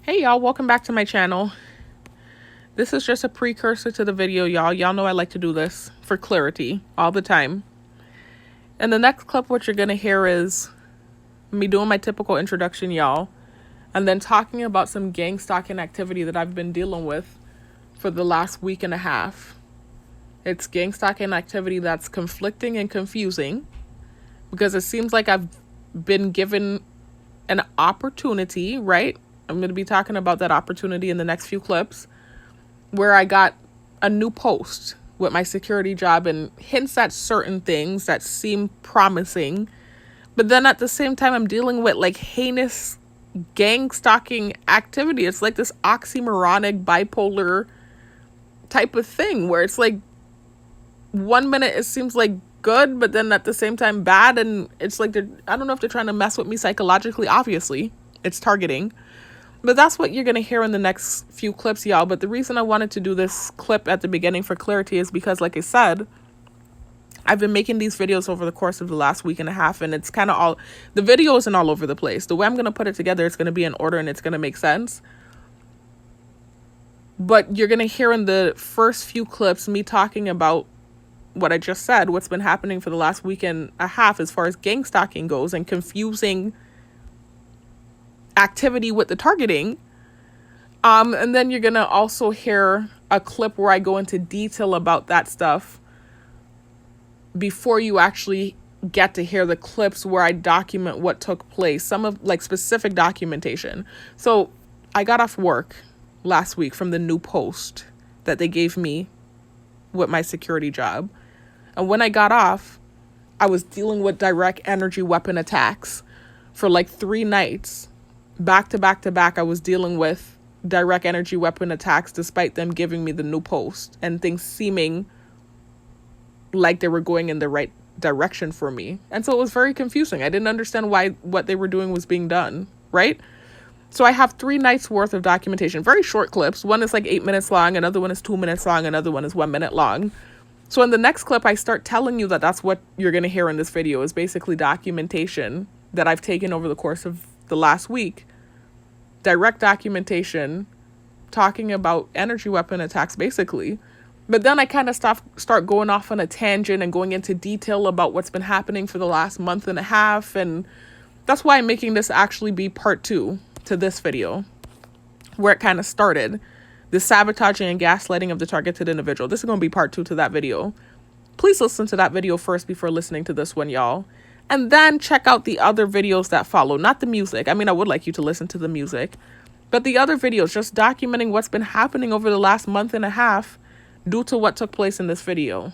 Hey y'all, welcome back to my channel. This is just a precursor to the video, y'all. Y'all know I like to do this for clarity all the time. And the next clip, what you're gonna hear is me doing my typical introduction, y'all, and then talking about some gang stalking activity that I've been dealing with for the last week and a half. It's gang stalking activity that's conflicting and confusing because it seems like I've been given an opportunity, right? I'm going to be talking about that opportunity in the next few clips, where I got a new post with my security job and hints at certain things that seem promising. But then at the same time, I'm dealing with like heinous gang stalking activity. It's like this oxymoronic bipolar type of thing where it's like 1 minute it seems like good, but then at the same time bad. And it's like, I don't know if they're trying to mess with me psychologically. Obviously, it's targeting. But that's what you're going to hear in the next few clips, y'all. But the reason I wanted to do this clip at the beginning for clarity is because, like I said, I've been making these videos over the course of the last week and a half, and it's kind of all, the video isn't all over the place. The way I'm going to put it together, it's going to be in order and it's going to make sense. But you're going to hear in the first few clips me talking about what I just said, what's been happening for the last week and a half as far as gang stalking goes and confusing activity with the targeting. And then you're gonna also hear a clip where I go into detail about that stuff before you actually get to hear the clips where I document what took place, some of like specific documentation. So I got off work last week from the new post that they gave me with my security job. And when I got off, I was dealing with direct energy weapon attacks for like 3 nights. Back to back to back, I was dealing with direct energy weapon attacks despite them giving me the new post and things seeming like they were going in the right direction for me. And so it was very confusing. I didn't understand why what they were doing was being done, right? So I have 3 nights worth of documentation, very short clips. One is like 8 minutes long, another one is 2 minutes long, another one is 1 minute long. So in the next clip, I start telling you that that's what you're going to hear in this video is basically documentation that I've taken over the course of the last week, direct documentation talking about energy weapon attacks basically. But then I kind of start going off on a tangent and going into detail about what's been happening for the last month and a half. And that's why I'm making this actually be part 2 to this video, where it kind of started, the sabotaging and gaslighting of the targeted individual. This is going to be part 2 to that video. Please listen to that video first before listening to this one, y'all. And then check out the other videos that follow, not the music. I mean, I would like you to listen to the music, but the other videos just documenting what's been happening over the last month and a half due to what took place in this video.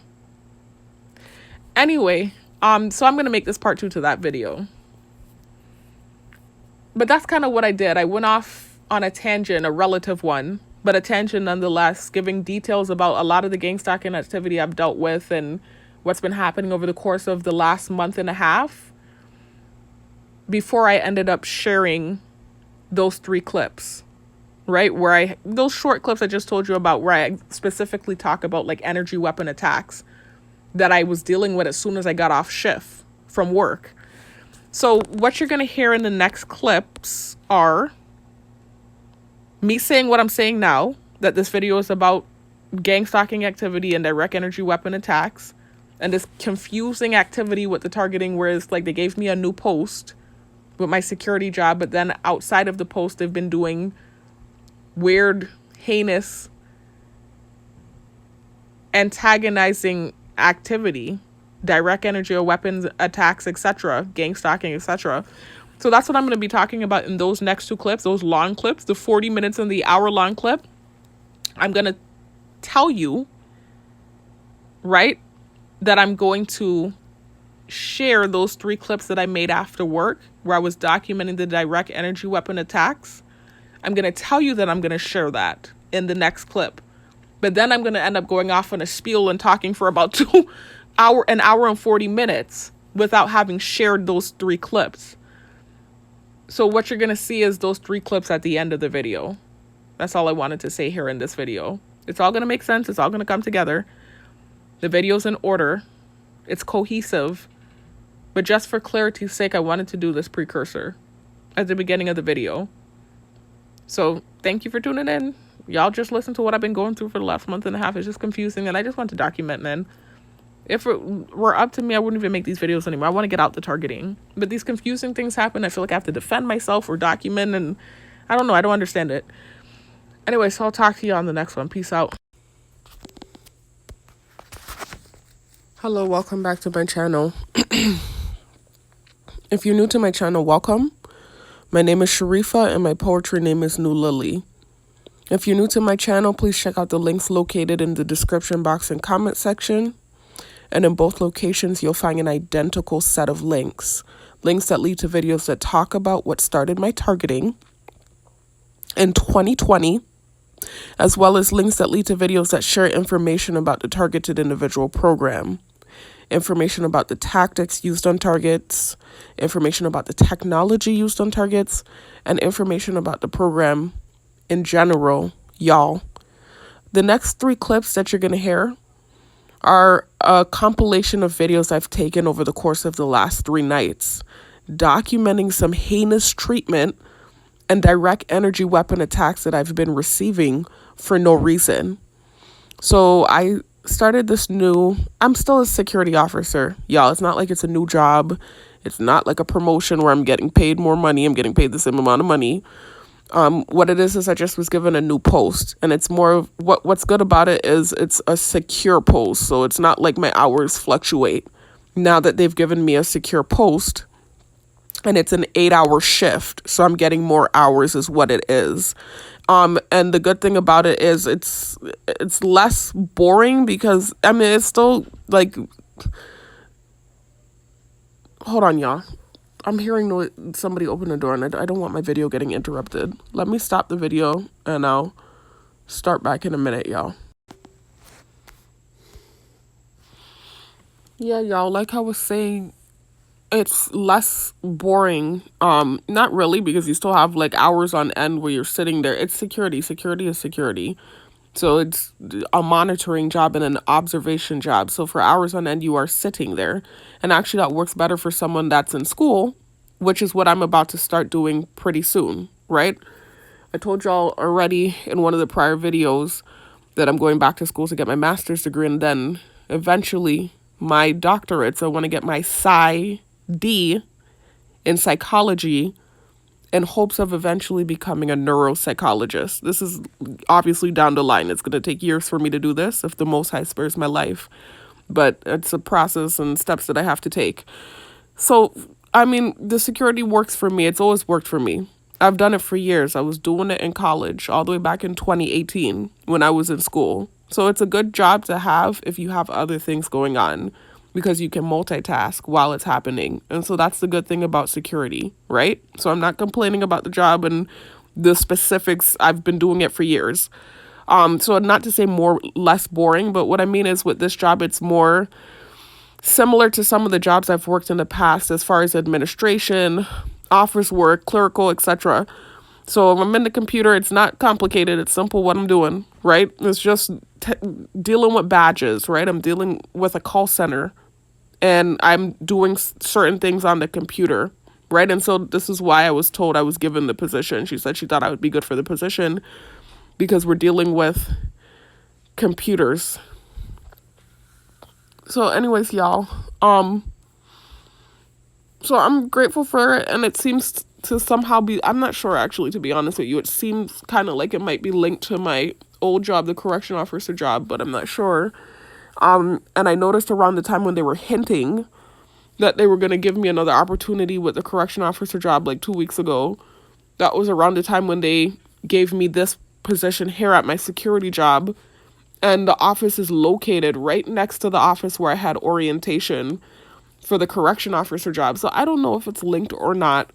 Anyway, so I'm going to make this part 2 to that video. But that's kind of what I did. I went off on a tangent, a relative one, but a tangent nonetheless, giving details about a lot of the gang stalking activity I've dealt with and what's been happening over the course of the last month and a half before I ended up sharing those 3 clips, right? Where those short clips I just told you about, where I specifically talk about like energy weapon attacks that I was dealing with as soon as I got off shift from work. So what you're going to hear in the next clips are me saying what I'm saying now, that this video is about gang stalking activity and direct energy weapon attacks, and this confusing activity with the targeting where it's like they gave me a new post with my security job, but then outside of the post, they've been doing weird, heinous, antagonizing activity, direct energy or weapons attacks, etc., gang stalking, etc. So that's what I'm going to be talking about in those next 2 clips, those long clips, the 40 minutes and the hour-long clip. I'm going to tell you, right, that I'm going to share those 3 clips that I made after work where I was documenting the direct energy weapon attacks. I'm going to tell you that I'm going to share that in the next clip. But then I'm going to end up going off on a spiel and talking for about an hour and 40 minutes without having shared those 3 clips. So what you're going to see is those 3 clips at the end of the video. That's all I wanted to say here in this video. It's all going to make sense. It's all going to come together. The video's in order. It's cohesive. But just for clarity's sake, I wanted to do this precursor at the beginning of the video. So thank you for tuning in. Y'all just listen to what I've been going through for the last month and a half. It's just confusing, and I just want to document, man. If it were up to me, I wouldn't even make these videos anymore. I want to get out the targeting. But these confusing things happen. I feel like I have to defend myself or document, and I don't know. I don't understand it. Anyway, so I'll talk to you on the next one. Peace out. Hello, welcome back to my channel. If you're new to my channel, welcome. My name is Sharifa, and my poetry name is New Lily. If you're new to my channel, please check out the links located in the description box and comment section. And in both locations, you'll find an identical set of links. Links that lead to videos that talk about what started my targeting in 2020, as well as links that lead to videos that share information about the targeted individual program. Information about the tactics used on targets, information about the technology used on targets, and information about the program in general, y'all. The next 3 clips that you're going to hear are a compilation of videos I've taken over the course of the last 3 nights, documenting some heinous treatment and direct energy weapon attacks that I've been receiving for no reason. So I started this I'm still a security officer, y'all. It's not like it's a new job. It's not like a promotion where I'm getting paid more money. I'm getting paid the same amount of money. What it is I just was given a new post, and it's more of what's good about it is it's a secure post. So it's not like my hours fluctuate now that they've given me a secure post, and it's an 8-hour shift. So I'm getting more hours is what it is. And the good thing about it is it's less boring because, I mean, it's still like, hold on, y'all. I'm hearing somebody open the door, and I don't want my video getting interrupted. Let me stop the video, and I'll start back in a minute, y'all. Yeah, y'all, like I was saying, it's less boring. Not really, because you still have like hours on end where you're sitting there. It's security. Security is security. So it's a monitoring job and an observation job. So for hours on end, you are sitting there. And actually that works better for someone that's in school, which is what I'm about to start doing pretty soon, right? I told y'all already in one of the prior videos that I'm going back to school to get my master's degree, and then eventually my doctorate. So I want to get my PsyD in psychology in hopes of eventually becoming a neuropsychologist. This is obviously down the line. It's going to take years for me to do this if the Most High spares my life. But it's a process and steps that I have to take. So, I mean, the security works for me. It's always worked for me. I've done it for years. I was doing it in college all the way back in 2018 when I was in school. So it's a good job to have if you have other things going on, because you can multitask while it's happening. And so that's the good thing about security, right? So I'm not complaining about the job and the specifics. I've been doing it for years. So not to say less boring, but what I mean is with this job, it's more similar to some of the jobs I've worked in the past as far as administration, office work, clerical, etc. So if I'm in the computer, it's not complicated. It's simple what I'm doing, right? It's just dealing with badges, right? I'm dealing with a call center, and I'm doing certain things on the computer, right? And so this is why I was told I was given the position. She said she thought I would be good for the position because we're dealing with computers. So anyways, y'all, so I'm grateful for it, and it seems to somehow be, I'm not sure actually, to be honest with you. It seems kind of like it might be linked to my old job, the correction officer job, but I'm not sure. And I noticed around the time when they were hinting that they were going to give me another opportunity with the correction officer job like 2 weeks ago. That was around the time when they gave me this position here at my security job. And the office is located right next to the office where I had orientation for the correction officer job. So I don't know if it's linked or not,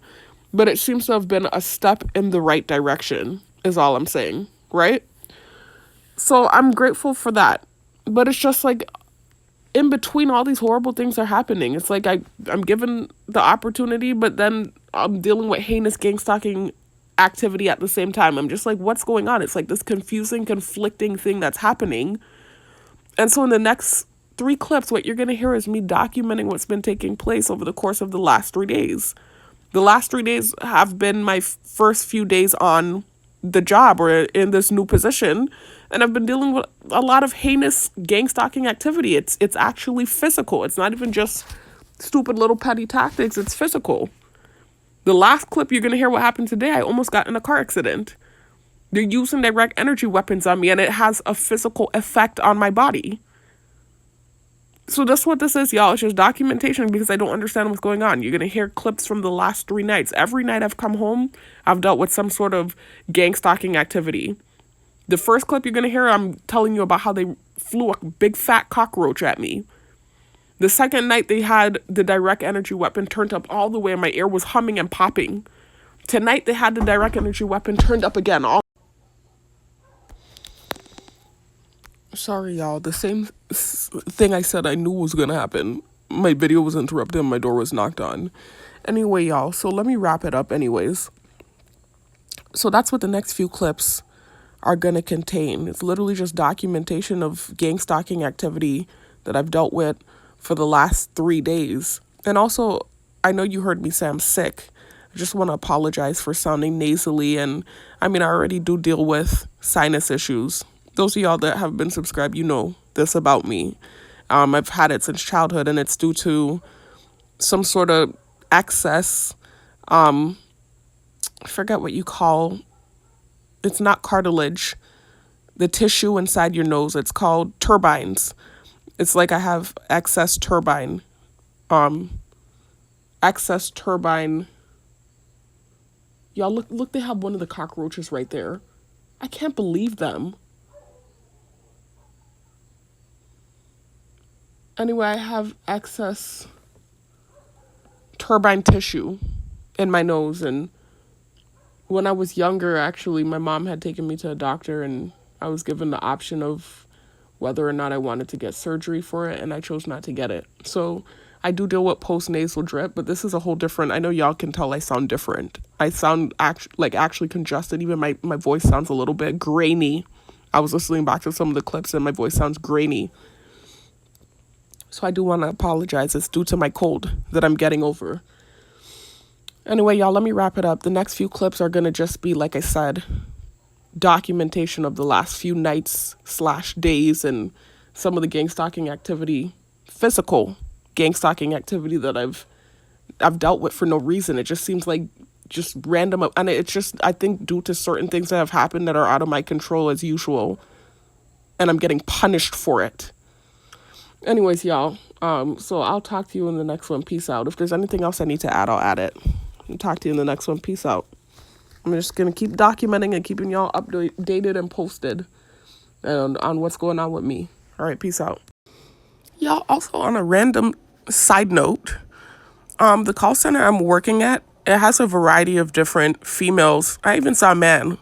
but it seems to have been a step in the right direction, is all I'm saying, right? So I'm grateful for that. But it's just like, in between all these horrible things are happening. It's like I'm given the opportunity, but then I'm dealing with heinous gang stalking activity at the same time. I'm just like, what's going on? It's like this confusing, conflicting thing that's happening. And so in the next 3 clips, what you're going to hear is me documenting what's been taking place over the course of the last 3 days. The last 3 days have been my first few days on the job or in this new position, and I've been dealing with a lot of heinous gang stalking activity. It's actually physical. It's not even just stupid little petty tactics. It's physical. The last clip you're gonna hear what happened today, I almost got in a car accident. They're using direct energy weapons on me, and it has a physical effect on my body. So that's what this is, y'all. It's just documentation because I don't understand what's going on. You're going to hear clips from the last 3 nights. Every night I've come home, I've dealt with some sort of gang stalking activity. The first clip you're going to hear, I'm telling you about how they flew a big fat cockroach at me. The second night, they had the direct energy weapon turned up all the way, and my ear was humming and popping. Tonight, they had the direct energy weapon turned up again. Sorry, y'all. The same thing I said I knew was going to happen. My video was interrupted and my door was knocked on. Anyway, y'all, so let me wrap it up anyways. So that's what the next few clips are going to contain. It's literally just documentation of gang stalking activity that I've dealt with for the last 3 days. And also, I know you heard me say I'm sick. I just want to apologize for sounding nasally. And I mean, I already do deal with sinus issues. Those of y'all that have been subscribed, you know this about me. I've had it since childhood, and it's due to some sort of excess, I forget what you call, it's not cartilage, the tissue inside your nose. It's called turbines. It's like I have excess turbine. Y'all, look, they have one of the cockroaches right there. I can't believe them. Anyway, I have excess turbine tissue in my nose, and when I was younger, actually, my mom had taken me to a doctor, and I was given the option of whether or not I wanted to get surgery for it, and I chose not to get it. So I do deal with post-nasal drip, but this is a whole different, I know y'all can tell I sound different. I sound actually congested. Even my voice sounds a little bit grainy. I was listening back to some of the clips, and my voice sounds grainy. So I do want to apologize. It's due to my cold that I'm getting over. Anyway, y'all, let me wrap it up. The next few clips are going to just be, like I said, documentation of the last few nights / days and some of the gang stalking activity, physical gang stalking activity that I've dealt with for no reason. It just seems like just random. And it's just, I think, due to certain things that have happened that are out of my control as usual. And I'm getting punished for it. Anyways, y'all, so I'll talk to you in the next one. Peace out. If there's anything else I need to add, I'll add it. I'll talk to you in the next one. Peace out. I'm just going to keep documenting and keeping y'all updated and posted on what's going on with me. All right, peace out. Y'all, also on a random side note, the call center I'm working at, it has a variety of different females. I even saw a man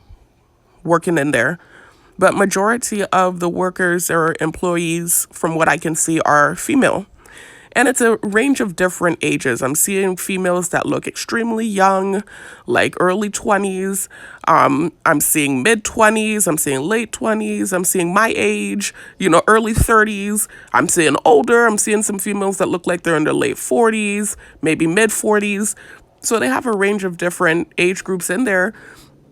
working in there. But majority of the workers or employees, from what I can see, are female. And it's a range of different ages. I'm seeing females that look extremely young, like early 20s. I'm seeing mid-20s. I'm seeing late 20s. I'm seeing my age, early 30s. I'm seeing older. I'm seeing some females that look like they're in their late 40s, maybe mid-40s. So they have a range of different age groups in there.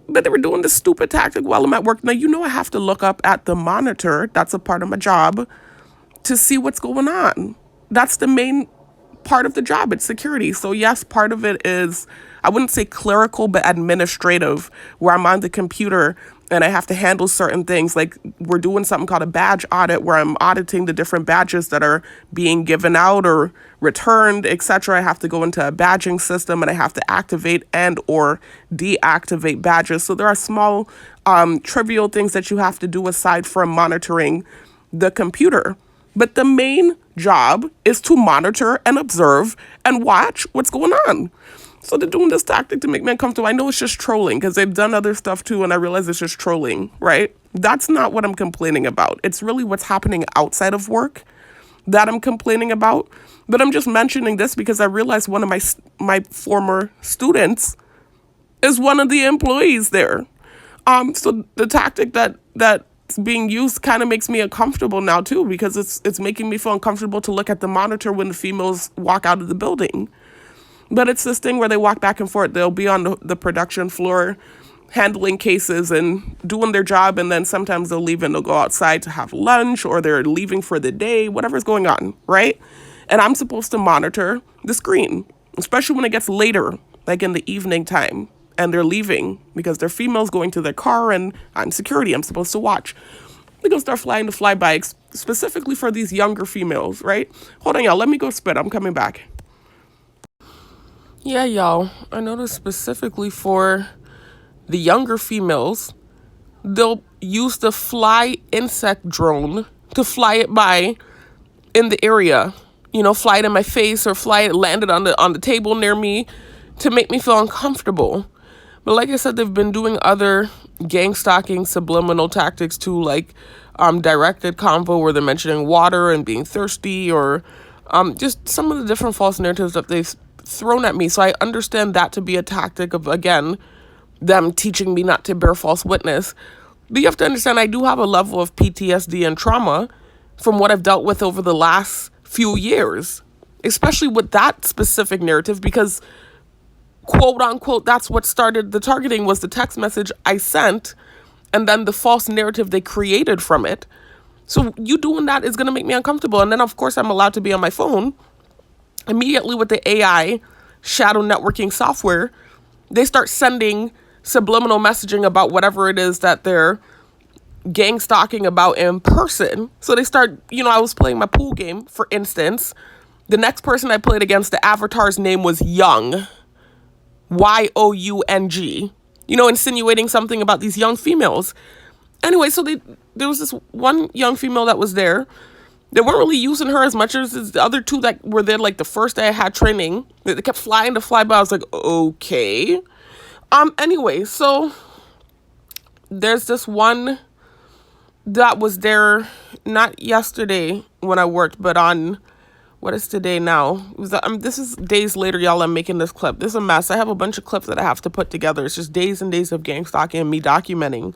But they were doing this stupid tactic while I'm at work. Now, I have to look up at the monitor. That's a part of my job to see what's going on. That's the main part of the job. It's security. So yes, part of it is, I wouldn't say clerical, but administrative, where I'm on the computer and I have to handle certain things. Like we're doing something called a badge audit, where I'm auditing the different badges that are being given out or returned, etc. I have to go into a badging system and I have to activate and or deactivate badges. So there are small, trivial things that you have to do aside from monitoring the computer. But the main job is to monitor and observe and watch what's going on. So they're doing this tactic to make me uncomfortable. I know it's just trolling because they've done other stuff too, and I realize it's just trolling, right? That's not what I'm complaining about. It's really what's happening outside of work that I'm complaining about. But I'm just mentioning this because I realized one of my former students is one of the employees there. So the tactic that's being used kind of makes me uncomfortable now too, because it's making me feel uncomfortable to look at the monitor when the females walk out of the building. But it's this thing where they walk back and forth. They'll be on the production floor handling cases and doing their job, and then sometimes they'll leave and they'll go outside to have lunch, or they're leaving for the day, whatever's going on, right? And I'm supposed to monitor the screen, especially when it gets later, like in the evening time, and they're leaving because they're females going to their car, and I'm security, I'm supposed to watch. They're gonna start flying the flybys specifically for these younger females, right? Hold on, y'all, let me go spit, I'm coming back. Yeah, y'all, I noticed specifically for the younger females, they'll use the fly insect drone to fly it by in the area. You know, fly it in my face, or fly it, land it on the table near me to make me feel uncomfortable. But like I said, they've been doing other gang stalking subliminal tactics too, like directed convo where they're mentioning water and being thirsty, or just some of the different false narratives that they've thrown at me. So I understand that to be a tactic of, again, them teaching me not to bear false witness. But you have to understand, I do have a level of PTSD and trauma from what I've dealt with over the last few years, especially with that specific narrative, because quote unquote, that's what started the targeting, was the text message I sent and then the false narrative they created from it. So you doing that is going to make me uncomfortable. And then of course I'm allowed to be on my phone. Immediately with the AI shadow networking software, they start sending subliminal messaging about whatever it is that they're gang stalking about in person. So they start, I was playing my pool game, for instance. The next person I played against, the avatar's name was Young, Young, insinuating something about these young females. Anyway, so there was this one young female that was there. They weren't really using her as much as the other two that were there, like the first day I had training. They kept flying to fly by. I was like, okay. Anyway, so there's this one that was there, not yesterday when I worked, but on, what is today now? It was, this is days later, y'all, I'm making this clip. This is a mess. I have a bunch of clips that I have to put together. It's just days and days of gang stalking and me documenting.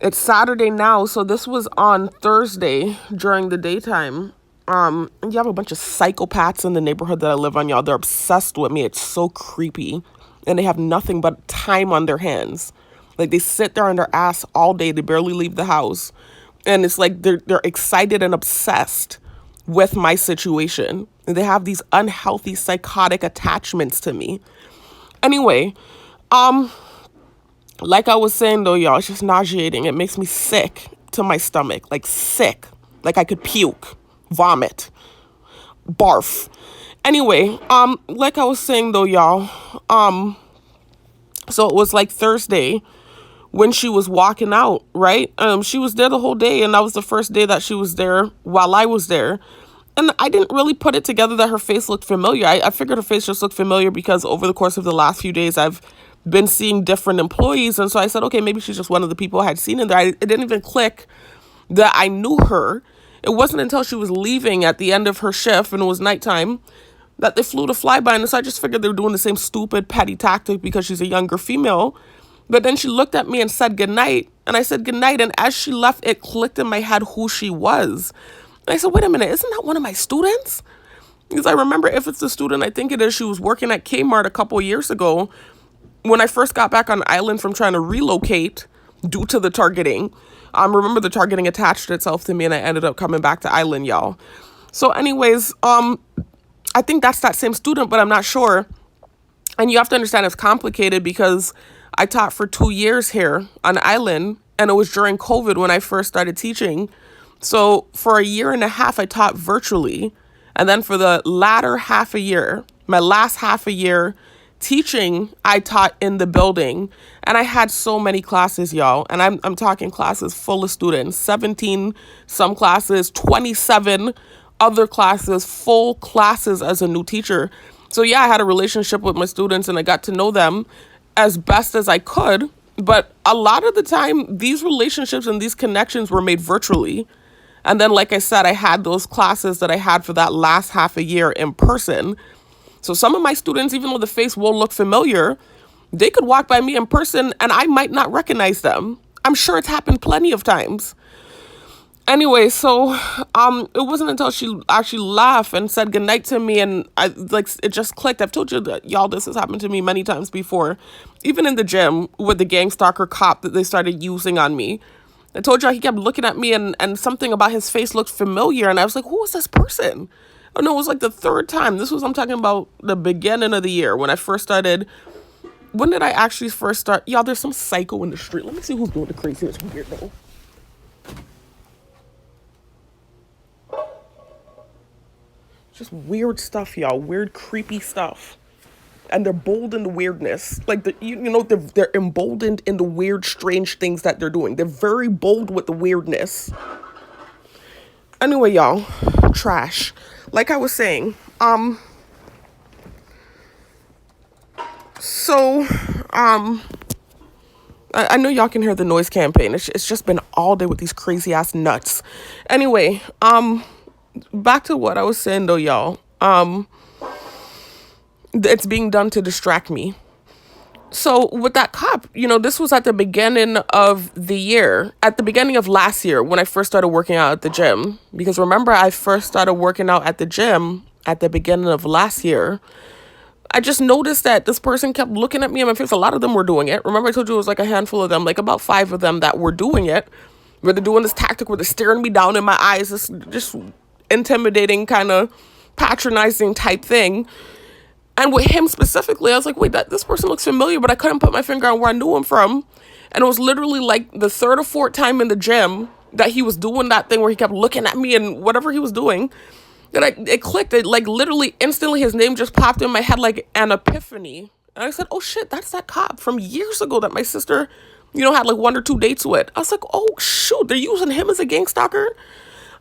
It's Saturday now, so this was on Thursday during the daytime. And you have a bunch of psychopaths in the neighborhood that I live on, y'all. They're obsessed with me. It's so creepy. And they have nothing but time on their hands. Like, they sit there on their ass all day. They barely leave the house. And it's like they're excited and obsessed with my situation. And they have these unhealthy, psychotic attachments to me. Anyway, like I was saying, though, y'all, it's just nauseating. It makes me sick to my stomach. Like, sick. Like I could puke, vomit, barf. Anyway, like I was saying, though, y'all, so it was like Thursday when she was walking out, right? She was there the whole day, and that was the first day that she was there while I was there. And I didn't really put it together that her face looked familiar. I figured her face just looked familiar because over the course of the last few days, I've been seeing different employees. And so I said, okay, maybe she's just one of the people I had seen in there. It didn't even click that I knew her. It wasn't until she was leaving at the end of her shift and it was nighttime that they flew to flyby. And so I just figured they were doing the same stupid, petty tactic because she's a younger female. But then she looked at me and said goodnight. And I said goodnight. And as she left, it clicked in my head who she was. And I said, wait a minute, isn't that one of my students? Because I remember, if it's the student I think it is, she was working at Kmart a couple years ago when I first got back on island from trying to relocate due to the targeting. Remember, the targeting attached itself to me and I ended up coming back to island, y'all. So anyways, I think that's that same student, but I'm not sure. And you have to understand, it's complicated because I taught for 2 years here on island, and it was during COVID when I first started teaching. So for a year and a half, I taught virtually. And then for the latter half a year, my last half a year teaching, I taught in the building. And I had so many classes, y'all. And I'm talking classes full of students, 17 some classes, 27 other classes, full classes as a new teacher. So yeah, I had a relationship with my students and I got to know them as best as I could. But a lot of the time, these relationships and these connections were made virtually. And then, like I said, I had those classes that I had for that last half a year in person. So some of my students, even though the face will look familiar, they could walk by me in person and I might not recognize them. I'm sure it's happened plenty of times. Anyway, so it wasn't until she actually laughed and said goodnight to me, and I like it just clicked. I've told you that, y'all, this has happened to me many times before, even in the gym with the gang stalker cop that they started using on me. I told y'all he kept looking at me, and something about his face looked familiar, and I was like, who is this person? Oh no, it was like the third time. I'm talking about the beginning of the year when I first started. When did I actually first start? Y'all, there's some psycho in the street. Let me see who's doing the craziest weirdo. Just weird stuff, y'all. Weird, creepy stuff. And they're bold in the weirdness. Like, they're emboldened in the weird, strange things that they're doing. They're very bold with the weirdness. Anyway, y'all. Trash. Like I was saying. So, I know y'all can hear the noise campaign. It's just been all day with these crazy ass nuts. Anyway, back to what I was saying though, y'all. It's being done to distract me. So with that cop, this was at the beginning of the year, at the beginning of last year when I first started working out at the gym. Because remember, I first started working out at the gym at the beginning of last year. I just noticed that this person kept looking at me in my face. A lot of them were doing it. Remember I told you it was like a handful of them, like about 5 of them that were doing it. Where they're doing this tactic where they're staring me down in my eyes, this just intimidating, kind of patronizing type thing. And with him specifically, I was like, wait, this person looks familiar, but I couldn't put my finger on where I knew him from. And it was literally like the third or fourth time in the gym that he was doing that thing where he kept looking at me and whatever he was doing. Then it clicked. It like literally instantly his name just popped in my head like an epiphany. And I said, oh shit, that's that cop from years ago that my sister, had like 1 or 2 dates with. I was like, oh shoot, they're using him as a gang stalker.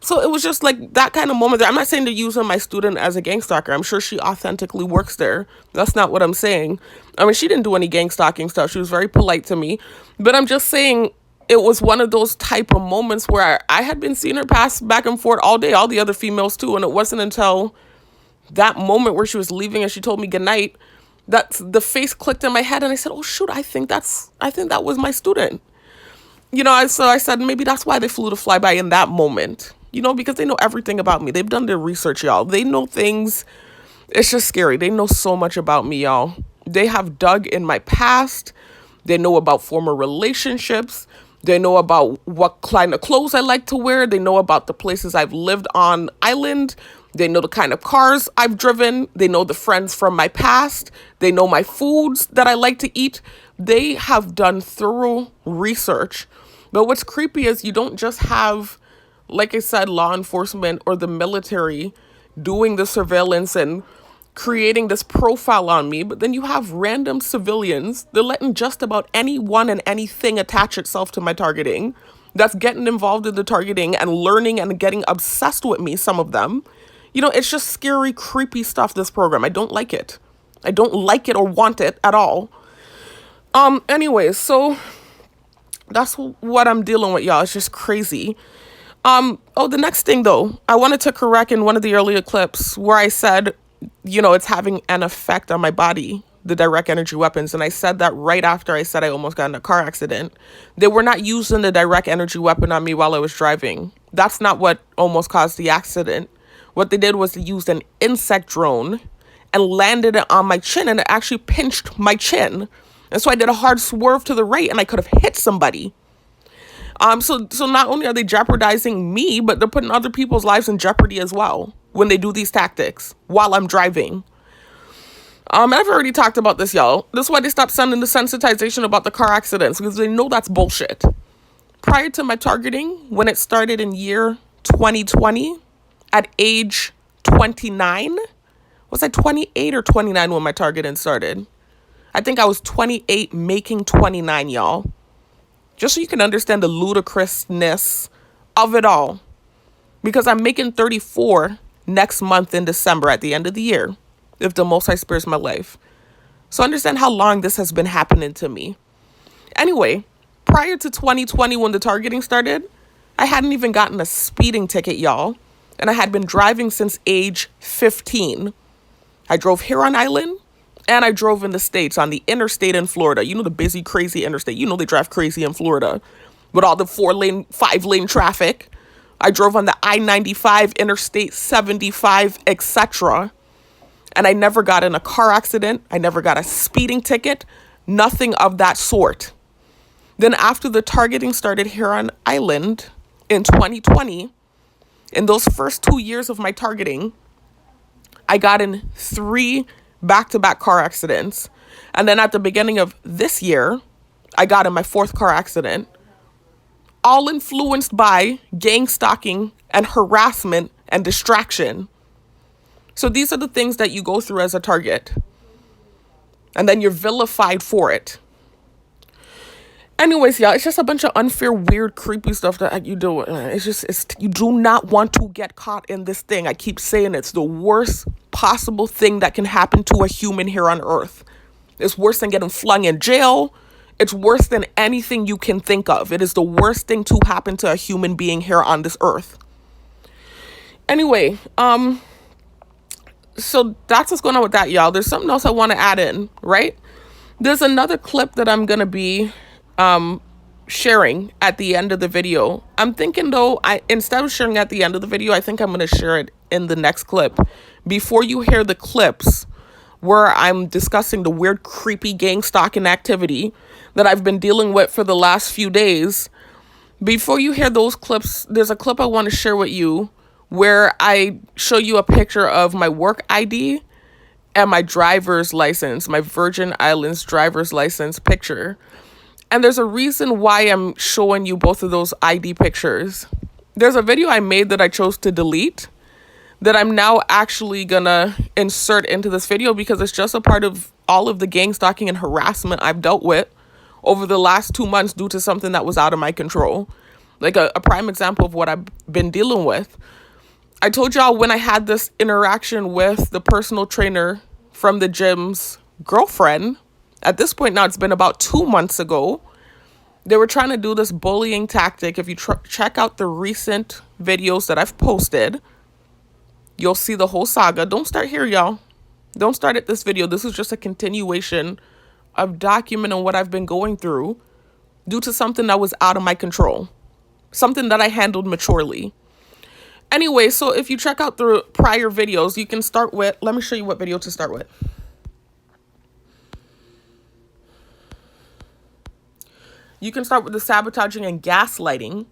So it was just like that kind of moment there. I'm not saying they're using my student as a gang stalker. I'm sure she authentically works there. That's not what I'm saying. I mean, she didn't do any gang stalking stuff. She was very polite to me. But I'm just saying it was one of those type of moments where I had been seeing her pass back and forth all day, all the other females too. And it wasn't until that moment where she was leaving and she told me goodnight that the face clicked in my head. And I said, oh shoot, I think that was my student. So I said, maybe that's why they flew the flyby in that moment. Because they know everything about me. They've done their research, y'all. They know things. It's just scary. They know so much about me, y'all. They have dug in my past. They know about former relationships. They know about what kind of clothes I like to wear. They know about the places I've lived on island. They know the kind of cars I've driven. They know the friends from my past. They know my foods that I like to eat. They have done thorough research. But what's creepy is you don't just have, like I said, law enforcement or the military doing the surveillance and creating this profile on me, but then you have random civilians. They're letting just about anyone and anything attach itself to my targeting. That's getting involved in the targeting and learning and getting obsessed with me, some of them. It's just scary, creepy stuff, this program. I don't like it. I don't like it or want it at all. Anyways, so that's what I'm dealing with, y'all. It's just crazy. The next thing though, I wanted to correct in one of the earlier clips where I said, it's having an effect on my body, the direct energy weapons. And I said that right after I said I almost got in a car accident. They were not using the direct energy weapon on me while I was driving. That's not what almost caused the accident. What they did was they used an insect drone and landed it on my chin, and it actually pinched my chin. And so I did a hard swerve to the right and I could have hit somebody. So not only are they jeopardizing me, but they're putting other people's lives in jeopardy as well when they do these tactics while I'm driving. And I've already talked about this, y'all. This is why they stopped sending the sensitization about the car accidents, because they know that's bullshit. Prior to my targeting, when it started in year 2020, at age 29, was I 28 or 29 when my targeting started? I think I was 28 making 29, y'all. Just so you can understand the ludicrousness of it all. Because I'm making 34 next month in December at the end of the year, if the Most High spares my life. So understand how long this has been happening to me. Anyway, prior to 2020 when the targeting started, I hadn't even gotten a speeding ticket, y'all. And I had been driving since age 15. I drove here on island. And I drove in the States on the interstate in Florida. The busy, crazy interstate. They drive crazy in Florida with all the 4-lane, 5-lane traffic. I drove on the I-95, Interstate 75, etc. And I never got in a car accident. I never got a speeding ticket. Nothing of that sort. Then after the targeting started here on Island in 2020, in those first 2 years of my targeting, I got in 3 back-to-back car accidents. And then at the beginning of this year, I got in my 4th car accident, all influenced by gang stalking and harassment and distraction. So these are the things that you go through as a target. And then you're vilified for it. Anyways, y'all, it's just a bunch of unfair, weird, creepy stuff that you do. You do not want to get caught in this thing. I keep saying it's the worst possible thing that can happen to a human here on Earth. It's worse than getting flung in jail. It's worse than anything you can think of. It is the worst thing to happen to a human being here on this earth. Anyway, so that's what's going on with that, y'all. There's something else I want to add in, right? There's another clip that I'm going to be sharing at the end of the video. I'm thinking, though, instead of sharing at the end of the video, I think I'm going to share it in the next clip. Before you hear the clips where I'm discussing the weird, creepy gang stalking activity that I've been dealing with for the last few days, before you hear those clips, there's a clip I want to share with you where I show you a picture of my work ID and my driver's license, my Virgin Islands driver's license picture. And there's a reason why I'm showing you both of those ID pictures. There's a video I made that I chose to delete that I'm now actually gonna insert into this video because it's just a part of all of the gang stalking and harassment I've dealt with over the last 2 months due to something that was out of my control. Like a prime example of what I've been dealing with. I told y'all when I had this interaction with the personal trainer from the gym's girlfriend. At this point now, it's been about 2 months ago. They were trying to do this bullying tactic. If you check out the recent videos that I've posted, you'll see the whole saga. Don't start here, y'all. Don't start at this video. This is just a continuation of documenting what I've been going through due to something that was out of my control. Something that I handled maturely. Anyway, so if you check out the prior videos, you can start with, let me show you what video to start with. You can start with the sabotaging and gaslighting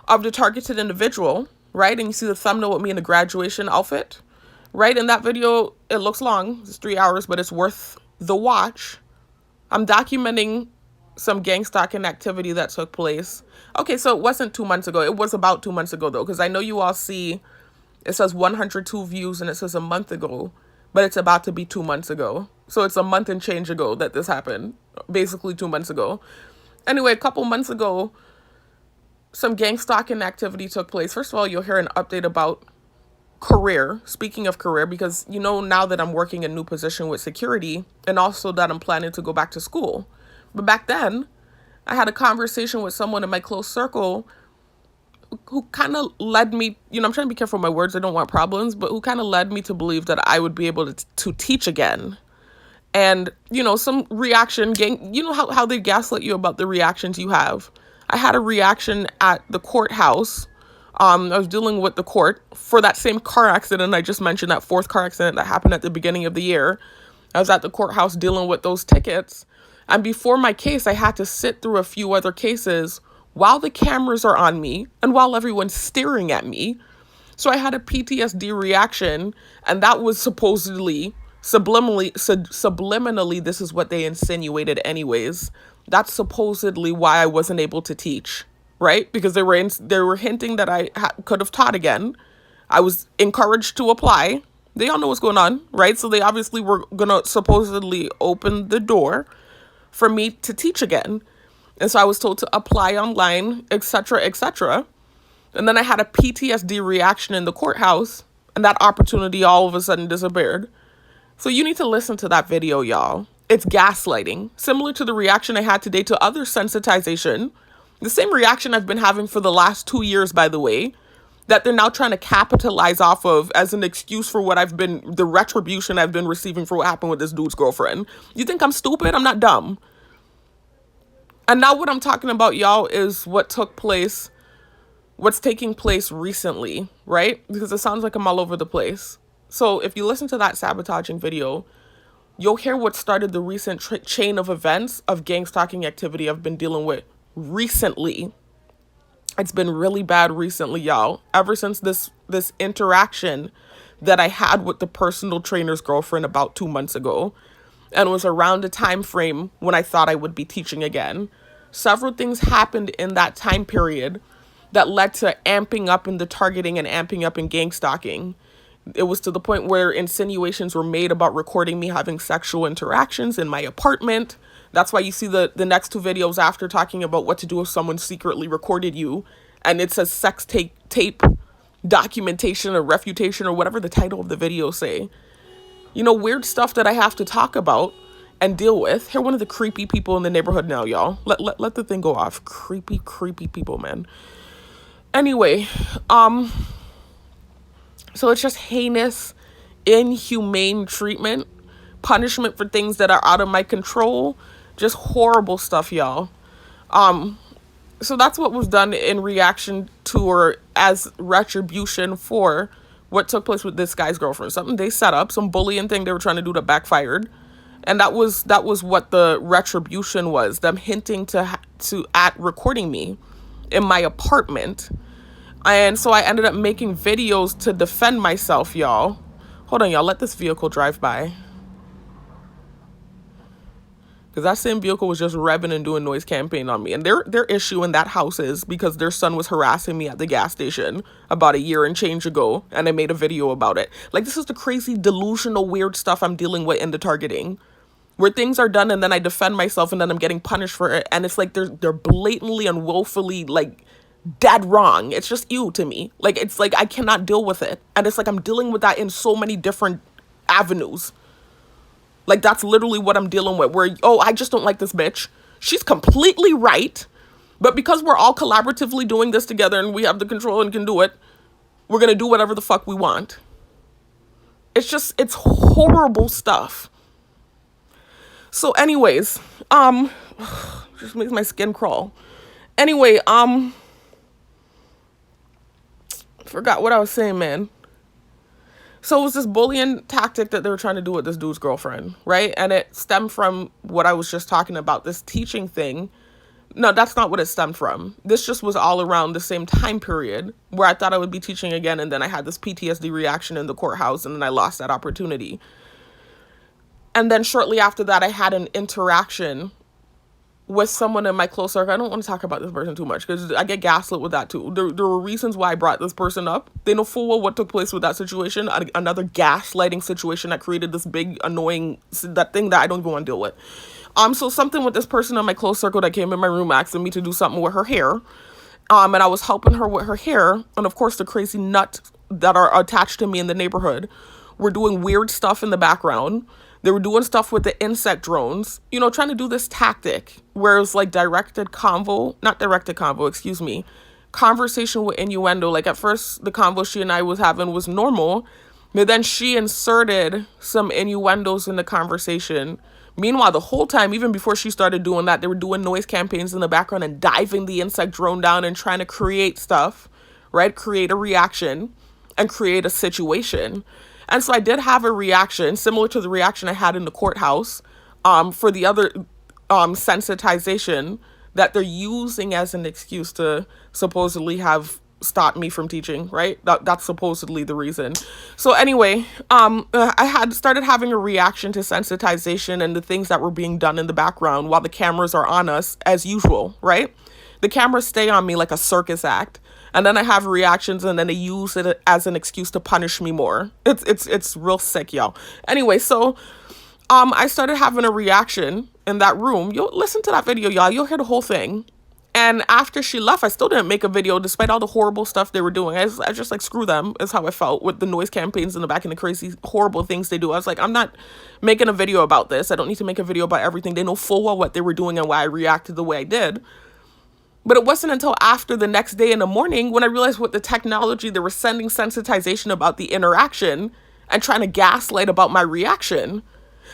of the targeted individual, right? And you see the thumbnail with me in the graduation outfit, right? In that video, it looks long. It's 3 hours, but it's worth the watch. I'm documenting some gang stalking activity that took place. Okay, so it wasn't 2 months ago. It was about 2 months ago, though, because I know you all see it says 102 views and it says a month ago, but it's about to be 2 months ago. So it's a month and change ago that this happened, basically 2 months ago. Anyway, a couple months ago, some gang stalking activity took place. First of all, you'll hear an update about career. Speaking of career, because you know now that I'm working a new position with security and also that I'm planning to go back to school. But back then, I had a conversation with someone in my close circle who kind of led me, I'm trying to be careful with my words, I don't want problems, but who kind of led me to believe that I would be able to teach again. And, some reaction, how they gaslight you about the reactions you have. I had a reaction at the courthouse. I was dealing with the court for that same car accident I just mentioned, that 4th car accident that happened at the beginning of the year. I was at the courthouse dealing with those tickets. And before my case, I had to sit through a few other cases while the cameras are on me and while everyone's staring at me. So I had a PTSD reaction, and that was supposedly, subliminally, this is what they insinuated anyways. That's supposedly why I wasn't able to teach, right? Because they were hinting that I could have taught again. I was encouraged to apply. They all know what's going on, right? So they obviously were going to supposedly open the door for me to teach again. And so I was told to apply online, etc., etc. And then I had a PTSD reaction in the courthouse, and that opportunity all of a sudden disappeared. So you need to listen to that video, y'all. It's gaslighting, similar to the reaction I had today to other sensitization. The same reaction I've been having for the last 2 years, by the way, that they're now trying to capitalize off of as an excuse for the retribution I've been receiving for what happened with this dude's girlfriend. You think I'm stupid? I'm not dumb. And now what I'm talking about, y'all, is what took place what's taking place recently, right? Because it sounds like I'm all over the place. So if you listen to that sabotaging video, you'll hear what started the recent chain of events of gang stalking activity I've been dealing with recently. It's been really bad recently, y'all. Ever since this interaction that I had with the personal trainer's girlfriend about 2 months ago. And it was around the time frame when I thought I would be teaching again. Several things happened in that time period that led to amping up in the targeting and amping up in gang stalking. It was to the point where insinuations were made about recording me having sexual interactions in my apartment. That's why you see the next two videos after talking about what to do if someone secretly recorded you. And it says sex tape documentation or refutation or whatever the title of the video say. You know, weird stuff that I have to talk about and deal with. Here, one of the creepy people in the neighborhood now, y'all. Let the thing go off. Creepy people, man. Anyway, so it's just heinous, inhumane treatment, punishment for things that are out of my control. Just horrible stuff, y'all. So that's what was done in reaction to or as retribution for what took place with this guy's girlfriend. Something they set up, some bullying thing they were trying to do that backfired. And that was what the retribution was, them hinting at recording me in my apartment. And so I ended up making videos to defend myself, y'all. Hold on, y'all, let this vehicle drive by. Because that same vehicle was just revving and doing noise campaign on me. And their issue in that house is because their son was harassing me at the gas station about a year and change ago. And I made a video about it. Like, this is the crazy, delusional, weird stuff I'm dealing with in the targeting. Where things are done and then I defend myself and then I'm getting punished for it. And it's like they're blatantly and willfully, like, dead wrong. It's just ew to me. Like, it's like I cannot deal with it. And it's like I'm dealing with that in so many different avenues. Like, that's literally what I'm dealing with, where, oh, I just don't like this bitch. She's completely right. But because we're all collaboratively doing this together and we have the control and can do it, we're going to do whatever the fuck we want. It's horrible stuff. So anyways, just makes my skin crawl. Anyway, forgot what I was saying, man. So it was this bullying tactic that they were trying to do with this dude's girlfriend, right? And it stemmed from what I was just talking about, this teaching thing. No, that's not what it stemmed from. This just was all around the same time period where I thought I would be teaching again. And then I had this PTSD reaction in the courthouse and then I lost that opportunity. And then shortly after that, I had an interaction with someone in my close circle. I don't want to talk about this person too much because I get gaslit with that too. There were reasons why I brought this person up. They know full well what took place with that situation. Another gaslighting situation that created this big annoying, that thing that I don't even want to deal with. So something with this person in my close circle that came in my room asking me to do something with her hair. And I was helping her with her hair. And of course the crazy nuts that are attached to me in the neighborhood were doing weird stuff in the background. They were doing stuff with the insect drones, you know, trying to do this tactic where it was like conversation with innuendo. Like at first the convo she and I was having was normal, but then she inserted some innuendos in the conversation. Meanwhile, the whole time, even before she started doing that, they were doing noise campaigns in the background and diving the insect drone down and trying to create stuff, right? Create a reaction and create a situation. And so I did have a reaction similar to the reaction I had in the courthouse for the other sensitization that they're using as an excuse to supposedly have stopped me from teaching, right? That's supposedly the reason. So anyway, I had started having a reaction to sensitization and the things that were being done in the background while the cameras are on us as usual, right? The cameras stay on me like a circus act. And then I have reactions and then they use it as an excuse to punish me more. It's real sick, y'all. Anyway, so I started having a reaction in that room. You'll listen to that video, y'all. You'll hear the whole thing. And after she left, I still didn't make a video despite all the horrible stuff they were doing. I just like, screw them is how I felt with the noise campaigns in the back and the crazy, horrible things they do. I was like, I'm not making a video about this. I don't need to make a video about everything. They know full well what they were doing and why I reacted the way I did. But it wasn't until after the next day in the morning when I realized with the technology, they were sending sensitization about the interaction and trying to gaslight about my reaction.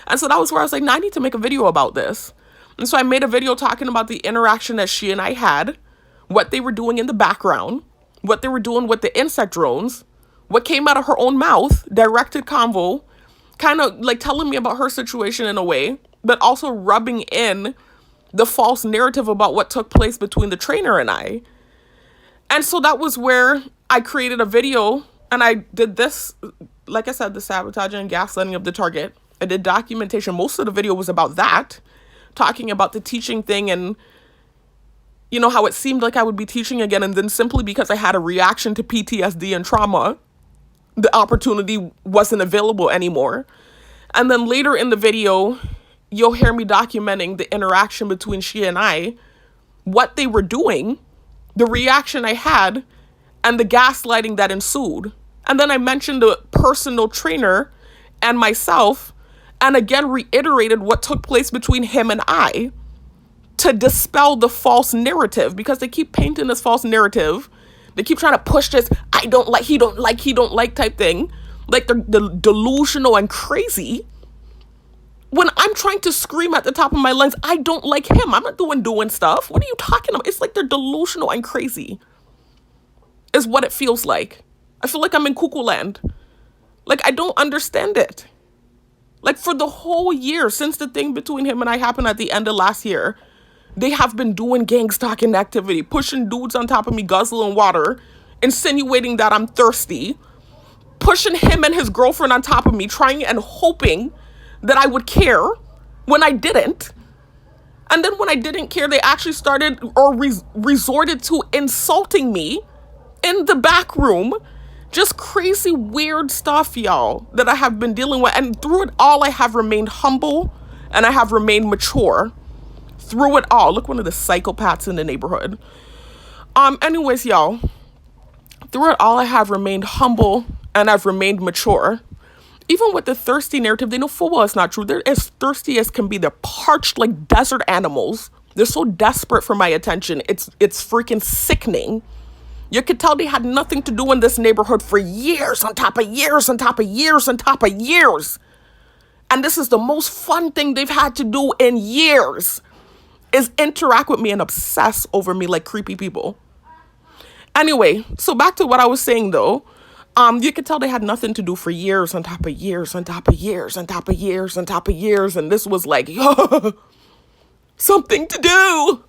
And so that was where I was like, no, I need to make a video about this. And so I made a video talking about the interaction that she and I had, what they were doing in the background, what they were doing with the insect drones, what came out of her own mouth, directed convo, kind of like telling me about her situation in a way, but also rubbing in the false narrative about what took place between the trainer and I. And so that was where I created a video and I did this, like I said, the sabotaging and gaslighting of the target. I did documentation. Most of the video was about that, talking about the teaching thing and, you know, how it seemed like I would be teaching again. And then simply because I had a reaction to PTSD and trauma, the opportunity wasn't available anymore. And then later in the video, you'll hear me documenting the interaction between she and I, what they were doing, the reaction I had, and the gaslighting that ensued. And then I mentioned the personal trainer and myself, and again reiterated what took place between him and I to dispel the false narrative, because they keep painting this false narrative. They keep trying to push this, I don't like, he don't like type thing. Like they're delusional and crazy. When I'm trying to scream at the top of my lungs, I don't like him. I'm not doing stuff. What are you talking about? It's like they're delusional and crazy is what it feels like. I feel like I'm in cuckoo land. Like, I don't understand it. Like, for the whole year, since the thing between him and I happened at the end of last year, they have been doing gang stalking activity, pushing dudes on top of me, guzzling water, insinuating that I'm thirsty, pushing him and his girlfriend on top of me, trying and hoping that I would care when I didn't. And then when I didn't care, they actually started or resorted to insulting me in the back room. Just crazy, weird stuff, y'all, that I have been dealing with. And through it all, I have remained humble and I have remained mature. Through it all. Look, one of the psychopaths in the neighborhood. Anyways, y'all, through it all, I have remained humble and I've remained mature. Even with the thirsty narrative, they know full well it's not true. They're as thirsty as can be. They're parched like desert animals. They're so desperate for my attention. It's freaking sickening. You could tell they had nothing to do in this neighborhood for years on top of years on top of years on top of years. And this is the most fun thing they've had to do in years, is interact with me and obsess over me like creepy people. Anyway, so back to what I was saying though. You could tell they had nothing to do for years on top of years on top of years on top of years on top of years. And this was like, something to do.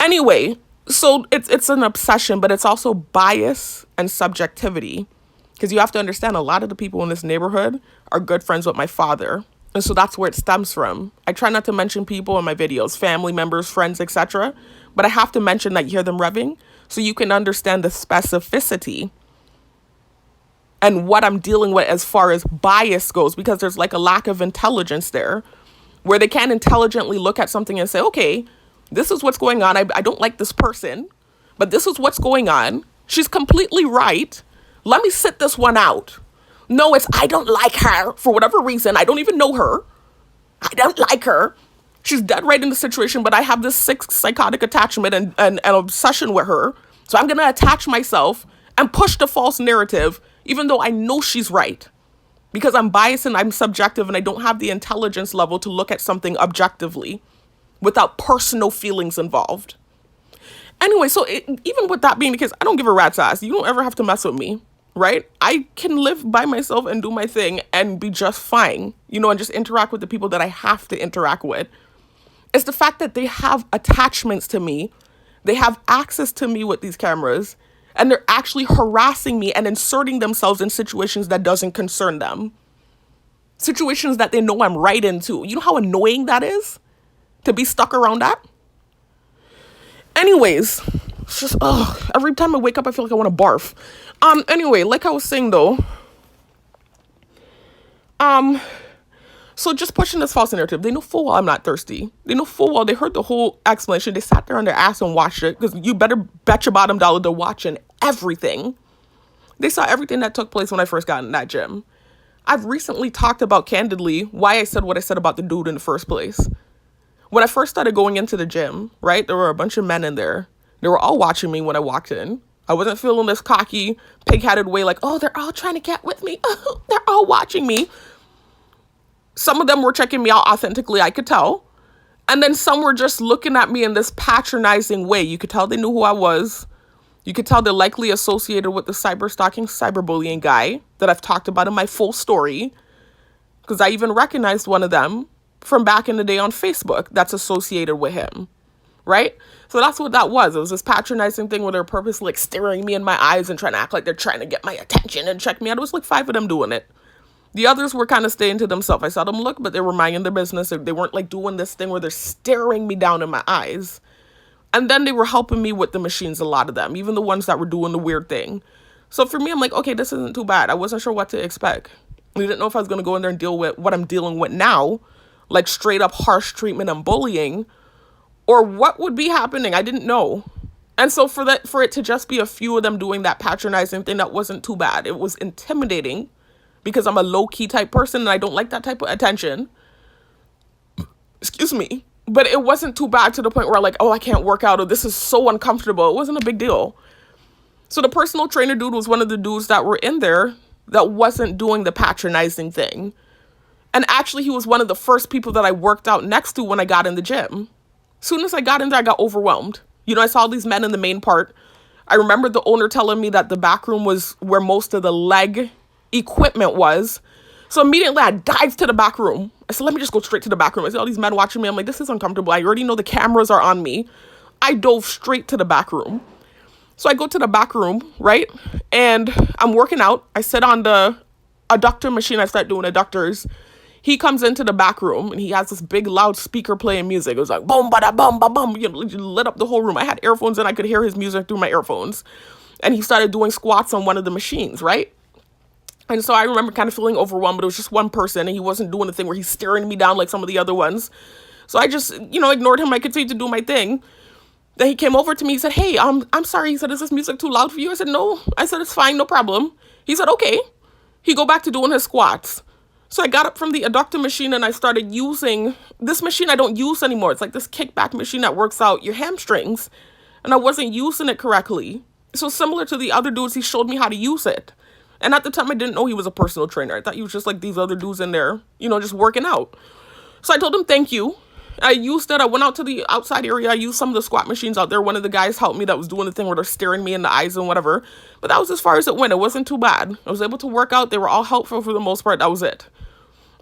Anyway, so it's an obsession, but it's also bias and subjectivity. Because you have to understand, a lot of the people in this neighborhood are good friends with my father. And so that's where it stems from. I try not to mention people in my videos, family members, friends, etc. But I have to mention that you hear them revving so you can understand the specificity and what I'm dealing with as far as bias goes, because there's like a lack of intelligence there where they can't intelligently look at something and say, okay, this is what's going on. I don't like this person, but this is what's going on. She's completely right. Let me sit this one out. No, it's I don't like her for whatever reason. I don't even know her. I don't like her. She's dead right in the situation, but I have this sick psychotic attachment and obsession with her. So I'm going to attach myself and push the false narrative, even though I know she's right. Because I'm biased and I'm subjective and I don't have the intelligence level to look at something objectively without personal feelings involved. Anyway, so even with that being the case, I don't give a rat's ass. You don't ever have to mess with me, right? I can live by myself and do my thing and be just fine, you know, and just interact with the people that I have to interact with. It's the fact that they have attachments to me. They have access to me with these cameras, and they're actually harassing me and inserting themselves in situations that doesn't concern them. Situations that they know I'm right into. You know how annoying that is? To be stuck around that? Anyways, it's just, every time I wake up, I feel like I want to barf. Anyway, like I was saying though, so just pushing this false narrative. They know full well I'm not thirsty. They know full well, they heard the whole explanation. They sat there on their ass and watched it, because you better bet your bottom dollar they're watching everything. They saw everything that took place when I first got in that gym. I've recently talked about candidly why I said what I said about the dude in the first place. When I first started going into the gym, right, there were a bunch of men in there. They were all watching me when I walked in. I wasn't feeling this cocky, pig-headed way like, oh, they're all trying to get with me. Oh, they're all watching me. Some of them were checking me out authentically, I could tell. And then some were just looking at me in this patronizing way. You could tell they knew who I was. You could tell they're likely associated with the cyber stalking, cyberbullying guy that I've talked about in my full story, because I even recognized one of them from back in the day on Facebook that's associated with him, right? So that's what that was. It was this patronizing thing where they're purposely like staring me in my eyes and trying to act like they're trying to get my attention and check me out. It was like 5 of them doing it. The others were kind of staying to themselves. I saw them look, but they were minding their business. They weren't like doing this thing where they're staring me down in my eyes. And then they were helping me with the machines, a lot of them, even the ones that were doing the weird thing. So for me, I'm like, okay, this isn't too bad. I wasn't sure what to expect. I didn't know if I was going to go in there and deal with what I'm dealing with now, like straight up harsh treatment and bullying, or what would be happening. I didn't know. And so for it to just be a few of them doing that patronizing thing, that wasn't too bad. It was intimidating because I'm a low-key type person and I don't like that type of attention. Excuse me. But it wasn't too bad to the point where like, oh, I can't work out, or this is so uncomfortable. It wasn't a big deal. So the personal trainer dude was one of the dudes that were in there that wasn't doing the patronizing thing. And actually, he was one of the first people that I worked out next to when I got in the gym. As soon as I got in there, I got overwhelmed. You know, I saw these men in the main part. I remember the owner telling me that the back room was where most of the leg equipment was. So immediately I dived to the back room. I said, let me just go straight to the back room. I see all these men watching me. I'm like, this is uncomfortable. I already know the cameras are on me. I dove straight to the back room. So I go to the back room, right? And I'm working out. I sit on the adductor machine. I start doing adductors. He comes into the back room and he has this big loud speaker playing music. It was like boom, bada, bum, ba, bum. You know, lit up the whole room. I had earphones and I could hear his music through my earphones. And he started doing squats on one of the machines, right? And so I remember kind of feeling overwhelmed, but it was just one person and he wasn't doing the thing where he's staring me down like some of the other ones. So I just, ignored him. I continued to do my thing. Then he came over to me. He said, hey, I'm sorry. He said, is this music too loud for you? I said, no. I said, it's fine. No problem. He said, okay. He go back to doing his squats. So I got up from the adductor machine and I started using this machine I don't use anymore. It's like this kickback machine that works out your hamstrings. And I wasn't using it correctly. So similar to the other dudes, he showed me how to use it. And at the time, I didn't know he was a personal trainer. I thought he was just like these other dudes in there, just working out. So I told him, thank you. I used it. I went out to the outside area. I used some of the squat machines out there. One of the guys helped me that was doing the thing where they're staring me in the eyes and whatever. But that was as far as it went. It wasn't too bad. I was able to work out. They were all helpful for the most part. That was it.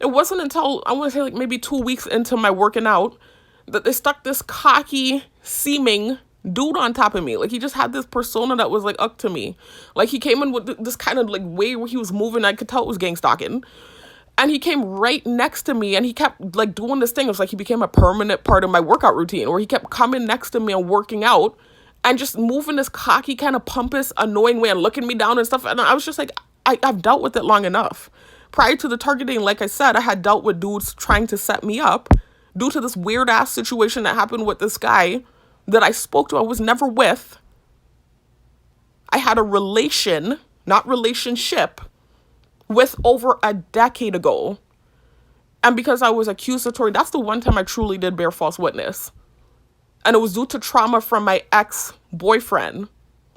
It wasn't until, I want to say like maybe 2 weeks into my working out that they stuck this cocky seeming dude on top of me. Like he just had this persona that was like up to me. Like he came in with this kind of like way where he was moving. I could tell it was gang stalking. And he came right next to me and he kept like doing this thing. It was like he became a permanent part of my workout routine where he kept coming next to me and working out and just moving this cocky kind of pompous, annoying way and looking me down and stuff. And I was just like, I've dealt with it long enough. Prior to the targeting, like I said, I had dealt with dudes trying to set me up due to this weird ass situation that happened with this guy that I spoke to. I was never with. I had a relation, not relationship, with over a decade ago. And because I was accusatory, that's the one time I truly did bear false witness. And it was due to trauma from my ex-boyfriend,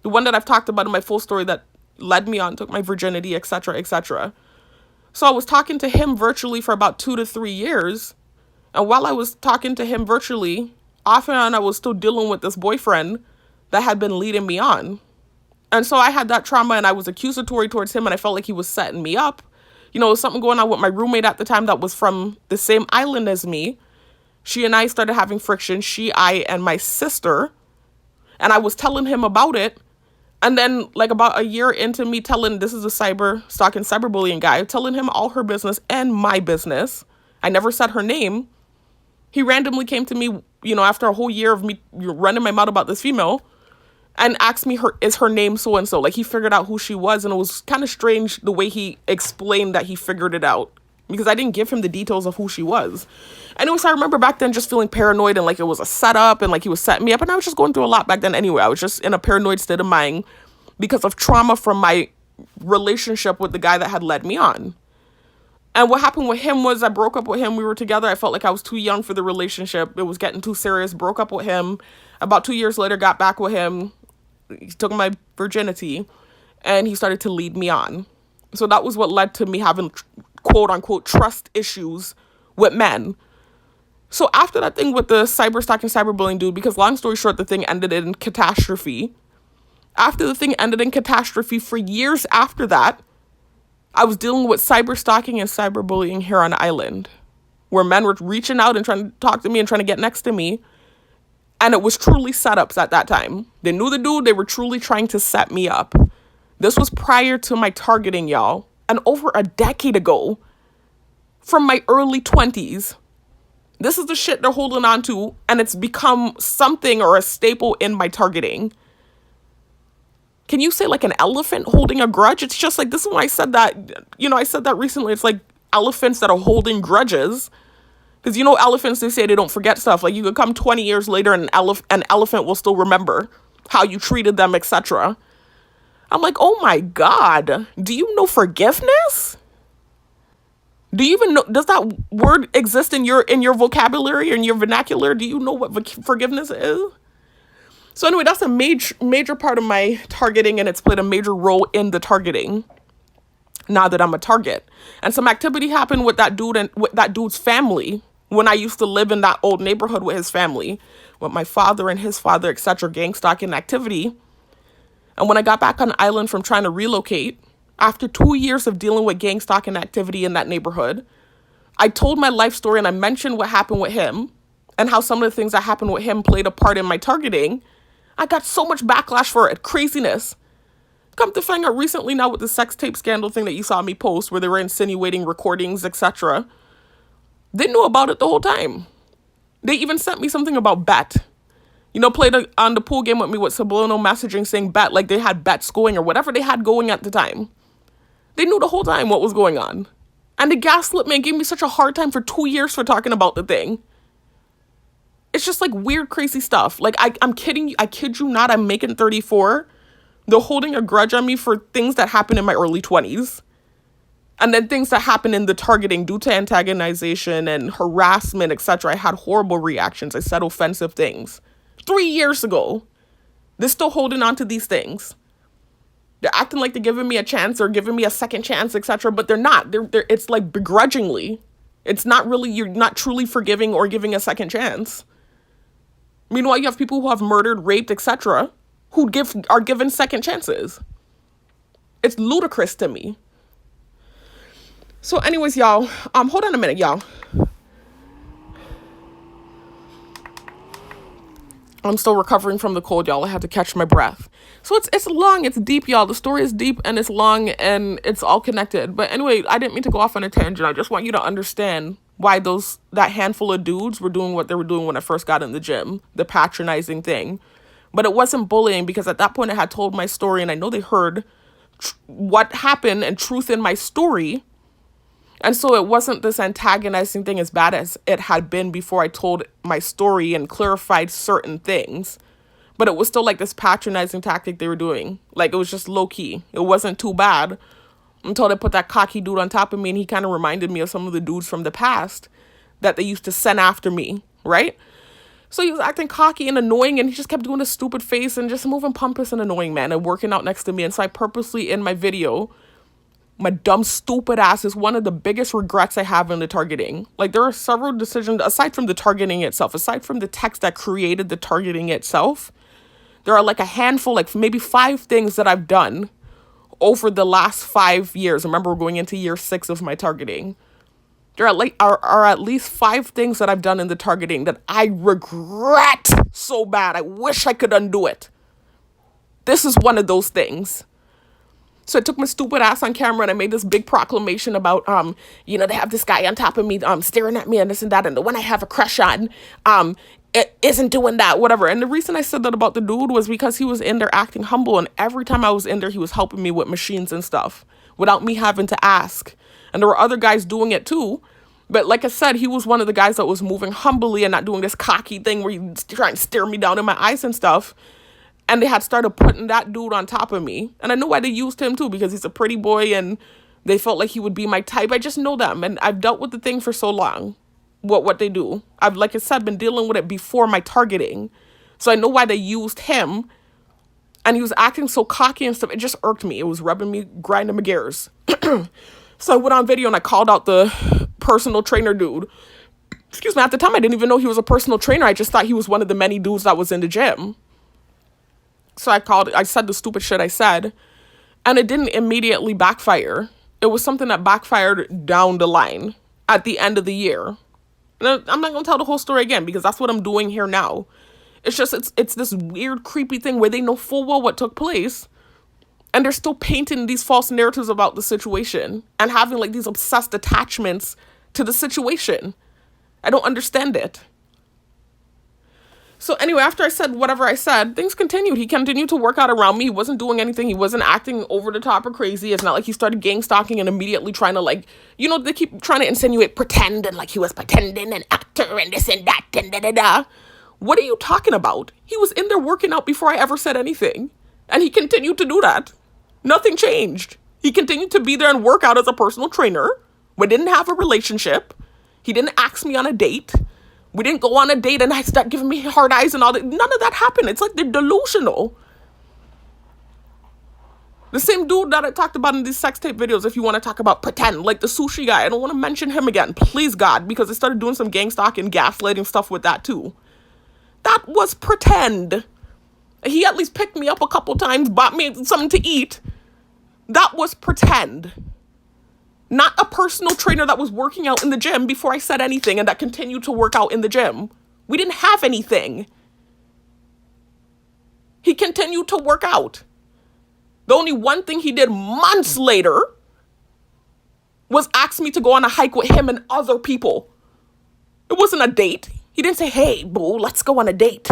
the one that I've talked about in my full story that led me on, took my virginity, etc., etc. So I was talking to him virtually for about 2 to 3 years. And while I was talking to him virtually, off and on, I was still dealing with this boyfriend that had been leading me on. And so I had that trauma and I was accusatory towards him and I felt like he was setting me up. There was something going on with my roommate at the time that was from the same island as me. She and I started having friction, I, and my sister. And I was telling him about it. And then like about a year into me telling, this is a cyber stalking, cyberbullying guy, telling him all her business and my business. I never said her name. He randomly came to me, after a whole year of me running my mouth about this female and asked me, is her name so-and-so? Like he figured out who she was. And it was kind of strange the way he explained that he figured it out because I didn't give him the details of who she was. Anyways, I remember back then just feeling paranoid and like it was a setup and like he was setting me up. And I was just going through a lot back then anyway. I was just in a paranoid state of mind because of trauma from my relationship with the guy that had led me on. And what happened with him was I broke up with him. We were together. I felt like I was too young for the relationship. It was getting too serious. Broke up with him. About 2 years later, got back with him. He took my virginity and he started to lead me on. So that was what led to me having quote unquote trust issues with men. So after that thing with the cyber stalking, cyberbullying dude, because long story short, the thing ended in catastrophe. After the thing ended in catastrophe, for years after that, I was dealing with cyber stalking and cyberbullying here on the island, where men were reaching out and trying to talk to me and trying to get next to me. And it was truly setups at that time. They knew the dude. They were truly trying to set me up. This was prior to my targeting, y'all. And over a decade ago, from my early 20s. This is the shit they're holding on to, and it's become something or a staple in my targeting. Can you say like an elephant holding a grudge? It's just like, this is why I said that, I said that recently. It's like elephants that are holding grudges. Because elephants, they say they don't forget stuff. Like, you could come 20 years later and an elephant will still remember how you treated them, etc. I'm like, oh my God, do you know forgiveness? Do you even know, does that word exist in your vocabulary or in your vernacular? Do you know what forgiveness is? So anyway, that's a major part of my targeting, and it's played a major role in the targeting now that I'm a target. And some activity happened with that dude and with that dude's family when I used to live in that old neighborhood with his family, with my father and his father, etc., gang stalking activity. And when I got back on the island from trying to relocate, after 2 years of dealing with gang stalking activity in that neighborhood, I told my life story and I mentioned what happened with him and how some of the things that happened with him played a part in my targeting. I got so much backlash for it. Craziness. Come to find out recently now with the sex tape scandal thing that you saw me post where they were insinuating recordings, etc. They knew about it the whole time. They even sent me something about bet. Played on the pool game with me with subliminal messaging saying bet, like they had bets going or whatever they had going at the time. They knew the whole time what was going on. And the gaslit man gave me such a hard time for 2 years for talking about the thing. It's just like weird, crazy stuff. Like, I'm kidding you. I kid you not. I'm making 34. They're holding a grudge on me for things that happened in my early 20s. And then things that happened in the targeting due to antagonization and harassment, etc. I had horrible reactions. I said offensive things. 3 years ago. They're still holding on to these things. They're acting like they're giving me a chance or giving me a second chance, etc. But they're not. It's like begrudgingly. It's not really, you're not truly forgiving or giving a second chance. Meanwhile, you have people who have murdered, raped, etc. who are given second chances. It's ludicrous to me. So anyways, y'all, hold on a minute, y'all. I'm still recovering from the cold, y'all. I had to catch my breath. So it's long, it's deep, y'all. The story is deep and it's long and it's all connected. But anyway, I didn't mean to go off on a tangent. I just want you to understand why that handful of dudes were doing what they were doing when I first got in the gym, the patronizing thing. But it wasn't bullying because at that point I had told my story and I know they heard what happened and truth in my story. And so it wasn't this antagonizing thing as bad as it had been before I told my story and clarified certain things. But it was still like this patronizing tactic they were doing. Like, it was just low key. It wasn't too bad until they put that cocky dude on top of me, and he kind of reminded me of some of the dudes from the past that they used to send after me, right? So he was acting cocky and annoying, and he just kept doing this stupid face and just moving pompous and annoying, man, and working out next to me. And so I purposely, in my video, my dumb, stupid ass is one of the biggest regrets I have in the targeting. Like, there are several decisions, aside from the targeting itself, aside from the text that created the targeting itself, there are like a handful, like maybe 5 things that I've done over the last 5 years. Remember, we're going into year 6 of my targeting. There are at least 5 things that I've done in the targeting that I regret so bad. I wish I could undo it. This is one of those things. So I took my stupid ass on camera and I made this big proclamation about, they have this guy on top of me, staring at me and this and that. And the one I have a crush on, it isn't doing that, whatever. And the reason I said that about the dude was because he was in there acting humble. And every time I was in there, he was helping me with machines and stuff without me having to ask. And there were other guys doing it too. But like I said, he was one of the guys that was moving humbly and not doing this cocky thing where he's trying to stare me down in my eyes and stuff. And they had started putting that dude on top of me. And I know why they used him too, because he's a pretty boy and they felt like he would be my type. I just know them. And I've dealt with the thing for so long. What they do. I've, like I said, been dealing with it before my targeting. So I know why they used him. And he was acting so cocky and stuff. It just irked me. It was rubbing me, grinding my gears. So I went on video and I called out the personal trainer dude. Excuse me, at the time I didn't even know he was a personal trainer. I just thought he was one of the many dudes that was in the gym. So I said the stupid shit I said, and it didn't immediately backfire. It was something that backfired down the line at the end of the year. And I'm not going to tell the whole story again because that's what I'm doing here now. It's just, it's this weird, creepy thing where they know full well what took place, and they're still painting these false narratives about the situation and having like these obsessed attachments to the situation. I don't understand it. So anyway, after I said whatever I said, things continued. He continued to work out around me. He wasn't doing anything. He wasn't acting over the top or crazy. It's not like he started gang stalking and immediately trying to like, you know, they keep trying to insinuate pretend and like he was pretending an actor and this and that and da-da-da. What are you talking about? He was in there working out before I ever said anything. And he continued to do that. Nothing changed. He continued to be there and work out as a personal trainer. We didn't have a relationship. He didn't ask me on a date. We didn't go on a date and I start giving me hard eyes and all that. None of that happened. It's like they're delusional. The same dude that I talked about in these sex tape videos, if you want to talk about pretend, like the sushi guy, I don't want to mention him again. Please, God, because I started doing some gang stalking, gaslighting stuff with that too. That was pretend. He at least picked me up a couple times, bought me something to eat. That was pretend. Not a personal trainer that was working out in the gym before I said anything and that continued to work out in the gym. We didn't have anything. He continued to work out. The only one thing he did months later was ask me to go on a hike with him and other people. It wasn't a date. He didn't say, hey, boo, let's go on a date.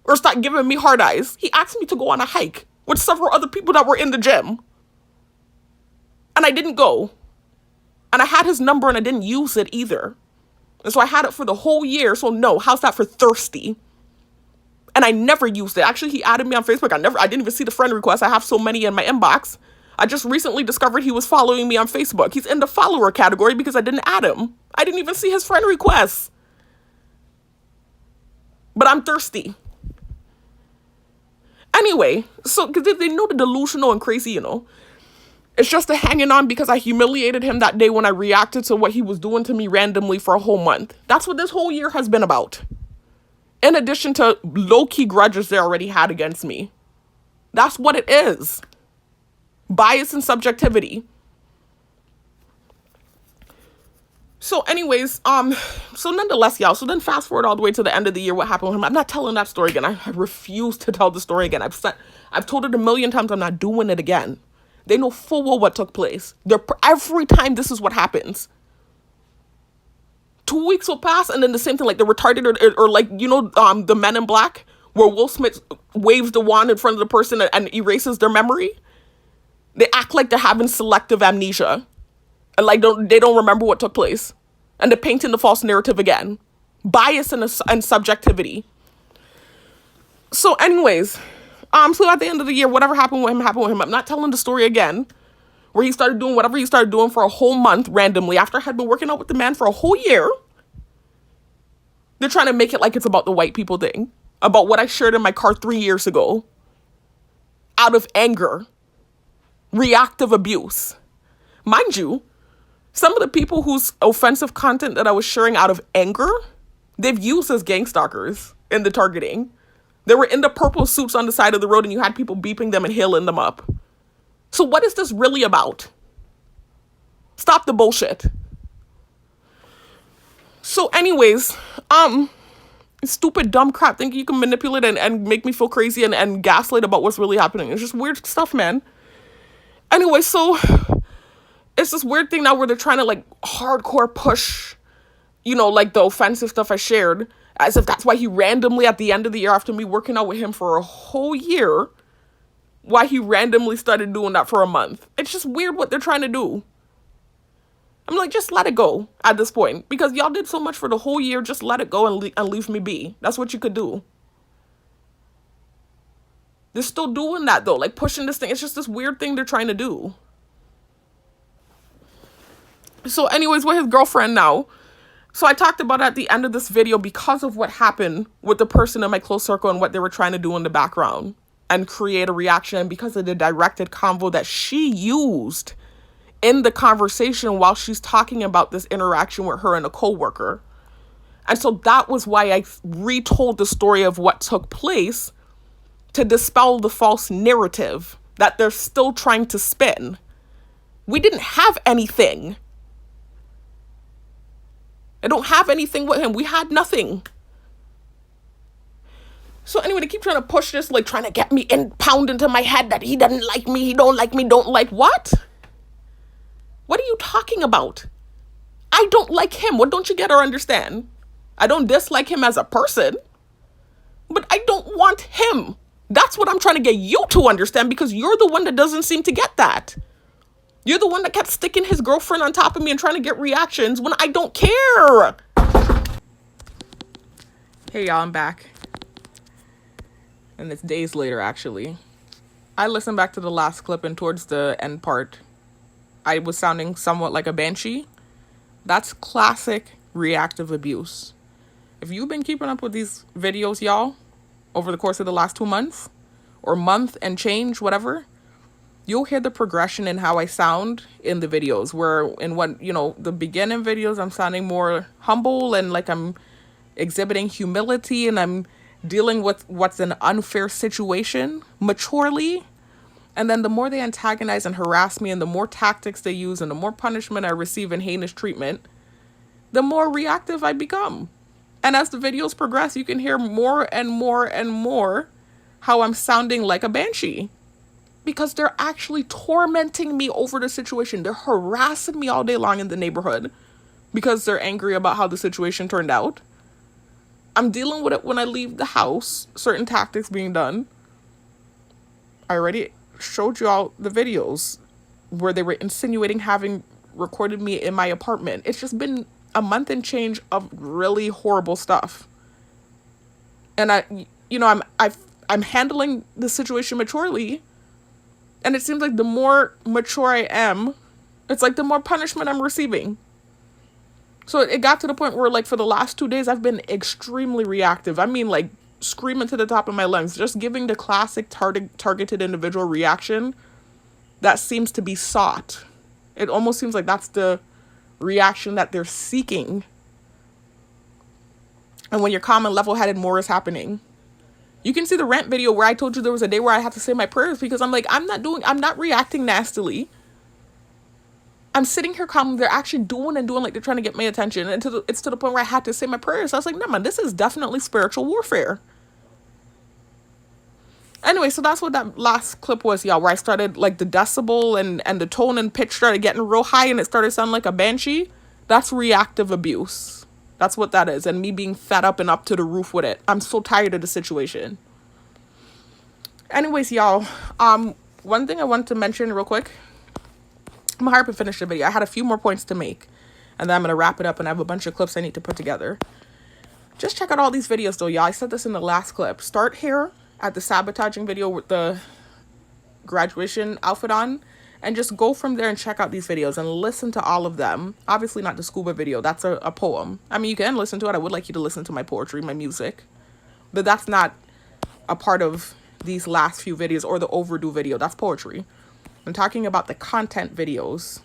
Or start giving me hard eyes. He asked me to go on a hike with several other people that were in the gym. And I didn't go. And I had his number and I didn't use it either. And so I had it for the whole year. So no, how's that for thirsty? And I never used it. Actually, he added me on Facebook. I didn't even see the friend request. I have so many in my inbox. I just recently discovered he was following me on Facebook. He's in the follower category because I didn't add him. I didn't even see his friend requests. But I'm thirsty. Anyway, so because they know the delusional and crazy, you know. It's just a hanging on because I humiliated him that day when I reacted to what he was doing to me randomly for a whole month. That's what this whole year has been about. In addition to low-key grudges they already had against me. That's what it is. Bias and subjectivity. So anyways, so nonetheless, y'all, so then fast forward all the way to the end of the year, what happened with him. I'm not telling that story again. I refuse to tell the story again. I've told it a million times. I'm not doing it again. They know full well what took place. Every time this is what happens. 2 weeks will pass and then the same thing, like the retarded or like, you know, the Men in Black, where Will Smith waves the wand in front of the person and erases their memory. They act like they're having selective amnesia. And like they don't remember what took place. And they're painting the false narrative again. Bias and subjectivity. So anyways, so at the end of the year, whatever happened with him happened with him. I'm not telling the story again. Where he started doing whatever he started doing for a whole month randomly after I had been working out with the man for a whole year. They're trying to make it like it's about the white people thing. About what I shared in my car 3 years ago. Out of anger. Reactive abuse. Mind you, some of the people whose offensive content that I was sharing out of anger, they've used as gang stalkers in the targeting. They were in the purple suits on the side of the road and you had people beeping them and hailing them up. So what is this really about? Stop the bullshit. So anyways, stupid, dumb crap thinking you can manipulate and make me feel crazy and gaslight about what's really happening. It's just weird stuff, man. Anyway, so it's this weird thing now where they're trying to like hardcore push, you know, like the offensive stuff I shared, as if that's why he randomly at the end of the year after me working out with him for a whole year, why he randomly started doing that for a month. It's just weird what they're trying to do. I'm like, just let it go at this point. Because y'all did so much for the whole year, just let it go and leave me be. That's what you could do. They're still doing that though, like pushing this thing. It's just this weird thing they're trying to do. So anyways, with his girlfriend now. So I talked about it at the end of this video because of what happened with the person in my close circle and what they were trying to do in the background. And create a reaction because of the directed convo that she used in the conversation while she's talking about this interaction with her and a coworker. And so that was why I retold the story of what took place to dispel the false narrative that they're still trying to spin. We didn't have anything. I don't have anything with him. We had nothing. So anyway, they keep trying to push this, like trying to get me pound into my head that he doesn't like me, he don't like me, don't like what? What are you talking about? I don't like him. What don't you get or understand? I don't dislike him as a person, but I don't want him. That's what I'm trying to get you to understand, because you're the one that doesn't seem to get that. You're the one that kept sticking his girlfriend on top of me and trying to get reactions when I don't care. Hey y'all, I'm back. And it's days later, actually. I listened back to the last clip, and towards the end part, I was sounding somewhat like a banshee. That's classic reactive abuse. If you've been keeping up with these videos, y'all, over the course of the last 2 months, or month and change, whatever, you'll hear the progression in how I sound in the videos, where in what, the beginning videos, I'm sounding more humble and like I'm exhibiting humility and I'm dealing with what's an unfair situation maturely. And then the more they antagonize and harass me, and the more tactics they use, and the more punishment I receive and heinous treatment, the more reactive I become. And as the videos progress, you can hear more and more and more how I'm sounding like a banshee. Because they're actually tormenting me over the situation. They're harassing me all day long in the neighborhood because they're angry about how the situation turned out. I'm dealing with it when I leave the house, certain tactics being done. I already showed you all the videos where they were insinuating having recorded me in my apartment. It's just been a month and change of really horrible stuff. And I'm handling the situation maturely. And it seems like the more mature I am, it's like the more punishment I'm receiving. So it got to the point where, like, for the last 2 days, I've been extremely reactive. I mean, like, screaming to the top of my lungs, just giving the classic targeted individual reaction that seems to be sought. It almost seems like that's the reaction that they're seeking. And when you're calm and level-headed, more is happening. You can see the rant video where I told you there was a day where I had to say my prayers, because I'm like, I'm not reacting nastily. I'm sitting here calm. They're actually doing like they're trying to get my attention. And it's to the point where I had to say my prayers. I was like, no, man, this is definitely spiritual warfare. Anyway, so that's what that last clip was, y'all, where I started, like, the decibel and the tone and pitch started getting real high and it started sounding like a banshee. That's reactive abuse. That's what that is. And me being fed up and up to the roof with it. I'm so tired of the situation. Anyways, y'all, one thing I want to mention real quick. I'm gonna hurry up and finish the video. I had a few more points to make, and then I'm gonna wrap it up, and I have a bunch of clips I need to put together. Just check out all these videos though, y'all. I said this in the last clip. Start here at the sabotaging video with the graduation outfit on, and just go from there and check out these videos and listen to all of them. Obviously not the scuba video. That's a poem. I mean, you can listen to it. I would like you to listen to my poetry, my music, but that's not a part of these last few videos or the overdue video. That's poetry. I'm talking about the content videos.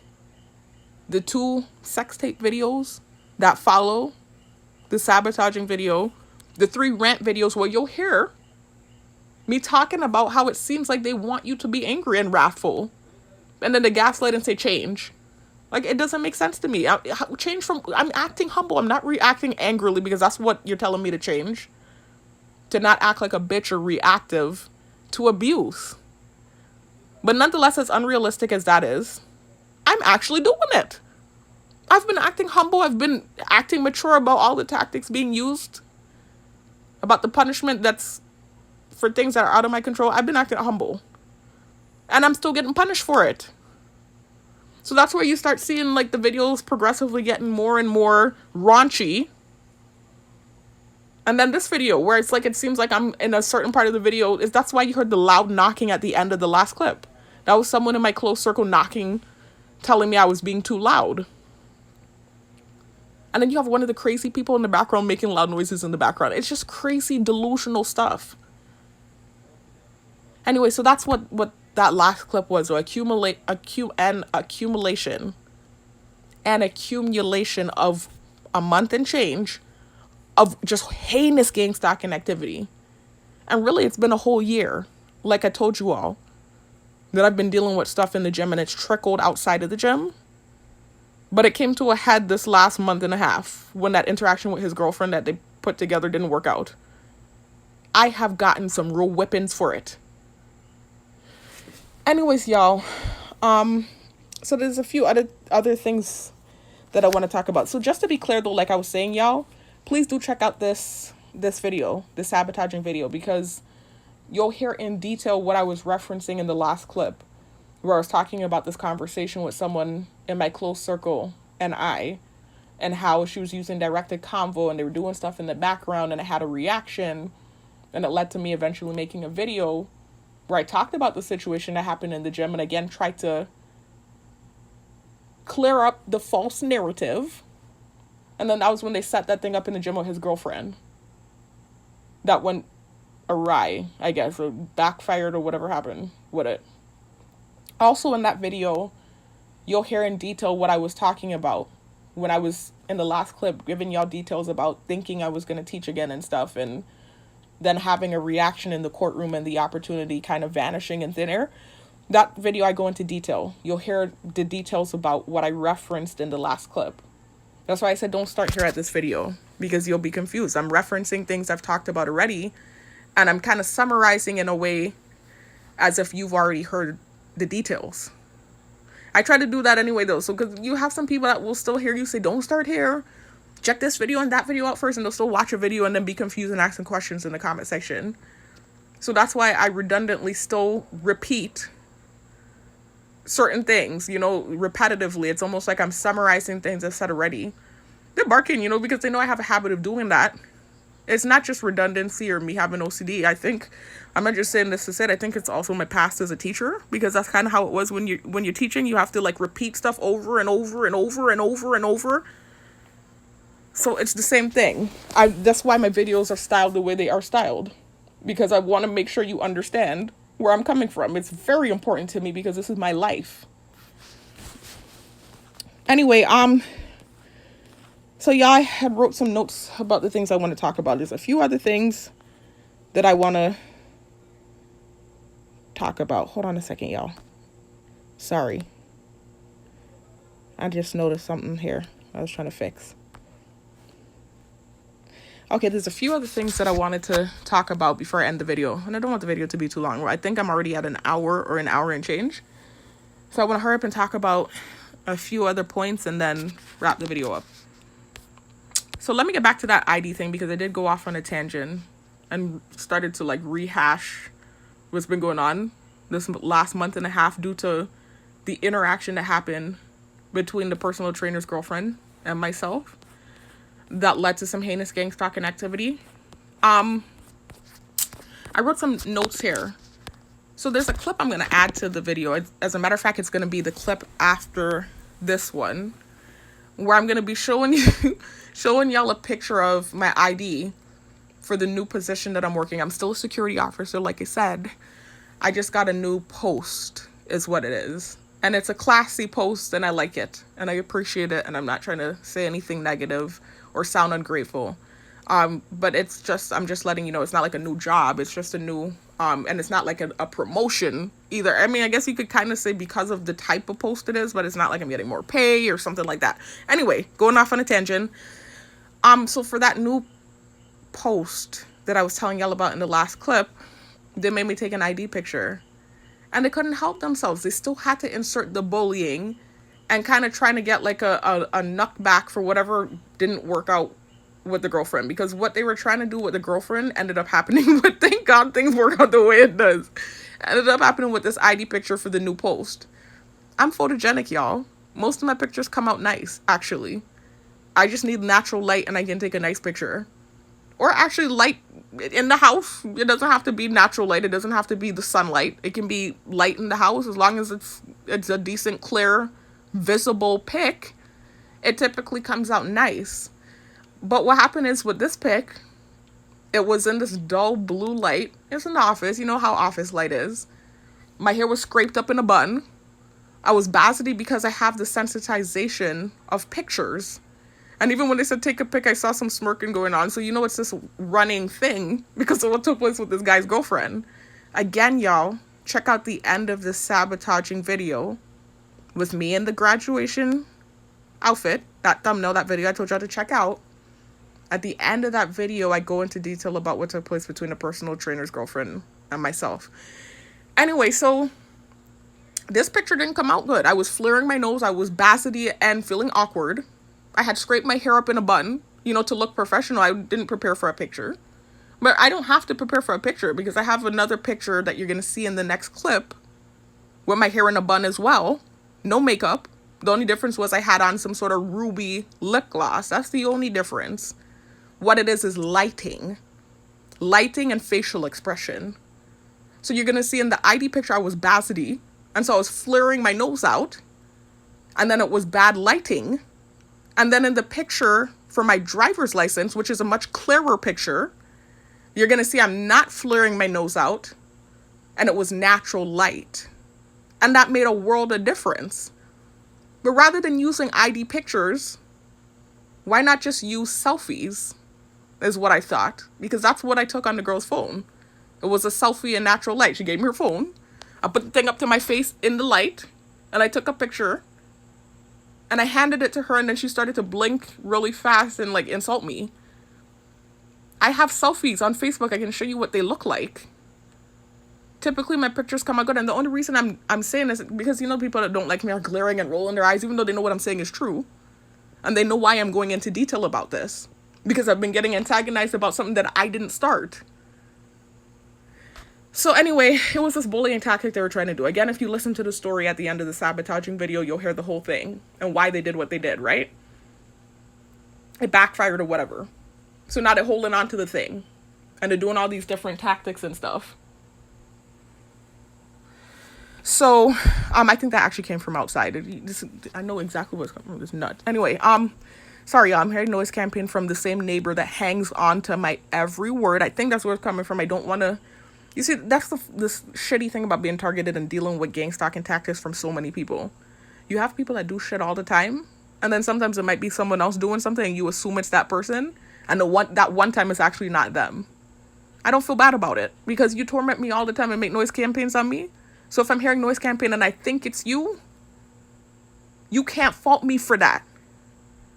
The 2 sex tape videos that follow the sabotaging video. The 3 rant videos where you'll hear me talking about how it seems like they want you to be angry and wrathful. And then the gaslight and say change. Like, it doesn't make sense to me. I'm acting humble. I'm not reacting angrily because that's what you're telling me to change. To not act like a bitch or reactive to abuse. But nonetheless, as unrealistic as that is, I'm actually doing it. I've been acting humble. I've been acting mature about all the tactics being used. About the punishment that's for things that are out of my control. I've been acting humble. And I'm still getting punished for it. So that's where you start seeing, like, the videos progressively getting more and more raunchy. And then this video where it's like, it seems like I'm in a certain part of the video, that's why you heard the loud knocking at the end of the last clip. That was someone in my close circle knocking, telling me I was being too loud. And then you have one of the crazy people in the background making loud noises in the background. It's just crazy, delusional stuff. Anyway, so that's what that last clip was, or accumulation of a month and change of just heinous gang stalking activity. And really, it's been a whole year, like I told you all, that I've been dealing with stuff in the gym and it's trickled outside of the gym. But it came to a head this last month and a half when that interaction with his girlfriend that they put together didn't work out. I have gotten some real whippings for it. Anyways, y'all, so there's a few other things that I want to talk about. So just to be clear though, like I was saying, y'all, please do check out this video, the sabotaging video, because you'll hear in detail what I was referencing in the last clip, where I was talking about this conversation with someone in my close circle and how she was using directed convo and they were doing stuff in the background and it had a reaction, and it led to me eventually making a video where I talked about the situation that happened in the gym and again tried to clear up the false narrative. And then that was when they set that thing up in the gym with his girlfriend. That went awry, I guess, or backfired or whatever happened with it. Also in that video, you'll hear in detail what I was talking about when I was in the last clip giving y'all details about thinking I was going to teach again and stuff, and then having a reaction in the courtroom and the opportunity kind of vanishing in thin air. That video I go into detail. You'll hear the details about what I referenced in the last clip. That's why I said don't start here at this video, because you'll be confused. I'm referencing things I've talked about already, and I'm kind of summarizing in a way as if you've already heard the details. I try to do that anyway though, so because you have some people that will still hear you say don't start here, check this video and that video out first, and they'll still watch a video and then be confused and asking questions in the comment section. So that's why I redundantly still repeat certain things, repetitively. It's almost like I'm summarizing things I've said already. They're barking, because they know I have a habit of doing that. It's not just redundancy or me having OCD. I think, I'm not just saying this to say it, I think it's also my past as a teacher, because that's kind of how it was when you're teaching. You have to repeat stuff over and over and over and over and over. So it's the same thing. That's why my videos are styled the way they are styled, because I want to make sure you understand where I'm coming from. It's very important to me because this is my life. Anyway, so yeah, I had wrote some notes about the things I want to talk about. There's a few other things that I want to talk about. Hold on a second, y'all. Sorry. I just noticed something here I was trying to fix. Okay, there's a few other things that I wanted to talk about before I end the video. And I don't want the video to be too long. I think I'm already at an hour or an hour and change. So I want to hurry up and talk about a few other points and then wrap the video up. So let me get back to that ID thing, because I did go off on a tangent and started to rehash what's been going on this last month and a half due to the interaction that happened between the personal trainer's girlfriend and myself that led to some heinous gang stalking activity. I wrote some notes here. So there's a clip I'm going to add to the video. As a matter of fact, it's going to be the clip after this one, where I'm going to be showing y'all a picture of my ID for the new position that I'm working. I'm still a security officer, like I said. I just got a new post, is what it is. And it's a classy post, and I like it, and I appreciate it, and I'm not trying to say anything negative or sound ungrateful. But I'm just letting you know it's not like a new job. It's just a new, and it's not like a promotion either. I mean, I guess you could kind of say because of the type of post it is, but it's not like I'm getting more pay or something like that. Anyway, going off on a tangent. So for that new post that I was telling y'all about in the last clip, they made me take an ID picture, and they couldn't help themselves. They still had to insert the bullying and kind of trying to get a knuck back for whatever didn't work out with the girlfriend, because what they were trying to do with the girlfriend ended up happening with, thank God things work out the way it does, ended up happening with this ID picture for the new post. I'm photogenic, y'all. Most of my pictures come out nice, actually. I just need natural light and I can take a nice picture. Or actually light in the house. It doesn't have to be natural light. It doesn't have to be the sunlight. It can be light in the house, as long as it's a decent, clear, visible pic. It typically comes out nice. But what happened is with this pic, it was in this dull blue light. It's in the office. You know how office light is. My hair was scraped up in a bun. I was basity because I have the sensitization of pictures. And even when they said take a pic, I saw some smirking going on. So you know it's this running thing because of what took place with this guy's girlfriend. Again, y'all, check out the end of this sabotaging video with me in the graduation outfit. That thumbnail, that video I told y'all to check out. At the end of that video, I go into detail about what took place between a personal trainer's girlfriend and myself. Anyway, so this picture didn't come out good. I was flaring my nose. I was bassety and feeling awkward. I had scraped my hair up in a bun, to look professional. I didn't prepare for a picture. But I don't have to prepare for a picture because I have another picture that you're going to see in the next clip with my hair in a bun as well. No makeup. The only difference was I had on some sort of ruby lip gloss. That's the only difference. What it is lighting. Lighting and facial expression. So you're going to see in the ID picture I was bassety. And so I was flaring my nose out. And then it was bad lighting. And then in the picture for my driver's license, which is a much clearer picture, you're going to see I'm not flaring my nose out. And it was natural light. And that made a world of difference. But rather than using ID pictures, why not just use selfies? Is what I thought. Because that's what I took on the girl's phone. It was a selfie in natural light. She gave me her phone. I put the thing up to my face in the light. And I took a picture. And I handed it to her. And then she started to blink really fast and insult me. I have selfies on Facebook. I can show you what they look like. Typically my pictures come out good. And the only reason I'm saying this is because people that don't like me are glaring and rolling their eyes. Even though they know what I'm saying is true. And they know why I'm going into detail about this. Because I've been getting antagonized about something that I didn't start. So anyway, it was this bullying tactic they were trying to do. Again, if you listen to the story at the end of the sabotaging video, you'll hear the whole thing. And why they did what they did, right? It backfired or whatever. So now they're holding on to the thing. And they're doing all these different tactics and stuff. So, I think that actually came from outside. I know exactly what's coming from this nut. Anyway, sorry, I'm hearing noise campaign from the same neighbor that hangs on to my every word. I think that's where it's coming from. I don't want to... You see, that's this shitty thing about being targeted and dealing with gang stalking tactics from so many people. You have people that do shit all the time. And then sometimes it might be someone else doing something and you assume it's that person. And that one time it's actually not them. I don't feel bad about it. Because you torment me all the time and make noise campaigns on me. So if I'm hearing noise campaign and I think it's you, you can't fault me for that.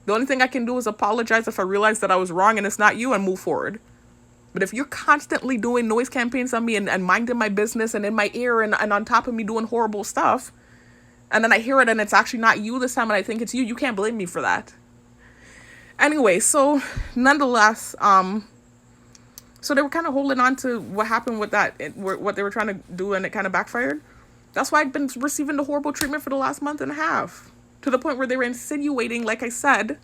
The only thing I can do is apologize if I realize that I was wrong and it's not you and move forward. But if you're constantly doing noise campaigns on me and minding my business and in my ear and on top of me doing horrible stuff, and then I hear it and it's actually not you this time and I think it's you can't blame me for that. Anyway, so nonetheless, so they were kind of holding on to what happened with that, what they were trying to do, and it kind of backfired. That's why I've been receiving the horrible treatment for the last month and a half. To the point where they were insinuating, like I said,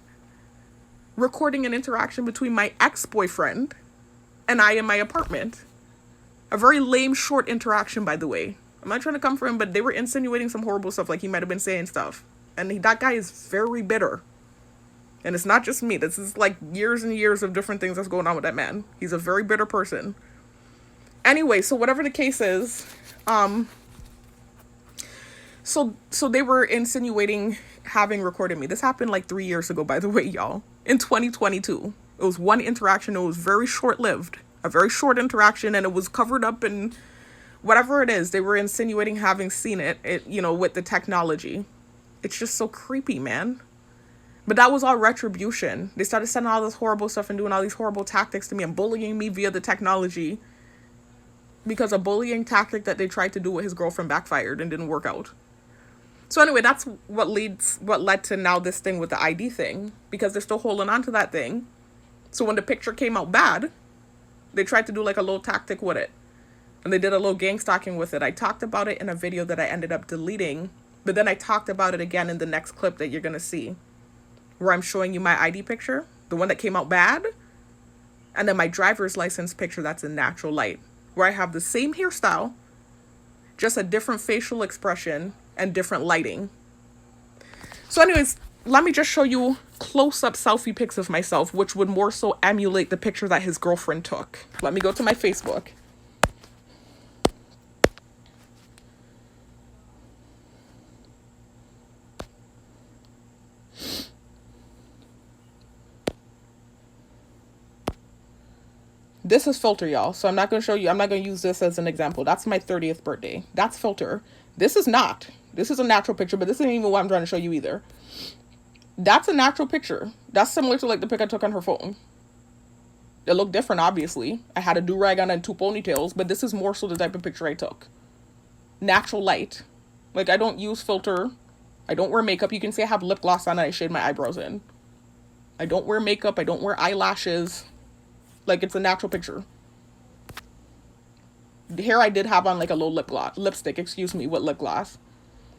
recording an interaction between my ex-boyfriend and I in my apartment. A very lame, short interaction, by the way. I'm not trying to come for him, but they were insinuating some horrible stuff, like he might have been saying stuff. And that guy is very bitter. And it's not just me. This is years and years of different things that's going on with that man. He's a very bitter person. Anyway, so whatever the case is, so they were insinuating having recorded me. This happened 3 years ago, by the way, y'all. In 2022. It was one interaction. It was very short-lived. A very short interaction, and it was covered up and whatever it is. They were insinuating having seen it, with the technology. It's just so creepy, man. But that was all retribution. They started sending all this horrible stuff and doing all these horrible tactics to me and bullying me via the technology. Because a bullying tactic that they tried to do with his girlfriend backfired and didn't work out. So anyway, that's what led to now this thing with the ID thing. Because they're still holding on to that thing. So when the picture came out bad, they tried to do a little tactic with it. And they did a little gang stalking with it. I talked about it in a video that I ended up deleting. But then I talked about it again in the next clip that you're going to see. Where I'm showing you my ID picture. The one that came out bad. And then my driver's license picture that's in natural light. Where I have the same hairstyle. Just a different facial expression. And different lighting. So anyways, let me just show you close-up selfie pics of myself, which would more so emulate the picture that his girlfriend took. Let me go to my Facebook. This is filter, y'all. So I'm not going to show you. I'm not going to use this as an example. That's my 30th birthday. That's filter. This is not. This is a natural picture, but this isn't even what I'm trying to show you either. That's a natural picture. That's similar to like the pic I took on her phone. It looked different, obviously. I had a do-rag on and 2 ponytails, but this is more so the type of picture I took. Natural light. Like, I don't use filter. I don't wear makeup. You can say I have lip gloss on and I shade my eyebrows in. I don't wear makeup. I don't wear eyelashes. Like, it's a natural picture. The hair I did have on like a low lipstick, with lip gloss.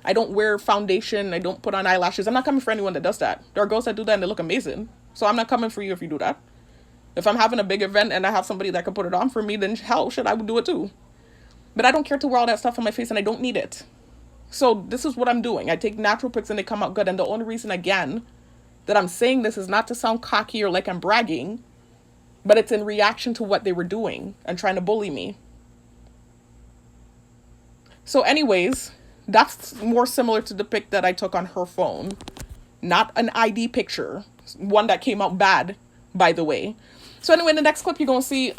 I don't wear foundation. I don't put on eyelashes. I'm not coming for anyone that does that. There are girls that do that and they look amazing. So I'm not coming for you if you do that. If I'm having a big event and I have somebody that can put it on for me, then hell, shit, I would do it too. But I don't care to wear all that stuff on my face and I don't need it. So this is what I'm doing. I take natural pics and they come out good. And the only reason, again, that I'm saying this is not to sound cocky or like I'm bragging, but it's in reaction to what they were doing and trying to bully me. So anyways, that's more similar to the pic that I took on her phone. Not an ID picture. One that came out bad, by the way. So anyway, in the next clip, you're going to see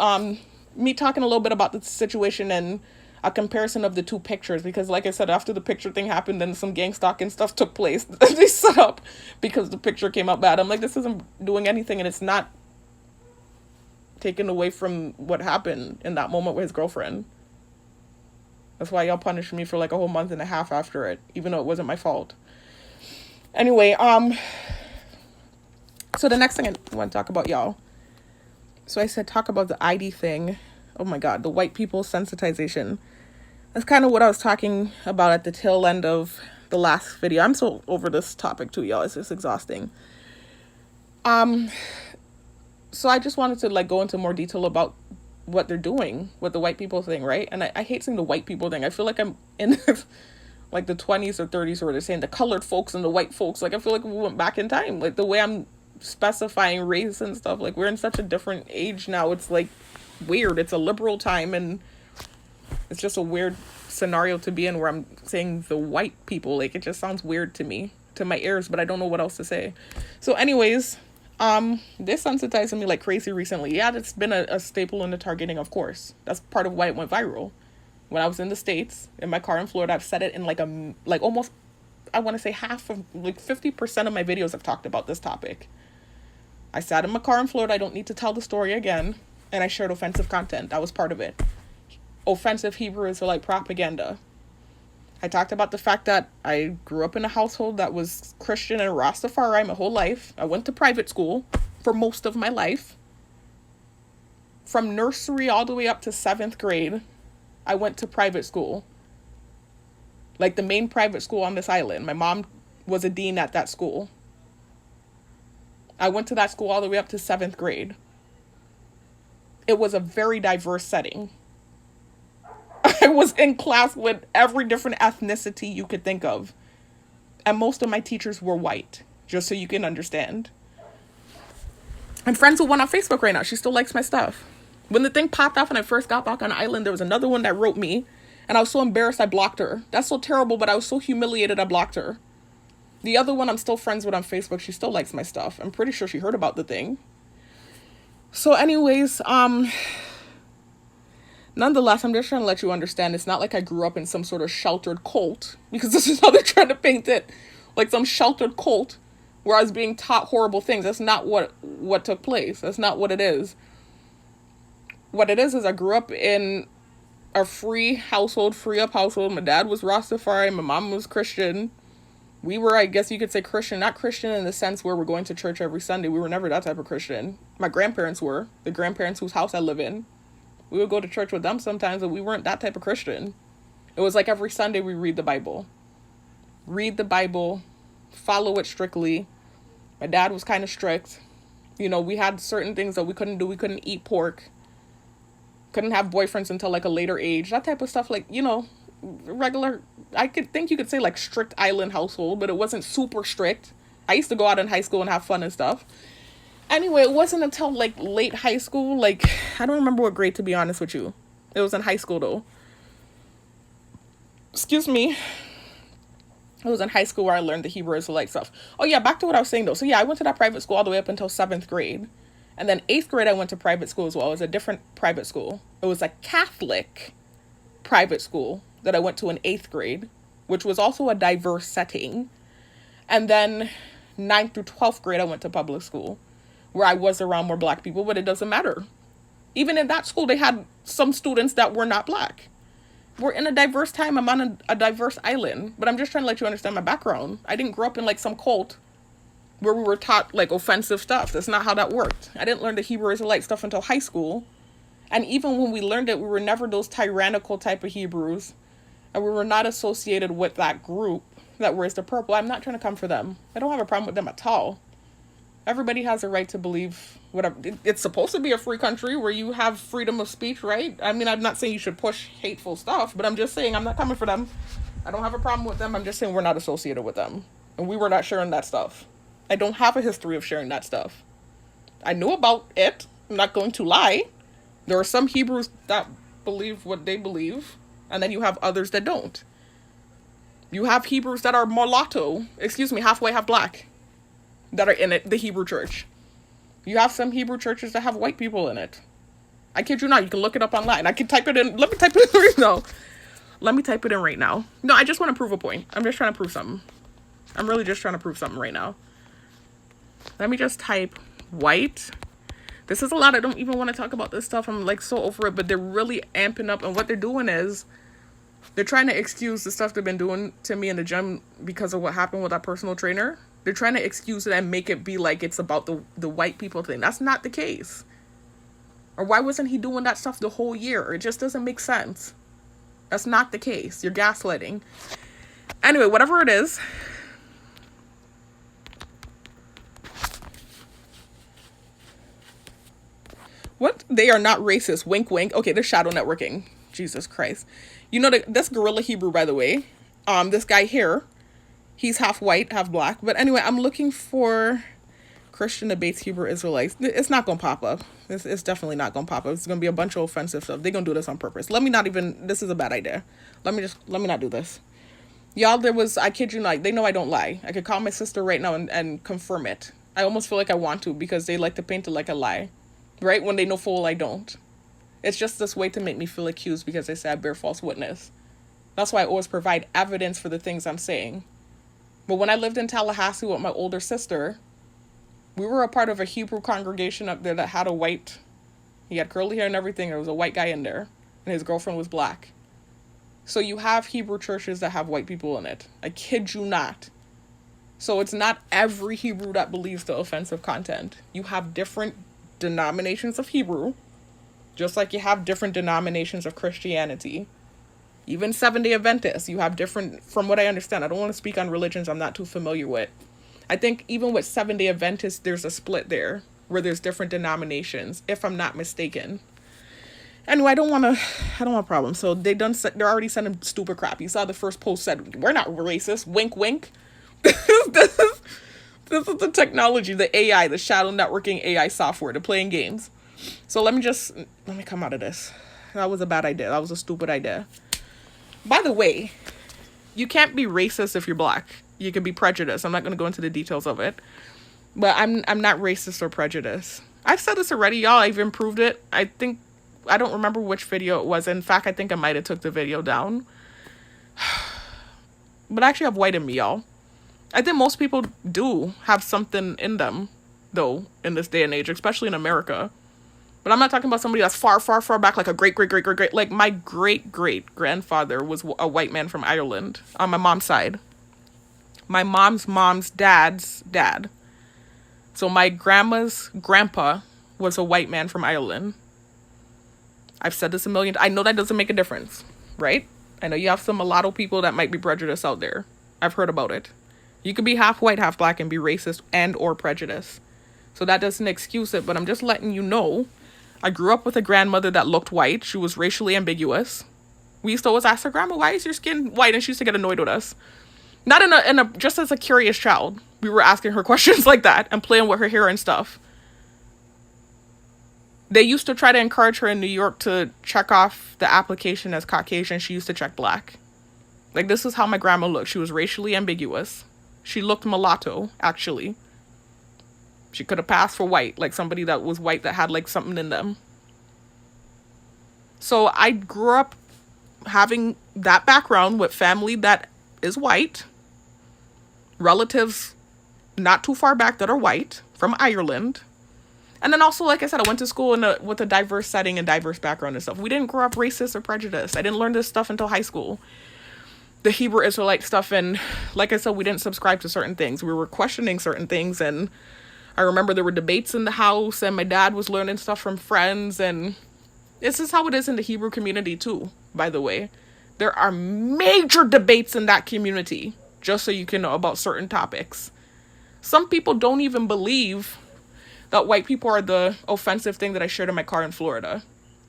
me talking a little bit about the situation and a comparison of the 2 pictures. Because like I said, after the picture thing happened, then some gang stalking stuff took place. They set up because the picture came out bad. I'm like, this isn't doing anything and it's not taken away from what happened in that moment with his girlfriend. That's why y'all punished me for like a whole month and a half after it, even though it wasn't my fault. Anyway, so the next thing I want to talk about, y'all. So I said talk about the ID thing. Oh my God, the white people sensitization. That's kind of what I was talking about at the tail end of the last video. I'm so over this topic too, y'all. It's just exhausting. So I just wanted to like go into more detail about what they're doing with the white people thing, right? And I hate saying the white people thing. I feel like I'm in like the 20s or 30s where they're saying the colored folks and the white folks. Like I feel like we went back in time. Like the way I'm specifying race and stuff, like we're in such a different age now. It's like weird. It's a liberal time and it's just a weird scenario to be in where I'm saying the white people. Like it just sounds weird to me, to my ears, but I don't know what else to say. So anyways, this sensitized me like crazy recently. Yeah, it's been a staple in the targeting, of course. That's part of why it went viral. When I was in the States, in my car in Florida, I've said it in like almost, I want to say half of, like 50% of my videos have talked about this topic. I sat in my car in Florida, I don't need to tell the story again, and I shared offensive content. That was part of it. Offensive Hebrew Israelite propaganda. I talked about the fact that I grew up in a household that was Christian and Rastafari my whole life. I went to private school for most of my life. From nursery all the way up to 7th grade, I went to private school. Like the main private school on this island. My mom was a dean at that school. I went to that school all the way up to 7th grade. It was a very diverse setting. I was in class with every different ethnicity you could think of. And most of my teachers were white, just so you can understand. I'm friends with one on Facebook right now. She still likes my stuff. When the thing popped off and I first got back on the island, there was another one that wrote me. And I was so embarrassed I blocked her. That's so terrible, but I was so humiliated I blocked her. The other one I'm still friends with on Facebook. She still likes my stuff. I'm pretty sure she heard about the thing. So anyways, nonetheless, I'm just trying to let you understand it's not like I grew up in some sort of sheltered cult, because this is how they're trying to paint it, like some sheltered cult where I was being taught horrible things. That's not what took place. That's not what it is. What it is I grew up in a free household, free up household. My dad was Rastafari, my mom was Christian. We were, I guess you could say, Christian. Not Christian in the sense where we're going to church every Sunday. We were never that type of Christian. My grandparents were. The grandparents whose house I live in. We would go to church with them sometimes, but we weren't that type of Christian. It was like every Sunday we read the Bible. Read the Bible. Follow it strictly. My dad was kind of strict. You know, we had certain things that we couldn't do. We couldn't eat pork. Couldn't have boyfriends until like a later age. That type of stuff, like, you know, regular, I could think you could say like strict island household, but it wasn't super strict. I used to go out in high school and have fun and stuff. Anyway, it wasn't until like late high school, like, I don't remember what grade, to be honest with you. It was in high school though. Excuse me. It was in high school where I learned the Hebrew Israelite stuff. Oh yeah, back to what I was saying though. So yeah, I went to that private school all the way up until 7th grade. And then 8th grade, I went to private school as well. It was a different private school. It was a Catholic private school that I went to in 8th grade, which was also a diverse setting. And then 9th through 12th grade, I went to public school where I was around more black people, but it doesn't matter. Even in that school, they had some students that were not black. We're in a diverse time. I'm on a diverse island, but I'm just trying to let you understand my background. I didn't grow up in like some cult where we were taught like offensive stuff. That's not how that worked. I didn't learn the Hebrew Israelite stuff until high school. And even when we learned it, we were never those tyrannical type of Hebrews. And we were not associated with that group that wears the purple. I'm not trying to come for them. I don't have a problem with them at all. Everybody has a right to believe whatever. It's supposed to be a free country where you have freedom of speech, right? I mean, I'm not saying you should push hateful stuff, but I'm just saying I'm not coming for them. I don't have a problem with them. I'm just saying we're not associated with them. And we were not sharing that stuff. I don't have a history of sharing that stuff. I knew about it. I'm not going to lie. There are some Hebrews that believe what they believe, and then you have others that don't. You have Hebrews that are mulatto, half white, half black, that are in it, the Hebrew church. You have some Hebrew churches that have white people in it. I kid you not, you can look it up online. I can type it in. Let me type it in right now. Let me type it in right now. No, I just want to prove a point. I'm just trying to prove something. I'm really just trying to prove something right now. Let me just type white. This is a lot. I don't even want to talk about this stuff. I'm like so over it, but they're really amping up. And what they're doing is they're trying to excuse the stuff they've been doing to me in the gym because of what happened with that personal trainer. They're trying to excuse it and make it be like it's about the white people thing. That's not the case. Or why wasn't he doing that stuff the whole year? It just doesn't make sense. That's not the case. You're gaslighting. Anyway, whatever it is. What? They are not racist. Wink, wink. Okay, they're shadow networking. Jesus Christ. You know, that's Gorilla Hebrew, by the way. This guy here, he's half white, half black. But anyway, I'm looking for Christian debates Hebrew Israelites. It's not going to pop up. It's definitely not going to pop up. It's going to be a bunch of offensive stuff. They're going to do this on purpose. This is a bad idea. Let me not do this. Y'all, I kid you not, they know I don't lie. I could call my sister right now and confirm it. I almost feel like I want to because they like to paint it like a lie. Right? When they know full well I don't. It's just this way to make me feel accused because they say I bear false witness. That's why I always provide evidence for the things I'm saying. But when I lived in Tallahassee with my older sister, we were a part of a Hebrew congregation up there that had he had curly hair and everything. There was a white guy in there. And his girlfriend was black. So you have Hebrew churches that have white people in it. I kid you not. So it's not every Hebrew that believes the offensive content. You have different denominations of Hebrew, just like you have different denominations of Christianity. Even Seventh-day Adventists, you have different, from what I understand. I don't want to speak on religions I'm not too familiar with. I think even with Seventh-day Adventists, there's a split there, where there's different denominations, if I'm not mistaken. Anyway, I don't want problems. So they're already sending stupid crap. You saw the first post said, we're not racist, wink, wink. This is the technology, the AI, the shadow networking AI software to playing games. So let me come out of this. That was a bad idea. That was a stupid idea. By the way, you can't be racist if you're black. You can be prejudiced. I'm not going to go into the details of it. But I'm not racist or prejudiced. I've said this already, y'all. I've improved it. I don't remember which video it was. In fact, I think I might have took the video down. But I actually have white in me, y'all. I think most people do have something in them, though, in this day and age, especially in America. But I'm not talking about somebody that's far, far, far back, like a great. Like, my great-great-grandfather was a white man from Ireland on my mom's side. My mom's dad's dad. So my grandma's grandpa was a white man from Ireland. I've said this a million times. I know that doesn't make a difference, right? I know you have some mulatto people that might be prejudiced out there. I've heard about it. You could be half white, half black and be racist and or prejudiced. So that doesn't excuse it, but I'm just letting you know. I grew up with a grandmother that looked white. She was racially ambiguous. We used to always ask her, Grandma, why is your skin white? And she used to get annoyed with us. Not in a just as a curious child. We were asking her questions like that and playing with her hair and stuff. They used to try to encourage her in New York to check off the application as Caucasian. She used to check black. Like, this is how my grandma looked. She was racially ambiguous. She looked mulatto, actually. She could have passed for white, like somebody that was white that had like something in them. So I grew up having that background with family that is white, relatives not too far back that are white from Ireland. And then also, like I said, I went to school with a diverse setting and diverse background and stuff. We didn't grow up racist or prejudiced. I didn't learn this stuff until high school. The Hebrew Israelite stuff. And like I said, we didn't subscribe to certain things. We were questioning certain things. And I remember there were debates in the house, and my dad was learning stuff from friends. And this is how it is in the Hebrew community too, by the way. There are major debates in that community, just so you can know about certain topics. Some people don't even believe that white people are the offensive thing that I shared in my car in Florida.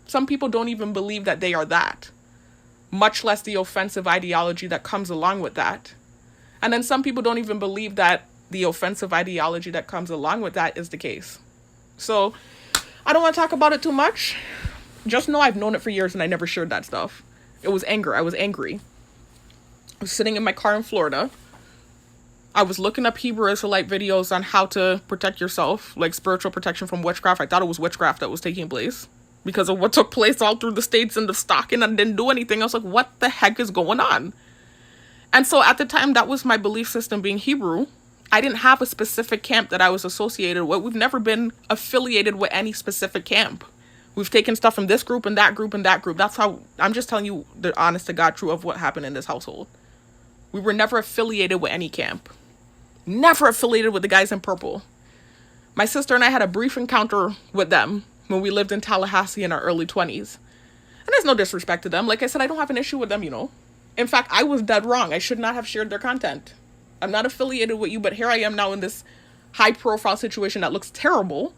Some people don't even believe that they are that, much less the offensive ideology that comes along with that. And then some people don't even believe that the offensive ideology that comes along with that is the case. So I don't want to talk about it too much. Just know I've known it for years and I never shared that stuff. It was anger. I was angry. I was sitting in my car in Florida. I was looking up Hebrew Israelite videos on how to protect yourself, like spiritual protection from witchcraft. I thought it was witchcraft that was taking place because of what took place all through the states and the stocking, and didn't do anything. I was like, what the heck is going on? And so at the time, that was my belief system being Hebrew. I didn't have a specific camp that I was associated with. We've never been affiliated with any specific camp. We've taken stuff from this group and that group and that group. That's how, I'm just telling you the honest to God truth of what happened in this household. We were never affiliated with any camp. Never affiliated with the guys in purple. My sister and I had a brief encounter with them when we lived in Tallahassee in our early 20s. And there's no disrespect to them. Like I said, I don't have an issue with them, you know. In fact, I was dead wrong. I should not have shared their content. I'm not affiliated with you, but here I am now in this high-profile situation that looks terrible.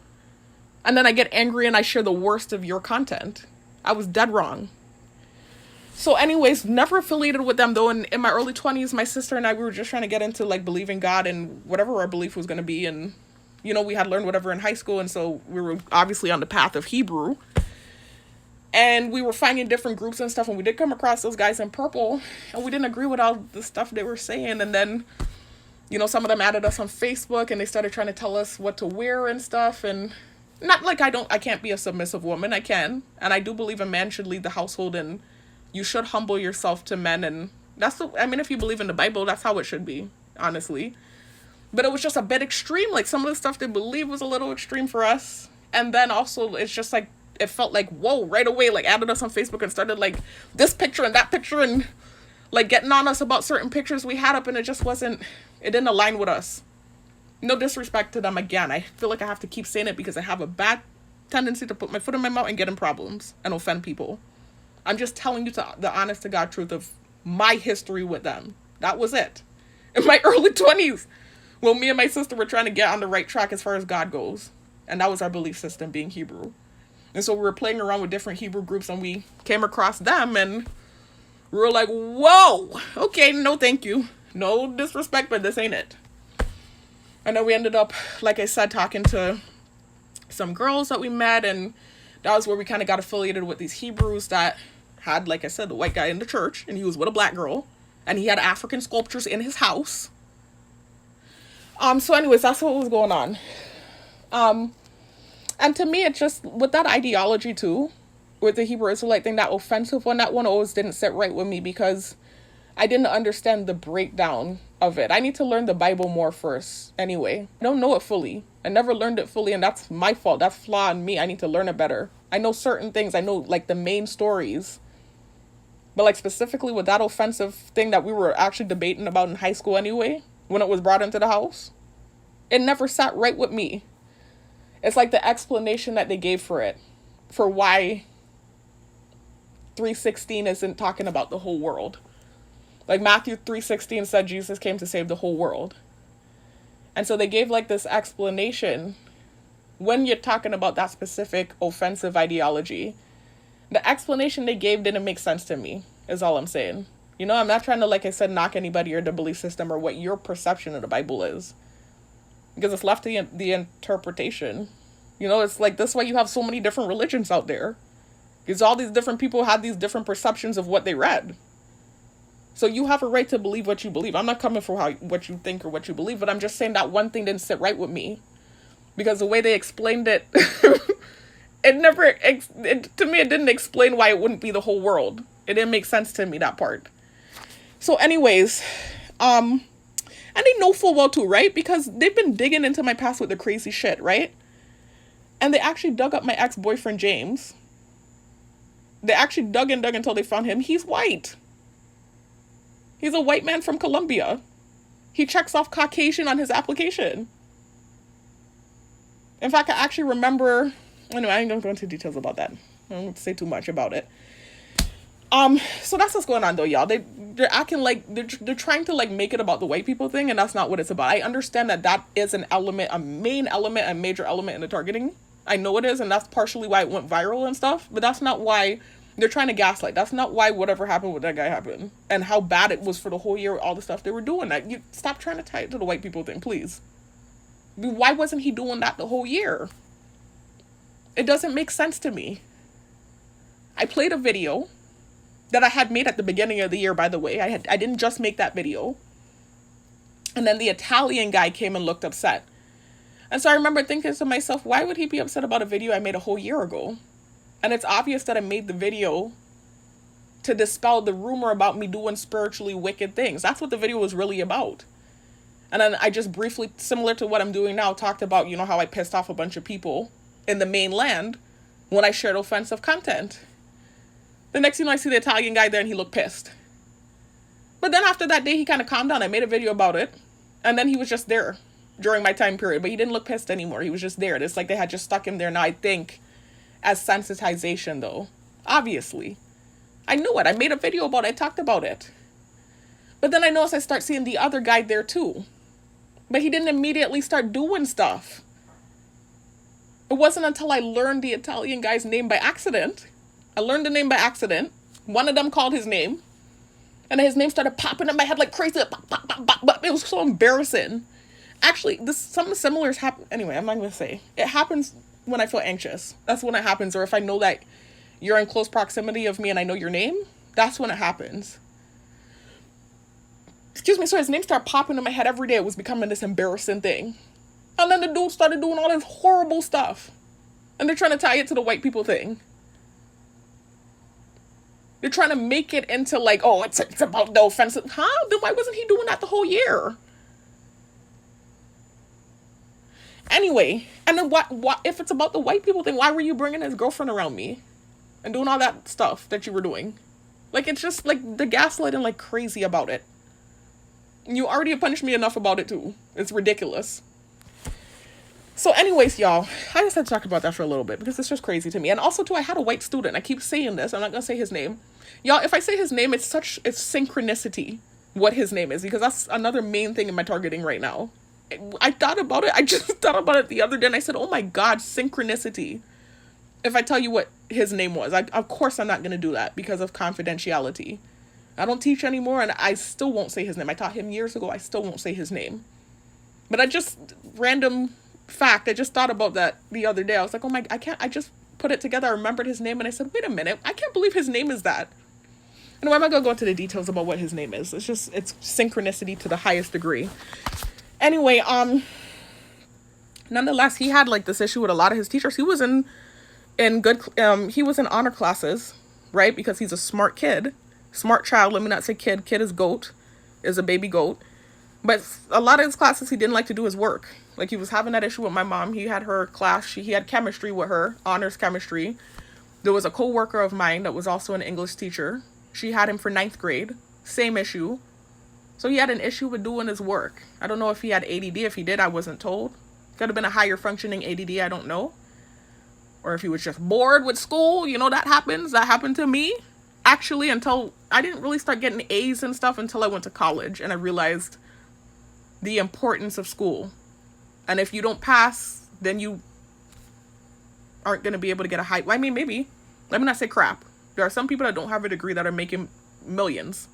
And then I get angry and I share the worst of your content. I was dead wrong. So anyways, never affiliated with them though. And in my early 20s, my sister and I, we were just trying to get into like believing God and whatever our belief was going to be. And, you know, we had learned whatever in high school. And so we were obviously on the path of Hebrew. And we were finding different groups and stuff. And we did come across those guys in purple. And we didn't agree with all the stuff they were saying. And then, you know, some of them added us on Facebook and they started trying to tell us what to wear and stuff. And not like I can't be a submissive woman. I can. And I do believe a man should lead the household and you should humble yourself to men. And that's if you believe in the Bible, that's how it should be, honestly. But it was just a bit extreme. Like some of the stuff they believe was a little extreme for us. And then also it's just like, it felt like, whoa, right away, like added us on Facebook and started like this picture and that picture and like getting on us about certain pictures we had up, and it just wasn't, it didn't align with us. No disrespect to them again. I feel like I have to keep saying it because I have a bad tendency to put my foot in my mouth and get in problems and offend people. I'm just telling you the honest to God truth of my history with them. That was it. In my early 20s, when me and my sister were trying to get on the right track as far as God goes. And that was our belief system, being Hebrew. And so we were playing around with different Hebrew groups and we came across them and we were like, whoa, okay, no thank you. No disrespect, but this ain't it. And then we ended up, like I said, talking to some girls that we met, and that was where we kind of got affiliated with these Hebrews that had, like I said, the white guy in the church, and he was with a black girl, and he had African sculptures in his house. So anyways, that's what was going on. And to me, it just, with that ideology too, with the Hebrew Israelite thing, that offensive one, that one always didn't sit right with me because I didn't understand the breakdown of it. I need to learn the Bible more first anyway. I don't know it fully. I never learned it fully, and that's my fault. That's flaw in me. I need to learn it better. I know certain things. I know like the main stories. But like specifically with that offensive thing that we were actually debating about in high school anyway, when it was brought into the house, it never sat right with me. It's like the explanation that they gave for it, for why 3:16 isn't talking about the whole world. Like Matthew 3:16 said Jesus came to save the whole world. And so they gave like this explanation when you're talking about that specific offensive ideology. The explanation they gave didn't make sense to me, is all I'm saying. You know, I'm not trying to, like I said, knock anybody or the belief system or what your perception of the Bible is. Because it's left to the interpretation. You know, it's like, that's why you have so many different religions out there. Because all these different people have these different perceptions of what they read. So you have a right to believe what you believe. I'm not coming for what you think or what you believe, but I'm just saying that one thing didn't sit right with me. because the way they explained it, to me, it didn't explain why it wouldn't be the whole world. It didn't make sense to me, that part. So anyways, and they know full well too, right? Because they've been digging into my past with the crazy shit, right? And they actually dug up my ex-boyfriend, James. They actually dug until they found him. He's white. He's a white man from Colombia. He checks off Caucasian on his application. In fact, I actually remember... Anyway, I ain't gonna go into details about that. I don't want to say too much about it. So that's what's going on though, y'all. They're acting like they're trying to like make it about the white people thing, and that's not what it's about. I understand that is an element, a main element, a major element in the targeting. I know it is, and that's partially why it went viral and stuff, but that's not why they're trying to gaslight. That's not why whatever happened with that guy happened, and how bad it was for the whole year, all the stuff they were doing. That you stop trying to tie it to the white people thing, please. Why wasn't he doing that the whole year? It doesn't make sense to me. I played a video that I had made at the beginning of the year, by the way. I didn't just make that video. And then the Italian guy came and looked upset. And so I remember thinking to myself, why would he be upset about a video I made a whole year ago? And it's obvious that I made the video to dispel the rumor about me doing spiritually wicked things. That's what the video was really about. And then I just briefly, similar to what I'm doing now, talked about, how I pissed off a bunch of people in the mainland when I shared offensive content. The next thing you know, I see the Italian guy there and he looked pissed. But then after that day, he kind of calmed down. I made a video about it. And then he was just there during my time period. But he didn't look pissed anymore. He was just there. It's like they had just stuck him there. Now I think as sensitization though. Obviously. I knew it. I made a video about it. I talked about it. But then I noticed I start seeing the other guy there too. But he didn't immediately start doing stuff. It wasn't until I learned the Italian guy's name by accident. I learned the name by accident. One of them called his name. And his name started popping in my head like crazy. Pop, pop, pop, pop, pop. It was so embarrassing. Actually, something similar has happened. Anyway, I'm not going to say. It happens when I feel anxious. That's when it happens. Or if I know that you're in close proximity of me and I know your name, that's when it happens. Excuse me. So his name started popping in my head every day. It was becoming this embarrassing thing. And then the dude started doing all this horrible stuff. And they're trying to tie it to the white people thing. They're trying to make it into like, oh, it's about the offensive. Huh? Then why wasn't he doing that the whole year? Anyway, and then what if it's about the white people thing, why were you bringing his girlfriend around me? And doing all that stuff that you were doing? Like, it's just like the gaslighting like crazy about it. You already punished me enough about it too. It's ridiculous. So anyways, y'all, I just had to talk about that for a little bit because it's just crazy to me. And also, too, I had a white student. I keep saying this. I'm not going to say his name. Y'all, if I say his name, it's synchronicity what his name is, because that's another main thing in my targeting right now. I thought about it. I just thought about it the other day and I said, oh my God, synchronicity. If I tell you what his name was, of course I'm not going to do that because of confidentiality. I don't teach anymore and I still won't say his name. I taught him years ago. I still won't say his name. But random fact, I just thought about that the other day. I was like, oh my, I just put it together. I remembered his name and I said, wait a minute, I can't believe his name is that. Anyway, I'm not going to go into the details about what his name is. It's synchronicity to the highest degree. Anyway, nonetheless, he had like this issue with a lot of his teachers. He was in he was in honor classes, right? Because he's a smart kid, smart child. Let me not say kid. Kid is goat, is a baby goat. But a lot of his classes, he didn't like to do his work. Like, he was having that issue with my mom. He had her class. He had chemistry with her, honors chemistry. There was a co-worker of mine that was also an English teacher. She had him for 9th grade. Same issue. So he had an issue with doing his work. I don't know if he had ADD. If he did, I wasn't told. Could have been a higher functioning ADD. I don't know. Or if he was just bored with school. That happens. That happened to me. Actually, until I didn't really start getting A's and stuff until I went to college. And I realized the importance of school. And if you don't pass, then you aren't going to be able to get a high. I mean, maybe. Let me not say crap. There are some people that don't have a degree that are making millions.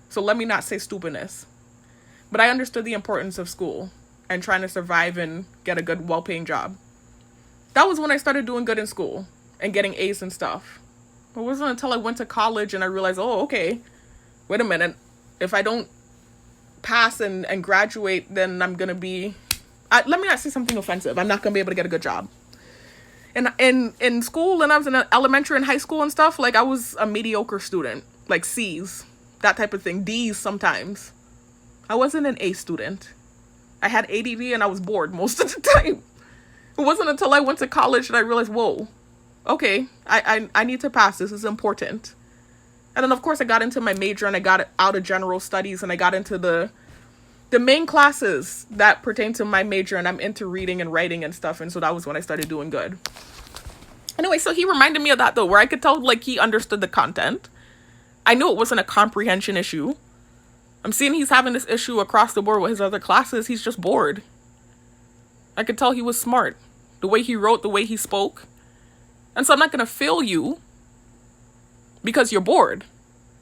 So let me not say stupidness. But I understood the importance of school and trying to survive and get a good, well-paying job. That was when I started doing good in school and getting A's and stuff. It wasn't until I went to college and I realized, oh, okay, wait a minute. If I don't pass and graduate, then I'm going to be, let me not say something offensive. I'm not going to be able to get a good job. And in school, when I was in elementary and high school and stuff, like I was a mediocre student, like C's, that type of thing, D's sometimes. I wasn't an A student. I had ADD and I was bored most of the time. It wasn't until I went to college that I realized, whoa, okay, I need to pass. This is important. And then, of course, I got into my major and I got out of general studies and I got into the main classes that pertain to my major, and I'm into reading and writing and stuff. And so that was when I started doing good. Anyway, so he reminded me of that, though, where I could tell, like, he understood the content. I knew it wasn't a comprehension issue. I'm seeing he's having this issue across the board with his other classes. He's just bored. I could tell he was smart. The way he wrote, the way he spoke. And so I'm not going to fail you because you're bored.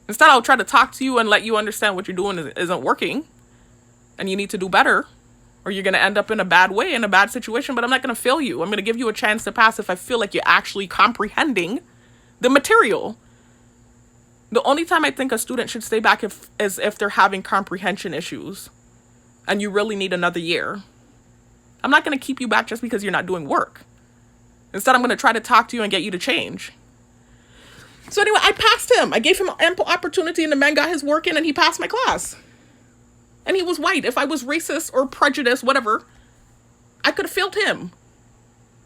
Instead, I'll try to talk to you and let you understand what you're doing isn't working. And you need to do better. Or you're going to end up in a bad way, in a bad situation. But I'm not going to fail you. I'm going to give you a chance to pass if I feel like you're actually comprehending the material. The only time I think a student should stay back is if they're having comprehension issues. And you really need another year. I'm not going to keep you back just because you're not doing work. Instead, I'm going to try to talk to you and get you to change. So anyway, I passed him. I gave him ample opportunity and the man got his work in and he passed my class. And he was white. If I was racist or prejudiced, whatever, I could have failed him.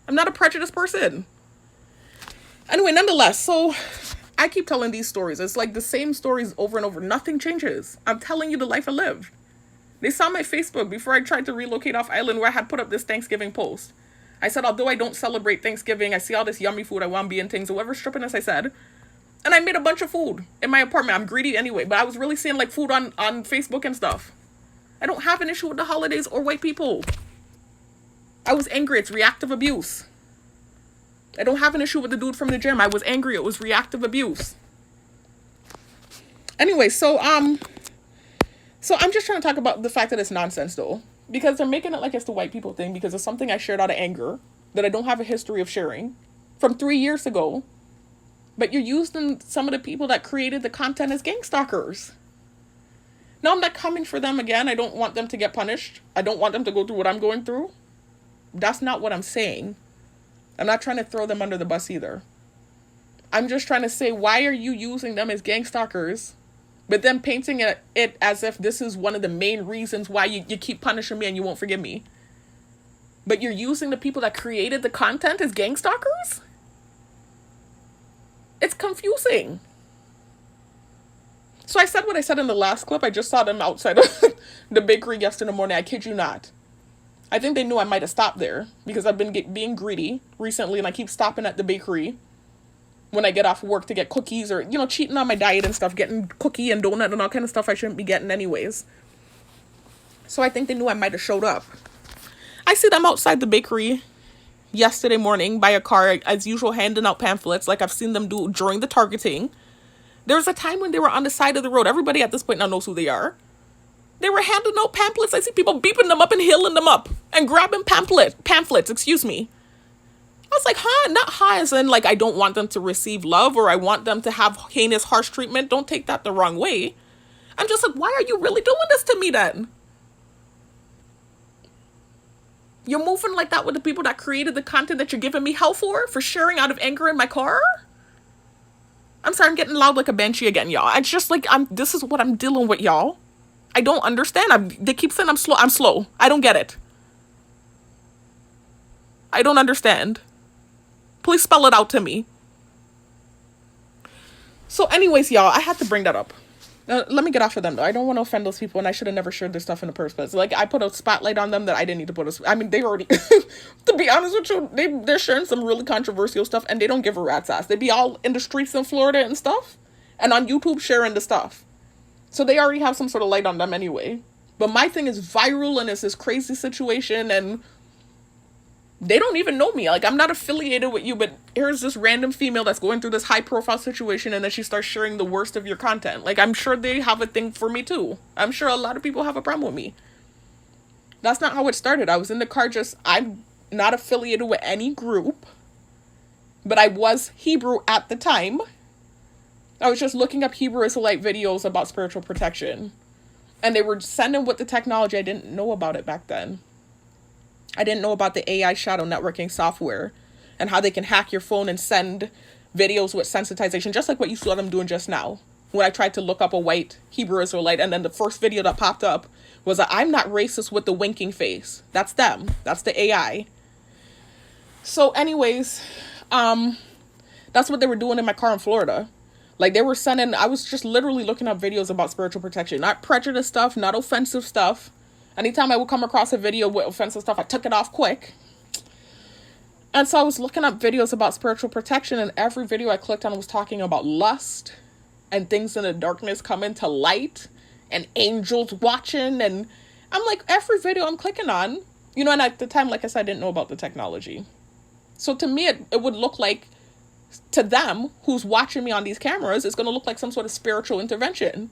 I'm not a prejudiced person. Anyway, nonetheless, so I keep telling these stories. It's like the same stories over and over. Nothing changes. I'm telling you the life I lived. They saw my Facebook before I tried to relocate off island where I had put up this Thanksgiving post. I said, although I don't celebrate Thanksgiving, I see all this yummy food. I want to be in things. Whatever strippiness I said. And I made a bunch of food in my apartment. I'm greedy anyway, but I was really seeing like food on Facebook and stuff. I don't have an issue with the holidays or white people. I was angry. It's reactive abuse. I don't have an issue with the dude from the gym. I was angry. It was reactive abuse. Anyway, so I'm just trying to talk about the fact that it's nonsense though. Because they're making it like it's the white people thing because it's something I shared out of anger that I don't have a history of sharing from 3 years ago. But you're using some of the people that created the content as gang stalkers. Now, I'm not coming for them again. I don't want them to get punished. I don't want them to go through what I'm going through. That's not what I'm saying. I'm not trying to throw them under the bus either. I'm just trying to say, why are you using them as gang stalkers, but then painting it as if this is one of the main reasons why you keep punishing me and you won't forgive me? But you're using the people that created the content as gang stalkers? It's confusing. So I said what I said in the last clip. I just saw them outside of the bakery yesterday morning. I kid you not. I think they knew I might have stopped there because I've been being greedy recently and I keep stopping at the bakery when I get off work to get cookies or, cheating on my diet and stuff, getting cookie and donut and all kind of stuff I shouldn't be getting anyways. So I think they knew I might have showed up. I see them outside the bakery yesterday morning by a car, as usual, handing out pamphlets like I've seen them do during the targeting. There was a time when they were on the side of the road. Everybody at this point now knows who they are. They were handing out pamphlets. I see people beeping them up and heeling them up and grabbing pamphlets, excuse me. I was like, not as in like I don't want them to receive love or I want them to have heinous, harsh treatment. Don't take that the wrong way. I'm just like, why are you really doing this to me then? You're moving like that with the people that created the content that you're giving me hell for sharing out of anger in my car? I'm sorry, I'm getting loud like a banshee again, y'all. It's just like, this is what I'm dealing with, y'all. I don't understand. They keep saying I'm slow. I'm slow. I don't get it. I don't understand. Please spell it out to me. So anyways, y'all, I had to bring that up. Let me get off of them, though. I don't want to offend those people, and I should have never shared their stuff in the first place. Like, I put a spotlight on them that I didn't need to put I mean, they already... to be honest with you, they're sharing some really controversial stuff, and they don't give a rat's ass. They be all in the streets in Florida and stuff, and on YouTube sharing the stuff. So they already have some sort of light on them anyway. But my thing is viral, and it's this crazy situation, and they don't even know me. Like, I'm not affiliated with you, but here's this random female that's going through this high-profile situation, and then she starts sharing the worst of your content. Like, I'm sure they have a thing for me, too. I'm sure a lot of people have a problem with me. That's not how it started. I was in the car I'm not affiliated with any group, but I was Hebrew at the time. I was just looking up Hebrew Israelite videos about spiritual protection. And they were sending with the technology. I didn't know about it back then. I didn't know about the AI shadow networking software and how they can hack your phone and send videos with sensitization, just like what you saw them doing just now. When I tried to look up a white Hebrew Israelite, and then the first video that popped up was that I'm not racist with the winking face. That's them. That's the AI. So anyways, that's what they were doing in my car in Florida. Like, they were sending, I was just literally looking up videos about spiritual protection, not prejudice stuff, not offensive stuff. Anytime I would come across a video with offensive stuff, I took it off quick. And so I was looking up videos about spiritual protection, and every video I clicked on was talking about lust and things in the darkness coming to light and angels watching. And I'm like, every video I'm clicking on, you know, and at the time, like I said, I didn't know about the technology. So to me, it would look like, to them, who's watching me on these cameras, it's going to look like some sort of spiritual intervention.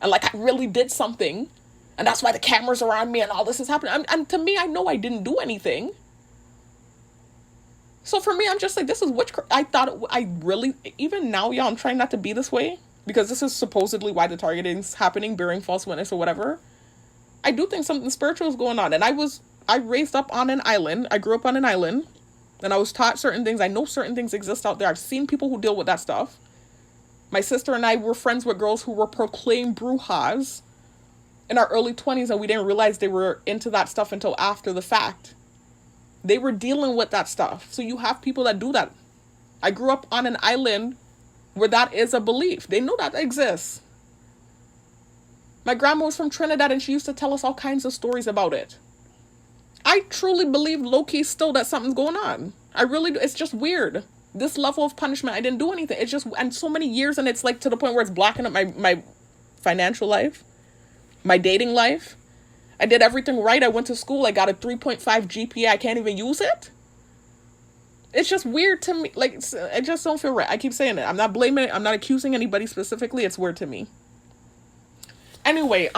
And like I really did something. And that's why the cameras are on me and all this is happening. And to me, I know I didn't do anything. So for me, I'm just like, this is witchcraft. I thought, even now, y'all, I'm trying not to be this way. Because this is supposedly why the targeting is happening, bearing false witness or whatever. I do think something spiritual is going on. And I raised up on an island. I grew up on an island. And I was taught certain things. I know certain things exist out there. I've seen people who deal with that stuff. My sister and I were friends with girls who were proclaimed brujas in our early 20s, and we didn't realize they were into that stuff until after the fact. They were dealing with that stuff. So you have people that do that. I grew up on an island where that is a belief. They know that exists. My grandma was from Trinidad, and she used to tell us all kinds of stories about it. I truly believe low-key still that something's going on. I really do. It's just weird. This level of punishment, I didn't do anything. It's just, and so many years, and it's like to the point where it's blocking up my financial life, my dating life. I did everything right. I went to school. I got a 3.5 GPA. I can't even use it. It's just weird to me. Like, I just don't feel right. I keep saying it. I'm not blaming it. I'm not accusing anybody specifically. It's weird to me. Anyway,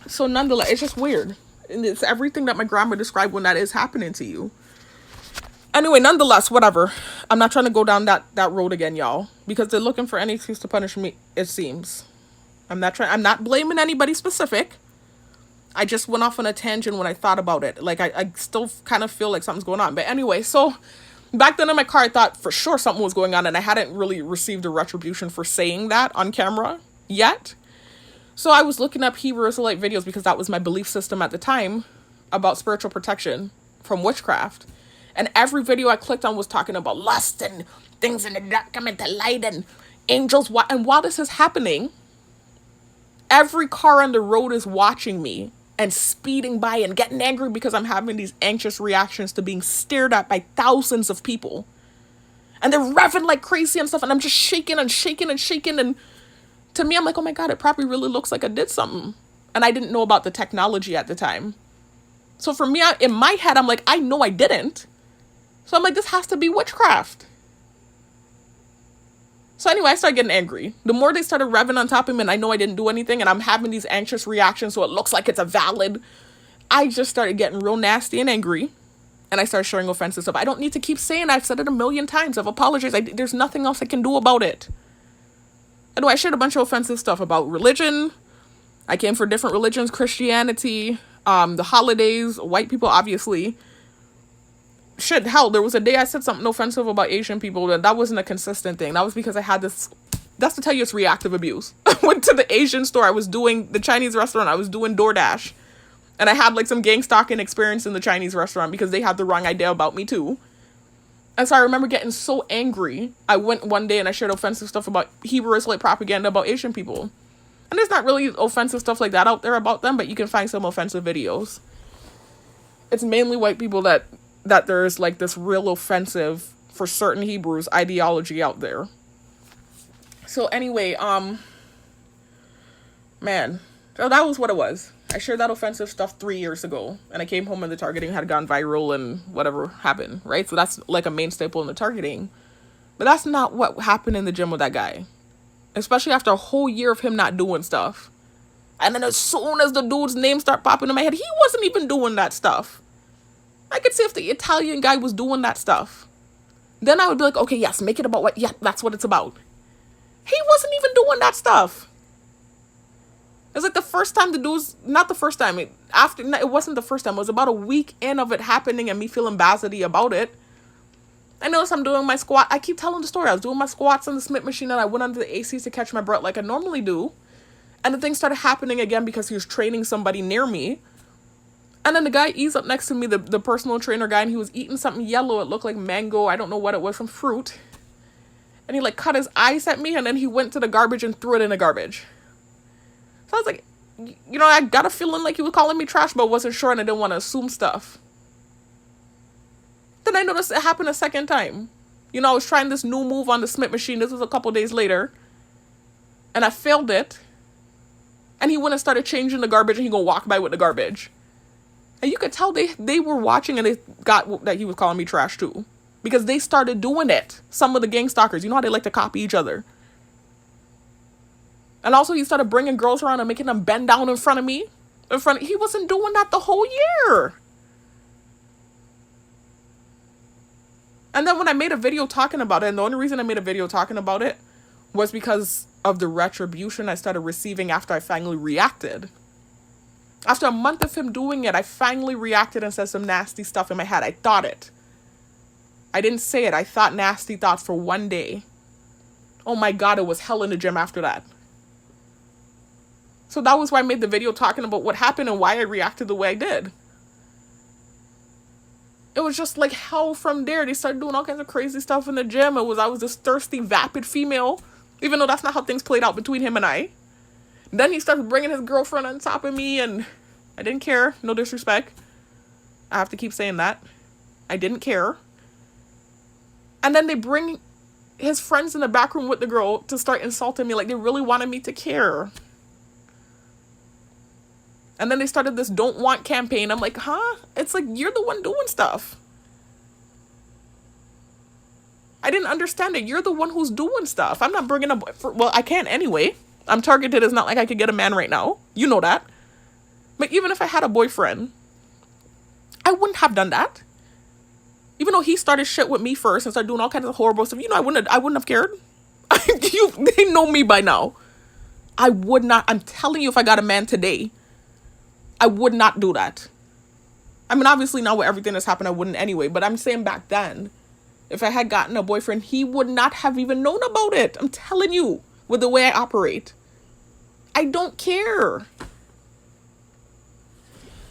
so nonetheless, it's just weird. And it's everything that my grandma described when that is happening to you. Anyway, nonetheless, whatever. I'm not trying to go down that road again, y'all. Because they're looking for any excuse to punish me, it seems. I'm not blaming anybody specific. I just went off on a tangent when I thought about it. Like, I still kind of feel like something's going on. But anyway, so back then in my car, I thought for sure something was going on. And I hadn't really received a retribution for saying that on camera yet. So I was looking up Hebrew Israelite videos because that was my belief system at the time about spiritual protection from witchcraft. And every video I clicked on was talking about lust and things in the dark coming to light and angels. And while this is happening, every car on the road is watching me and speeding by and getting angry because I'm having these anxious reactions to being stared at by thousands of people. And they're revving like crazy and stuff. And I'm just shaking and shaking and shaking. And to me, I'm like, oh my God, it probably really looks like I did something. And I didn't know about the technology at the time. So for me, in my head, I'm like, I know I didn't. So I'm like, this has to be witchcraft. So anyway, I started getting angry. The more they started revving on top of me and I know I didn't do anything and I'm having these anxious reactions so it looks like it's a valid, I just started getting real nasty and angry. And I started sharing offensive stuff. I don't need to keep saying I've said it a million times. I've apologized. There's nothing else I can do about it. Anyway, I shared a bunch of offensive stuff about religion. I came for different religions, Christianity, the holidays, white people, obviously. Shit, hell, there was a day I said something offensive about Asian people, and that wasn't a consistent thing. That was because I had this, that's to tell you it's reactive abuse. I went to the Asian store, I was doing the Chinese restaurant, I was doing DoorDash. And I had like some gang stalking experience in the Chinese restaurant because they had the wrong idea about me too. And so I remember getting so angry. I went one day and I shared offensive stuff about Hebrew Israelite propaganda about Asian people. And there's not really offensive stuff like that out there about them, but you can find some offensive videos. It's mainly white people that there's like this real offensive for certain Hebrews ideology out there. So anyway, man, so that was what it was. I shared that offensive stuff 3 years ago, and I came home and the targeting had gone viral and whatever happened, right? So that's like a main staple in the targeting. But that's not what happened in the gym with that guy. Especially after a whole year of him not doing stuff. And then as soon as the dude's name started popping in my head, he wasn't even doing that stuff. I could see if the Italian guy was doing that stuff. Then I would be like, okay, yes, make it about what, yeah, that's what it's about. He wasn't even doing that stuff. It's like the first time the dude's, not the first time, it wasn't the first time, it was about a week in of it happening and me feeling basity about it. I noticed I'm doing my squat. I keep telling the story. I was doing my squats on the Smith machine and I went under the ACs to catch my breath like I normally do. And the thing started happening again because he was training somebody near me. And then the guy eased up next to me, the personal trainer guy, and he was eating something yellow. It looked like mango. I don't know what it was, from fruit. And he like cut his eyes at me and then he went to the garbage and threw it in the garbage. So I was like, you know, I got a feeling like he was calling me trash, but wasn't sure and I didn't want to assume stuff. Then I noticed it happened a second time. You know, I was trying this new move on the Smith machine. This was a couple days later. And I failed it. And he went and started changing the garbage and he gonna walk by with the garbage. And you could tell they were watching and they got that he was calling me trash too. Because they started doing it. Some of the gang stalkers, you know how they like to copy each other. And also he started bringing girls around and making them bend down in front of me. He wasn't doing that the whole year. And then when I made a video talking about it, and the only reason I made a video talking about it was because of the retribution I started receiving after I finally reacted. After a month of him doing it, I finally reacted and said some nasty stuff in my head. I thought it. I didn't say it. I thought nasty thoughts for one day. Oh my God, it was hell in the gym after that. So that was why I made the video talking about what happened and why I reacted the way I did. It was just like hell from there. They started doing all kinds of crazy stuff in the gym. I was this thirsty, vapid female, even though that's not how things played out between him and I. Then he started bringing his girlfriend on top of me, and I didn't care. No disrespect. I have to keep saying that. I didn't care. And then they bring his friends in the back room with the girl to start insulting me like they really wanted me to care. And then they started this don't want campaign. I'm like, huh? It's like, you're the one doing stuff. I didn't understand it. You're the one who's doing stuff. I'm not bringing up, well, I can't anyway. I'm targeted. It's not like I could get a man right now. You know that. But even if I had a boyfriend, I wouldn't have done that. Even though he started shit with me first and started doing all kinds of horrible stuff, you know, I wouldn't have cared. They know me by now. I would not. I'm telling you, if I got a man today, I would not do that. I mean, obviously now with everything that's happened, I wouldn't anyway. But I'm saying back then, if I had gotten a boyfriend, he would not have even known about it. I'm telling you, with the way I operate. I don't care.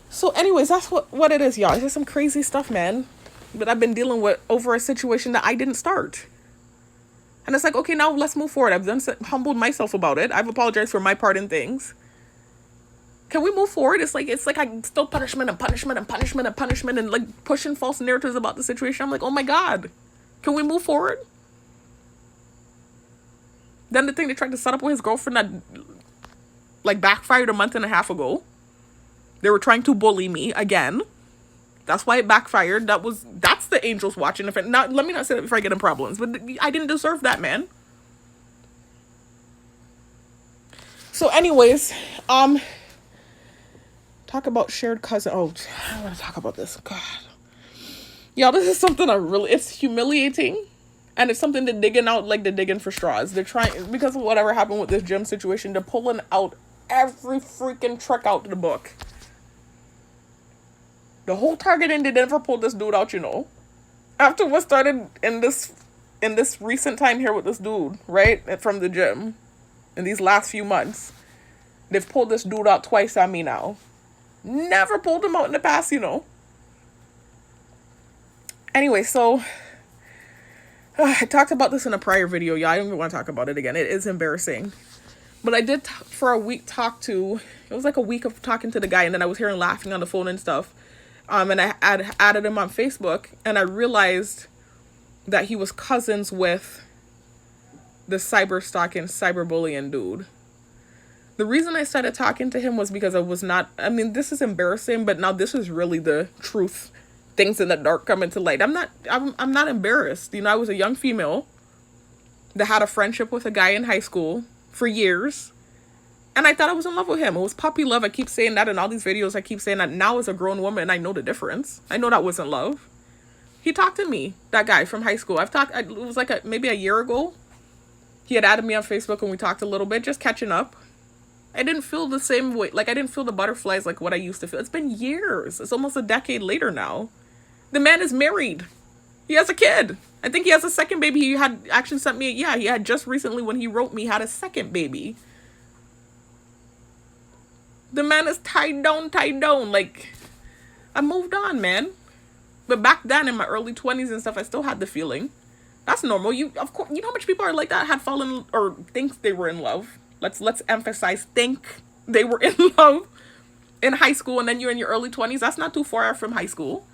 So anyways, that's what it is, y'all. It's just some crazy stuff, man, that I've been dealing with over a situation that I didn't start. And it's like, okay, now let's move forward. I've humbled myself about it. I've apologized for my part in things. Can we move forward? It's like I still punishment and like pushing false narratives about the situation. I'm like, oh my God, can we move forward? Then the thing they tried to set up with his girlfriend that like backfired a month and a half ago. They were trying to bully me again. That's why it backfired. That's the angels watching. Let me not say that before I get in problems, but I didn't deserve that, man. So anyways, talk about shared cousin. Oh, I want to talk about this. God. Y'all, this is something it's humiliating. And it's something they're digging for straws. They're trying, because of whatever happened with this gym situation, they're pulling out every freaking trick out of the book. The whole targeting, they never pulled this dude out, you know. After what started in this recent time here with this dude, right? From the gym. In these last few months. They've pulled this dude out twice on me now. Never pulled him out in the past, you know. Anyway, so I talked about this in a prior video. Yeah, I don't even want to talk about it again. It is embarrassing. But I did for a week it was like a week of talking to the guy, and then I was hearing laughing on the phone and stuff. And I added him on Facebook, and I realized that he was cousins with the cyberstalking, cyberbullying dude. The reason I started talking to him was because this is embarrassing, but now this is really the truth. Things in the dark come into light. I'm not embarrassed. You know, I was a young female that had a friendship with a guy in high school for years. And I thought I was in love with him. It was puppy love. I keep saying that in all these videos. I keep saying that now as a grown woman, I know the difference. I know that wasn't love. He talked to me, that guy from high school. It was like maybe a year ago. He had added me on Facebook and we talked a little bit, just catching up. I didn't feel the same way. Like, I didn't feel the butterflies like what I used to feel. It's been years. It's almost a decade later now. The man is married. He has a kid. I think he has a second baby. He had actually sent me, yeah, he had just recently, when he wrote me, had a second baby. The man is tied down. Like, I moved on, man. But back then, in my early 20s and stuff, I still had the feeling. That's normal. Of course, you know how much people are like that, had fallen, or think they were in love. Let's emphasize, think they were in love in high school, and then you're in your early 20s. That's not too far from high school,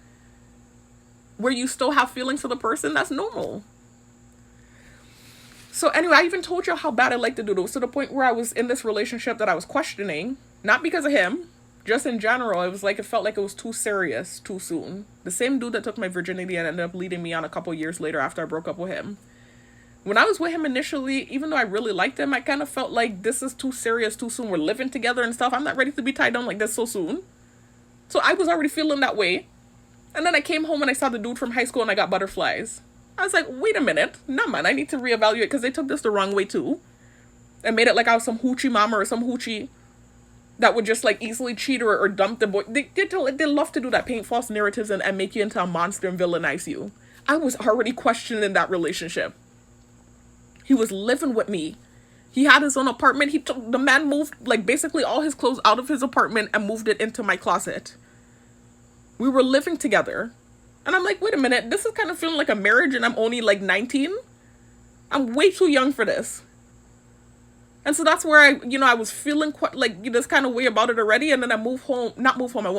where you still have feelings for the person. That's normal. So anyway, I even told you how bad I liked the dude. It was to the point where I was in this relationship that I was questioning, not because of him, just in general. It was like, it felt like it was too serious too soon. The same dude that took my virginity and ended up leading me on a couple years later after I broke up with him. When I was with him initially, even though I really liked him, I kind of felt like this is too serious too soon. We're living together and stuff. I'm not ready to be tied down like this so soon. So I was already feeling that way. And then I came home and I saw the dude from high school and I got butterflies. I was like, wait a minute. Nah, man, I need to reevaluate, because they took this the wrong way too. And made it like I was some hoochie mama or some hoochie that would just like easily cheat or dump the boy. They love to do that, paint false narratives and make you into a monster and villainize you. I was already questioning that relationship. He was living with me. He had his own apartment. The man moved like basically all his clothes out of his apartment and moved it into my closet. We were living together. And I'm like, wait a minute, this is kind of feeling like a marriage and I'm only like 19. I'm way too young for this. And so that's where I was feeling quite like this kind of way about it already. And then I I went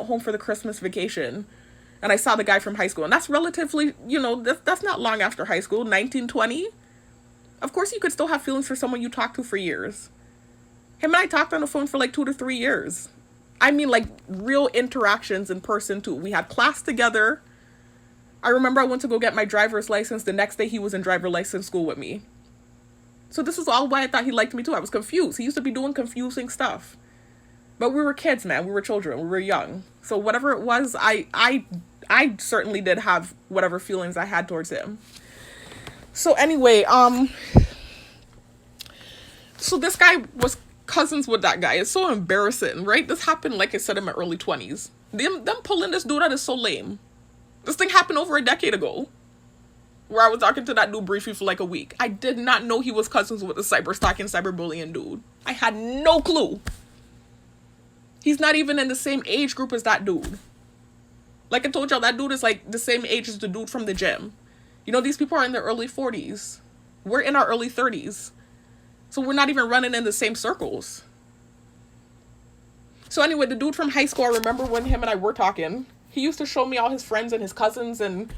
home for the Christmas vacation. And I saw the guy from high school. And that's relatively, that's not long after high school, 19, 20. Of course you could still have feelings for someone you talked to for years. Him and I talked on the phone for like 2 to 3 years. I mean, like real interactions in person too. We had class together. I remember I went to go get my driver's license. The next day he was in driver's license school with me. So this is all why I thought he liked me too. I was confused. He used to be doing confusing stuff. But we were kids, man. We were children. We were young. So whatever it was, I certainly did have whatever feelings I had towards him. So anyway, so this guy was cousins with that guy. It's so embarrassing, right? This happened, like I said, in my early 20s. Them pulling this dude out is so lame. This thing happened over a decade ago, where I was talking to that dude briefly for like a week. I did not know he was cousins with the cyberstalking, cyberbullying dude. I had no clue. He's not even in the same age group as that dude. Like I told y'all, that dude is like the same age as the dude from the gym. These people are in their early 40s. We're in our early 30s. So we're not even running in the same circles. So anyway, the dude from high school, I remember when him and I were talking, he used to show me all his friends and his cousins, and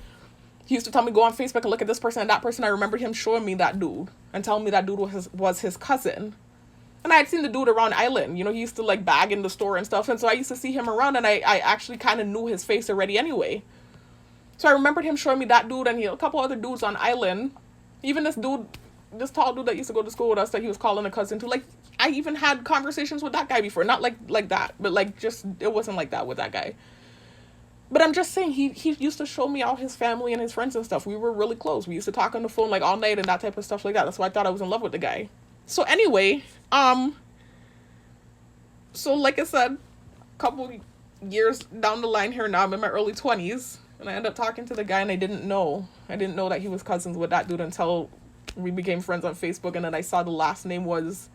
he used to tell me, go on Facebook and look at this person and that person. I remember him showing me that dude and telling me that dude was his cousin. And I had seen the dude around Island. He used to like bag in the store and stuff. And so I used to see him around, and I actually kind of knew his face already anyway. So I remembered him showing me that dude and a couple other dudes on Island. Even this tall dude that used to go to school with us that he was calling a cousin to. Like, I even had conversations with that guy before. Not like that, but like just, it wasn't like that with that guy. But I'm just saying, he used to show me all his family and his friends and stuff. We were really close. We used to talk on the phone like all night and that type of stuff like that. That's why I thought I was in love with the guy. So anyway, so like I said, a couple years down the line here now, I'm in my early 20s. And I ended up talking to the guy, and I didn't know that he was cousins with that dude until we became friends on Facebook. And then I saw the last name was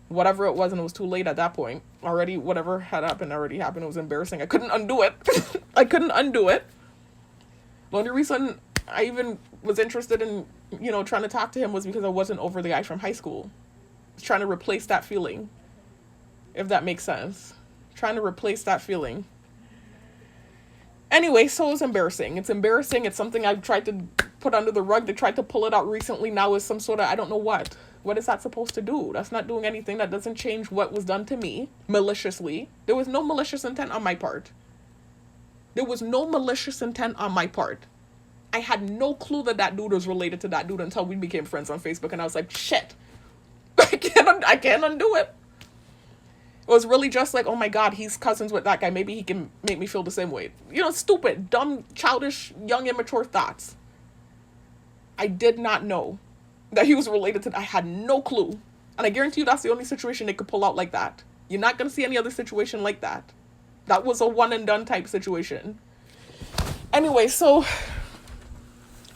whatever it was, and it was too late at that point. Already, whatever had happened already happened. It was embarrassing. I couldn't undo it. The only reason I even was interested in, trying to talk to him was because I wasn't over the guy from high school. I was trying to replace that feeling, if that makes sense. Trying to replace that feeling. Anyway, so it was embarrassing. It's embarrassing. It's something I've tried to put under the rug. They tried to pull it out recently now as some sort of, I don't know what. What is that supposed to do? That's not doing anything. That doesn't change what was done to me maliciously. There was no malicious intent on my part. I had no clue that dude was related to that dude until we became friends on Facebook. And I was like, shit, I can't undo it. It was really just like, oh my God, he's cousins with that guy. Maybe he can make me feel the same way. Stupid, dumb, childish, young, immature thoughts. I did not know that he was related to. I had no clue And I guarantee you that's the only situation they could pull out like that. You're not going to see any other situation like that. That was a one and done type situation. Anyway, so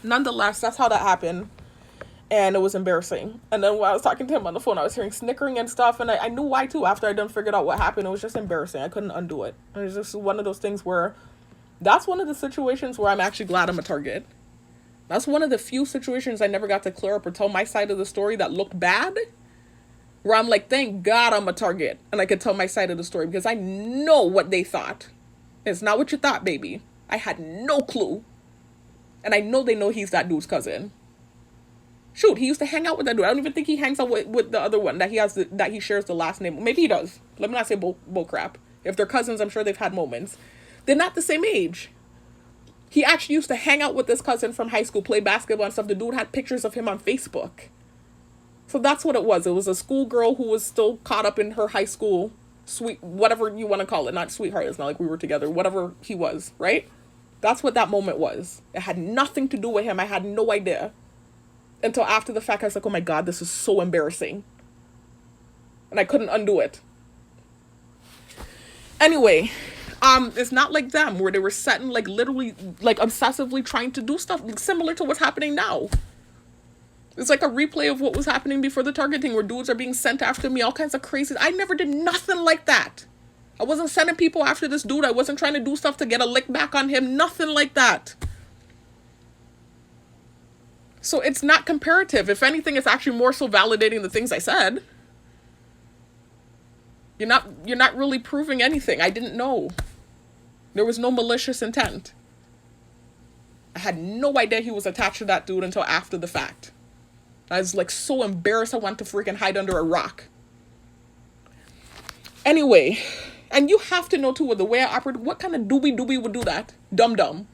nonetheless, that's how that happened. And it was embarrassing. And then when I was talking to him on the phone, I was hearing snickering and stuff. And I knew why too after I done figured out what happened. It was just embarrassing. I couldn't undo it. It was just one of those things where that's one of the situations where I'm actually glad I'm a target. That's one of the few situations I never got to clear up or tell my side of the story that looked bad. Where I'm like, thank God I'm a target. And I could tell my side of the story because I know what they thought. It's not what you thought, baby. I had no clue. And I know they know he's that dude's cousin. Shoot, he used to hang out with that dude. I don't even think he hangs out with the other one that he shares the last name. Maybe he does. Let me not say bull crap. If they're cousins, I'm sure they've had moments. They're not the same age. He actually used to hang out with this cousin from high school, play basketball and stuff. The dude had pictures of him on Facebook. So that's what it was. It was a schoolgirl who was still caught up in her high school sweet, whatever you want to call it. Not sweetheart. It's not like we were together. Whatever he was, right? That's what that moment was. It had nothing to do with him. I had no idea. Until after the fact, I was like, oh my God, this is so embarrassing. And I couldn't undo it. Anyway, it's not like them where they were setting, like literally, like obsessively trying to do stuff similar to what's happening now. It's like a replay of what was happening before the targeting where dudes are being sent after me, all kinds of crazy. I never did nothing like that. I wasn't sending people after this dude. I wasn't trying to do stuff to get a lick back on him. Nothing like that. So it's not comparative. If anything, it's actually more so validating the things I said. You're not really proving anything. I didn't know. There was no malicious intent. I had no idea he was attached to that dude until after the fact. I was like so embarrassed I wanted to freaking hide under a rock. Anyway, and you have to know too with the way I operate, what kind of doobie would do that? Dumb.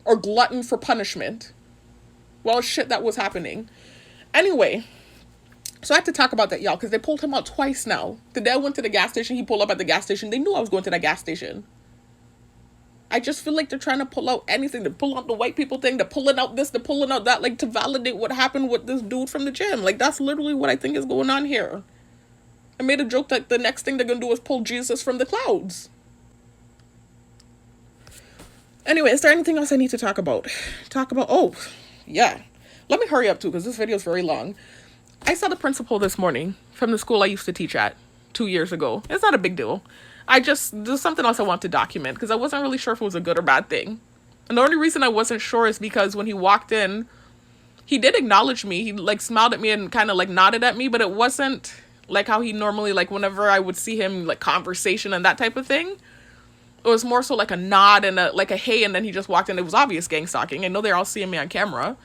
Or glutton for punishment. Well, shit, that was happening. Anyway, so I had to talk about that, y'all, because they pulled him out twice now. The day I went to the gas station, he pulled up at the gas station. They knew I was going to that gas station. I just feel like they're trying to pull out anything. They're pulling out the white people thing. They're pulling out this. They're pulling out that, like, to validate what happened with this dude from the gym. Like, that's literally what I think is going on here. I made a joke that the next thing they're going to do is pull Jesus from the clouds. Anyway, is there anything else I need to talk about? Oh, yeah. Let me hurry up too, because this video is very long. I saw the principal this morning from the school I used to teach at 2 years ago. It's not a big deal. There's something else I want to document, because I wasn't really sure if it was a good or bad thing. And the only reason I wasn't sure is because when he walked in, he did acknowledge me. He, like, smiled at me and kind of, like, nodded at me, but it wasn't like how he normally, like, whenever I would see him, like, conversation and that type of thing. It was more so like a nod and a hey, and then he just walked in. It was obvious gang stalking. I know they're all seeing me on camera.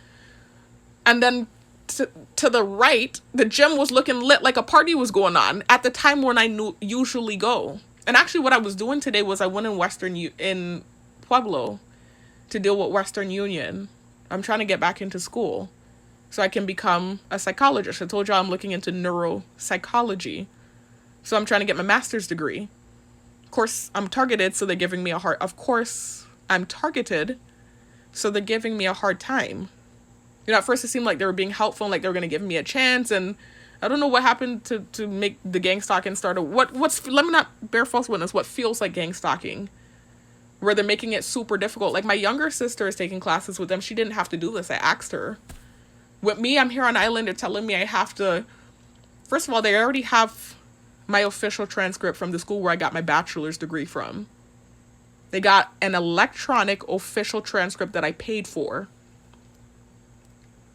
And then to the right, the gym was looking lit like a party was going on at the time when I usually go. And actually what I was doing today was I went in Pueblo to deal with Western Union. I'm trying to get back into school so I can become a psychologist. I told y'all I'm looking into neuropsychology. So I'm trying to get my master's degree. Of course, I'm targeted, so they're giving me a hard... Of course, I'm targeted, so they're giving me a hard time. You know, at first it seemed like they were being helpful and like they were going to give me a chance, and I don't know what happened to make the gang stalking start. Let me not bear false witness, what feels like gang stalking, where they're making it super difficult. Like, my younger sister is taking classes with them. She didn't have to do this. I asked her. With me, I'm here on island. They're telling me I have to... First of all, they already have my official transcript from the school where I got my bachelor's degree from. They got an electronic official transcript that I paid for.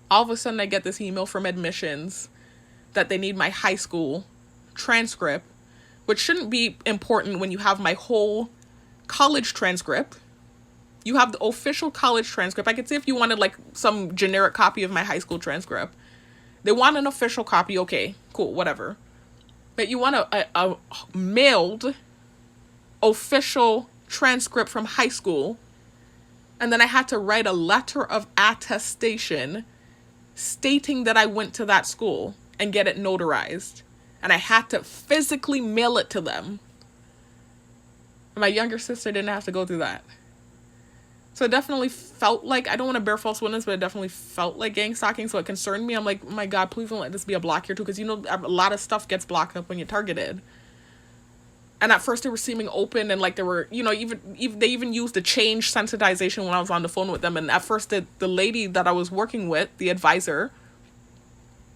All of a sudden, I get this email from admissions that they need my high school transcript, which shouldn't be important when you have my whole college transcript. You have the official college transcript. I could see if you wanted, like, some generic copy of my high school transcript. They want an official copy. Okay, cool, whatever. But you want a mailed official transcript from high school. And then I had to write a letter of attestation stating that I went to that school and get it notarized. And I had to physically mail it to them. My younger sister didn't have to go through that. So it definitely felt like, I don't want to bear false witness, but it definitely felt like gang stalking. So it concerned me. I'm like, oh my God, please don't let this be a block here too. Because, you know, a lot of stuff gets blocked up when you're targeted. And at first they were seeming open and like they were, you know, even they even used the change sensitization when I was on the phone with them. And at first the lady that I was working with, the advisor,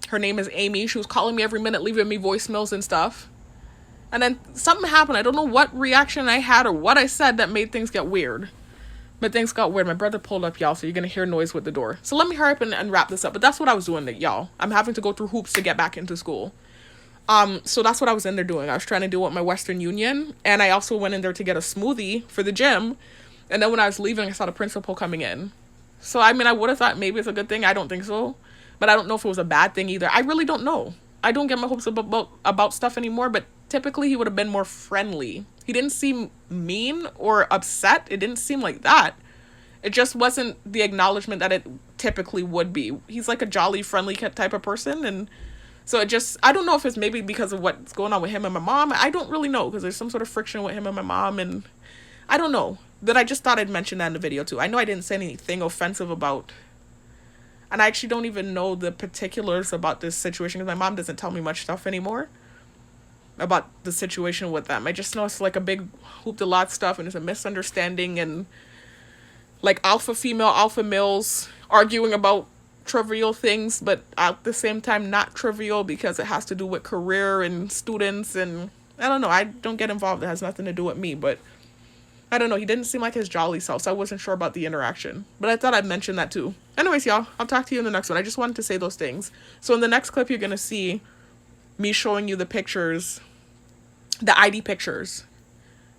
her name is Amy, she was calling me every minute, leaving me voicemails and stuff. And then something happened. I don't know what reaction I had or what I said that made things get weird. But things got weird. My brother pulled up, y'all, so you're going to hear noise with the door. So let me hurry up and wrap this up. But that's what I was doing, y'all. I'm having to go through hoops to get back into school. So that's what I was in there doing. I was trying to deal with my Western Union. And I also went in there to get a smoothie for the gym. And then when I was leaving, I saw the principal coming in. So, I mean, I would have thought maybe it's a good thing. I don't think so. But I don't know if it was a bad thing either. I really don't know. I don't get my hopes about stuff anymore. But typically he would have been more friendly. He didn't seem mean or upset. It didn't seem like that. It just wasn't the acknowledgement that it typically would be. He's like a jolly, friendly type of person. And so it just, I don't know if it's maybe because of what's going on with him and my mom. I don't really know because there's some sort of friction with him and my mom. And I don't know. But I just thought I'd mention that in the video too. I know I didn't say anything offensive about, and I actually don't even know the particulars about this situation because my mom doesn't tell me much stuff anymore about the situation with them. I just know it's like a big hoop-de-lot stuff and it's a misunderstanding and like alpha female, alpha males arguing about trivial things, but at the same time not trivial because it has to do with career and students and I don't know. I don't get involved. It has nothing to do with me, but I don't know. He didn't seem like his jolly self, so I wasn't sure about the interaction. But I thought I'd mention that too. Anyways, y'all, I'll talk to you in the next one. I just wanted to say those things. So in the next clip, you're going to see me showing you the pictures, the ID pictures,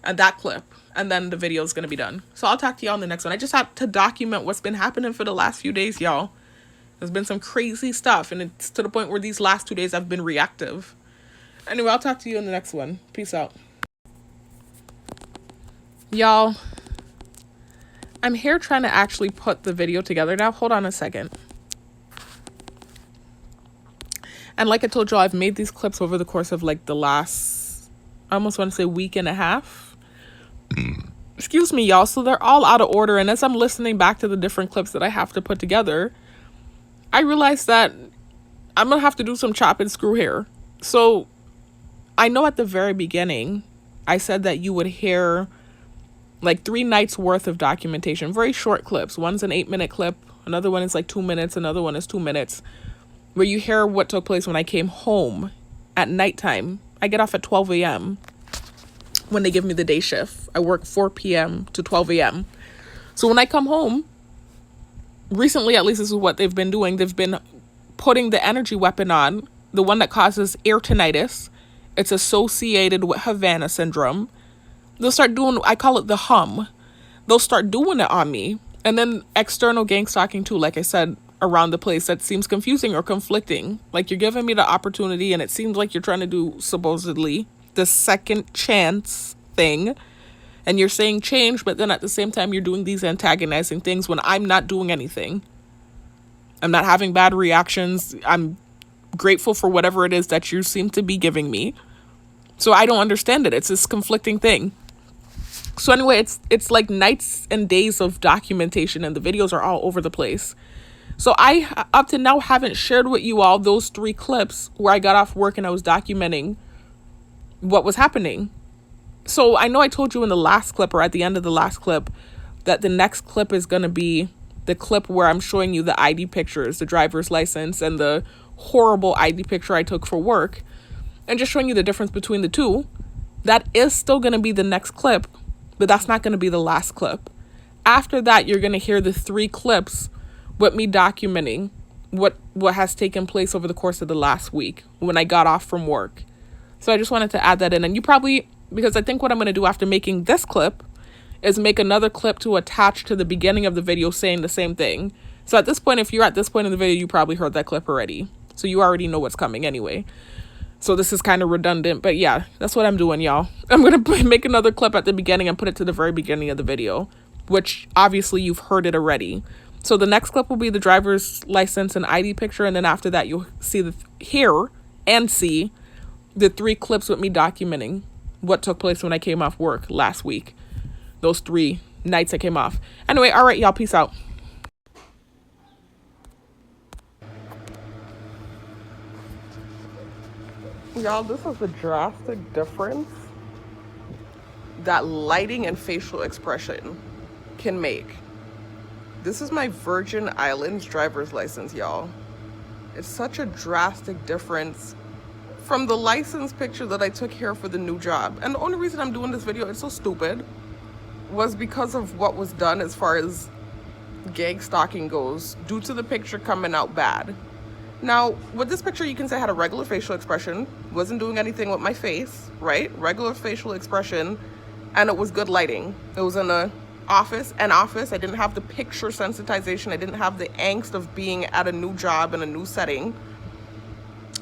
and that clip. And then the video is going to be done. So I'll talk to y'all in the next one. I just have to document what's been happening for the last few days, y'all. There's been some crazy stuff, and it's to the point where these last 2 days I've been reactive. Anyway, I'll talk to you in the next one. Peace out. Y'all, I'm here trying to actually put the video together now. Hold on a second. And like I told y'all, I've made these clips over the course of like the last, I almost want to say week and a half. Excuse me, y'all. So they're all out of order. And as I'm listening back to the different clips that I have to put together, I realized that I'm going to have to do some chop and screw here. So I know at the very beginning, I said that you would hear like 3 nights worth of documentation, very short clips. One's an 8-minute clip. Another one is like 2 minutes. Another one is 2 minutes where you hear what took place when I came home at nighttime. I get off at 12 a.m. when they give me the day shift. I work 4 p.m. to 12 a.m. So when I come home, recently, at least this is what they've been doing. They've been putting the energy weapon on, the one that causes ear tinnitus. It's associated with Havana syndrome. They'll start doing, I call it the hum. They'll start doing it on me. And then external gang stalking too, like I said, around the place that seems confusing or conflicting. Like you're giving me the opportunity and it seems like you're trying to do supposedly the second chance thing. And you're saying change, but then at the same time, you're doing these antagonizing things when I'm not doing anything. I'm not having bad reactions. I'm grateful for whatever it is that you seem to be giving me. So I don't understand it. It's this conflicting thing. So anyway, it's like nights and days of documentation and the videos are all over the place. So I, up to now, haven't shared with you all those 3 clips where I got off work and I was documenting what was happening. So I know I told you in the last clip or at the end of the last clip that the next clip is going to be the clip where I'm showing you the ID pictures, the driver's license and the horrible ID picture I took for work and just showing you the difference between the two. That is still going to be the next clip, but that's not going to be the last clip. After that, you're going to hear the 3 clips with me documenting what has taken place over the course of the last week when I got off from work. So I just wanted to add that in. And you probably, because I think what I'm going to do after making this clip is make another clip to attach to the beginning of the video saying the same thing. So at this point, if you're at this point in the video, you probably heard that clip already. So you already know what's coming anyway. So this is kind of redundant, but yeah, that's what I'm doing, y'all. I'm going to make another clip at the beginning and put it to the very beginning of the video, which obviously you've heard it already. So the next clip will be the driver's license and ID picture. And then after that, you'll hear and see the 3 clips with me documenting what took place when I came off work last week. Those 3 nights I came off. Anyway, all right, y'all, peace out. Y'all, this is the drastic difference that lighting and facial expression can make. This is my Virgin Islands driver's license, y'all. It's such a drastic difference from the license picture that I took here for the new job. And the only reason I'm doing this video, it's so stupid, was because of what was done as far as gang stalking goes, due to the picture coming out bad. Now, with this picture, you can say I had a regular facial expression, wasn't doing anything with my face, right? Regular facial expression, and it was good lighting. It was in an office. I didn't have the picture sensitization. I didn't have the angst of being at a new job in a new setting.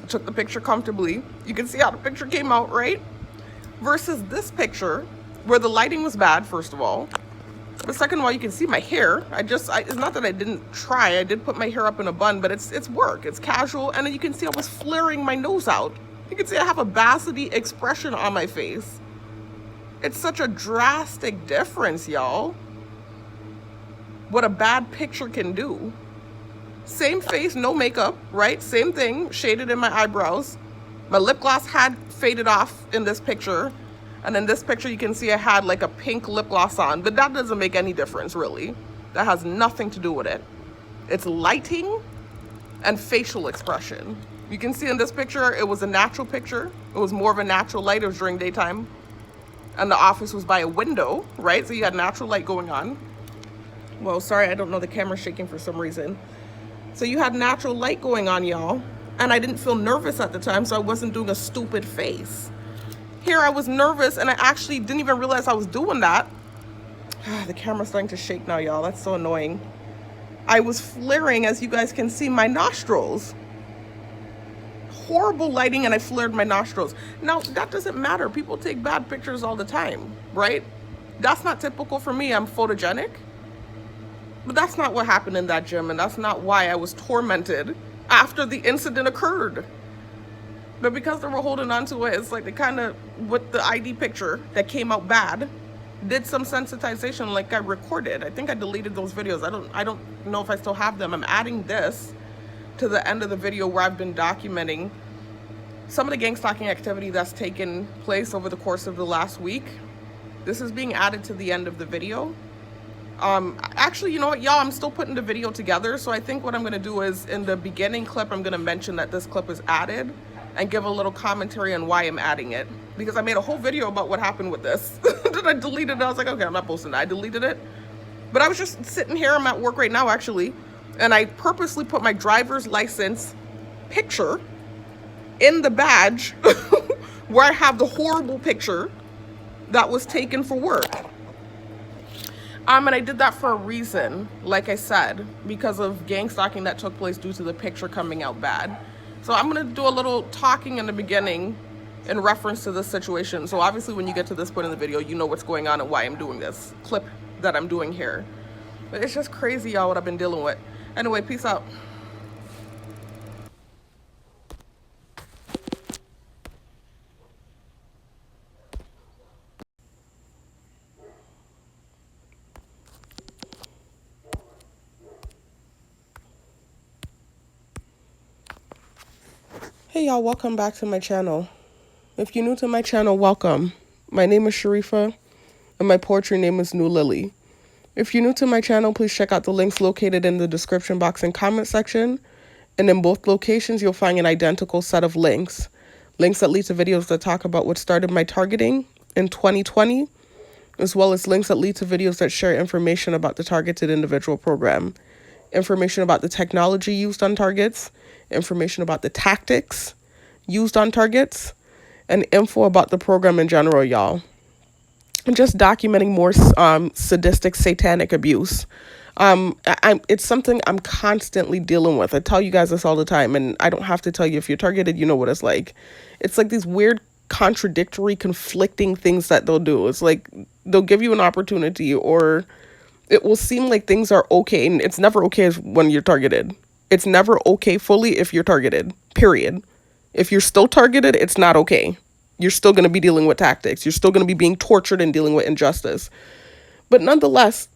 I took the picture comfortably. You can see how the picture came out, right? Versus this picture, where the lighting was bad, first of all. But second of all, you can see my hair. It's not that I didn't try. I did put my hair up in a bun, but it's work. It's casual. And then you can see I was flaring my nose out. You can see I have a Bassity expression on my face. It's such a drastic difference, y'all. What a bad picture can do. Same face, no makeup, right? Same thing, shaded in my eyebrows. My lip gloss had faded off in this picture. And in this picture, you can see I had like a pink lip gloss on, but that doesn't make any difference, really. That has nothing to do with it. It's lighting and facial expression. You can see in this picture, it was a natural picture. It was more of a natural light. It was during daytime. And the office was by a window, right? So you had natural light going on. Well, sorry, I don't know, the camera's shaking for some reason. So you had natural light going on, y'all. And I didn't feel nervous at the time, so I wasn't doing a stupid face. Here I was nervous, and I actually didn't even realize I was doing that. The camera's starting to shake now, y'all. That's so annoying. I was flaring, as you guys can see, my nostrils. Horrible lighting, and I flared my nostrils. Now, that doesn't matter. People take bad pictures all the time, right? That's not typical for me. I'm photogenic. But that's not what happened in that gym, and that's not why I was tormented after the incident occurred. But because they were holding on to it, it's like they kind of, with the ID picture that came out bad, did some sensitization like I recorded. I think I deleted those videos. I don't know if I still have them. I'm adding this to the end of the video where I've been documenting some of the gang stalking activity that's taken place over the course of the last week. This is being added to the end of the video. Actually, you know what, y'all, I'm still putting the video together. So I think what I'm going to do is in the beginning clip, I'm going to mention that this clip is added and give a little commentary on why I'm adding it. Because I made a whole video about what happened with this. Then I deleted it. I was like, okay, I'm not posting that. I deleted it. But I was just sitting here. I'm at work right now, actually. And I purposely put my driver's license picture in the badge where I have the horrible picture that was taken for work. And I did that for a reason, like I said, because of gang stalking that took place due to the picture coming out bad. So I'm going to do a little talking in the beginning in reference to this situation. So obviously when you get to this point in the video, you know what's going on and why I'm doing this clip that I'm doing here. But it's just crazy, y'all, what I've been dealing with. Anyway, peace out. Hey y'all, welcome back to my channel. If you're new to my channel, welcome. My name is Sharifa, and my poetry name is New Lily. If you're new to my channel, please check out the links located in the description box and comment section. And in both locations, you'll find an identical set of links. Links that lead to videos that talk about what started my targeting in 2020, as well as links that lead to videos that share information about the targeted individual program, information about the technology used on targets, information about the tactics used on targets, and info about the program in general, y'all. And just documenting more sadistic, satanic abuse. It's something I'm constantly dealing with. I tell you guys this all the time, and I don't have to tell you. If you're targeted, you know what it's like. It's like these weird, contradictory, conflicting things that they'll do. It's like they'll give you an opportunity, or it will seem like things are okay, and it's never okay when you're targeted. It's never okay fully if you're targeted, period. If you're still targeted, it's not okay. You're still going to be dealing with tactics. You're still going to be being tortured and dealing with injustice. But nonetheless,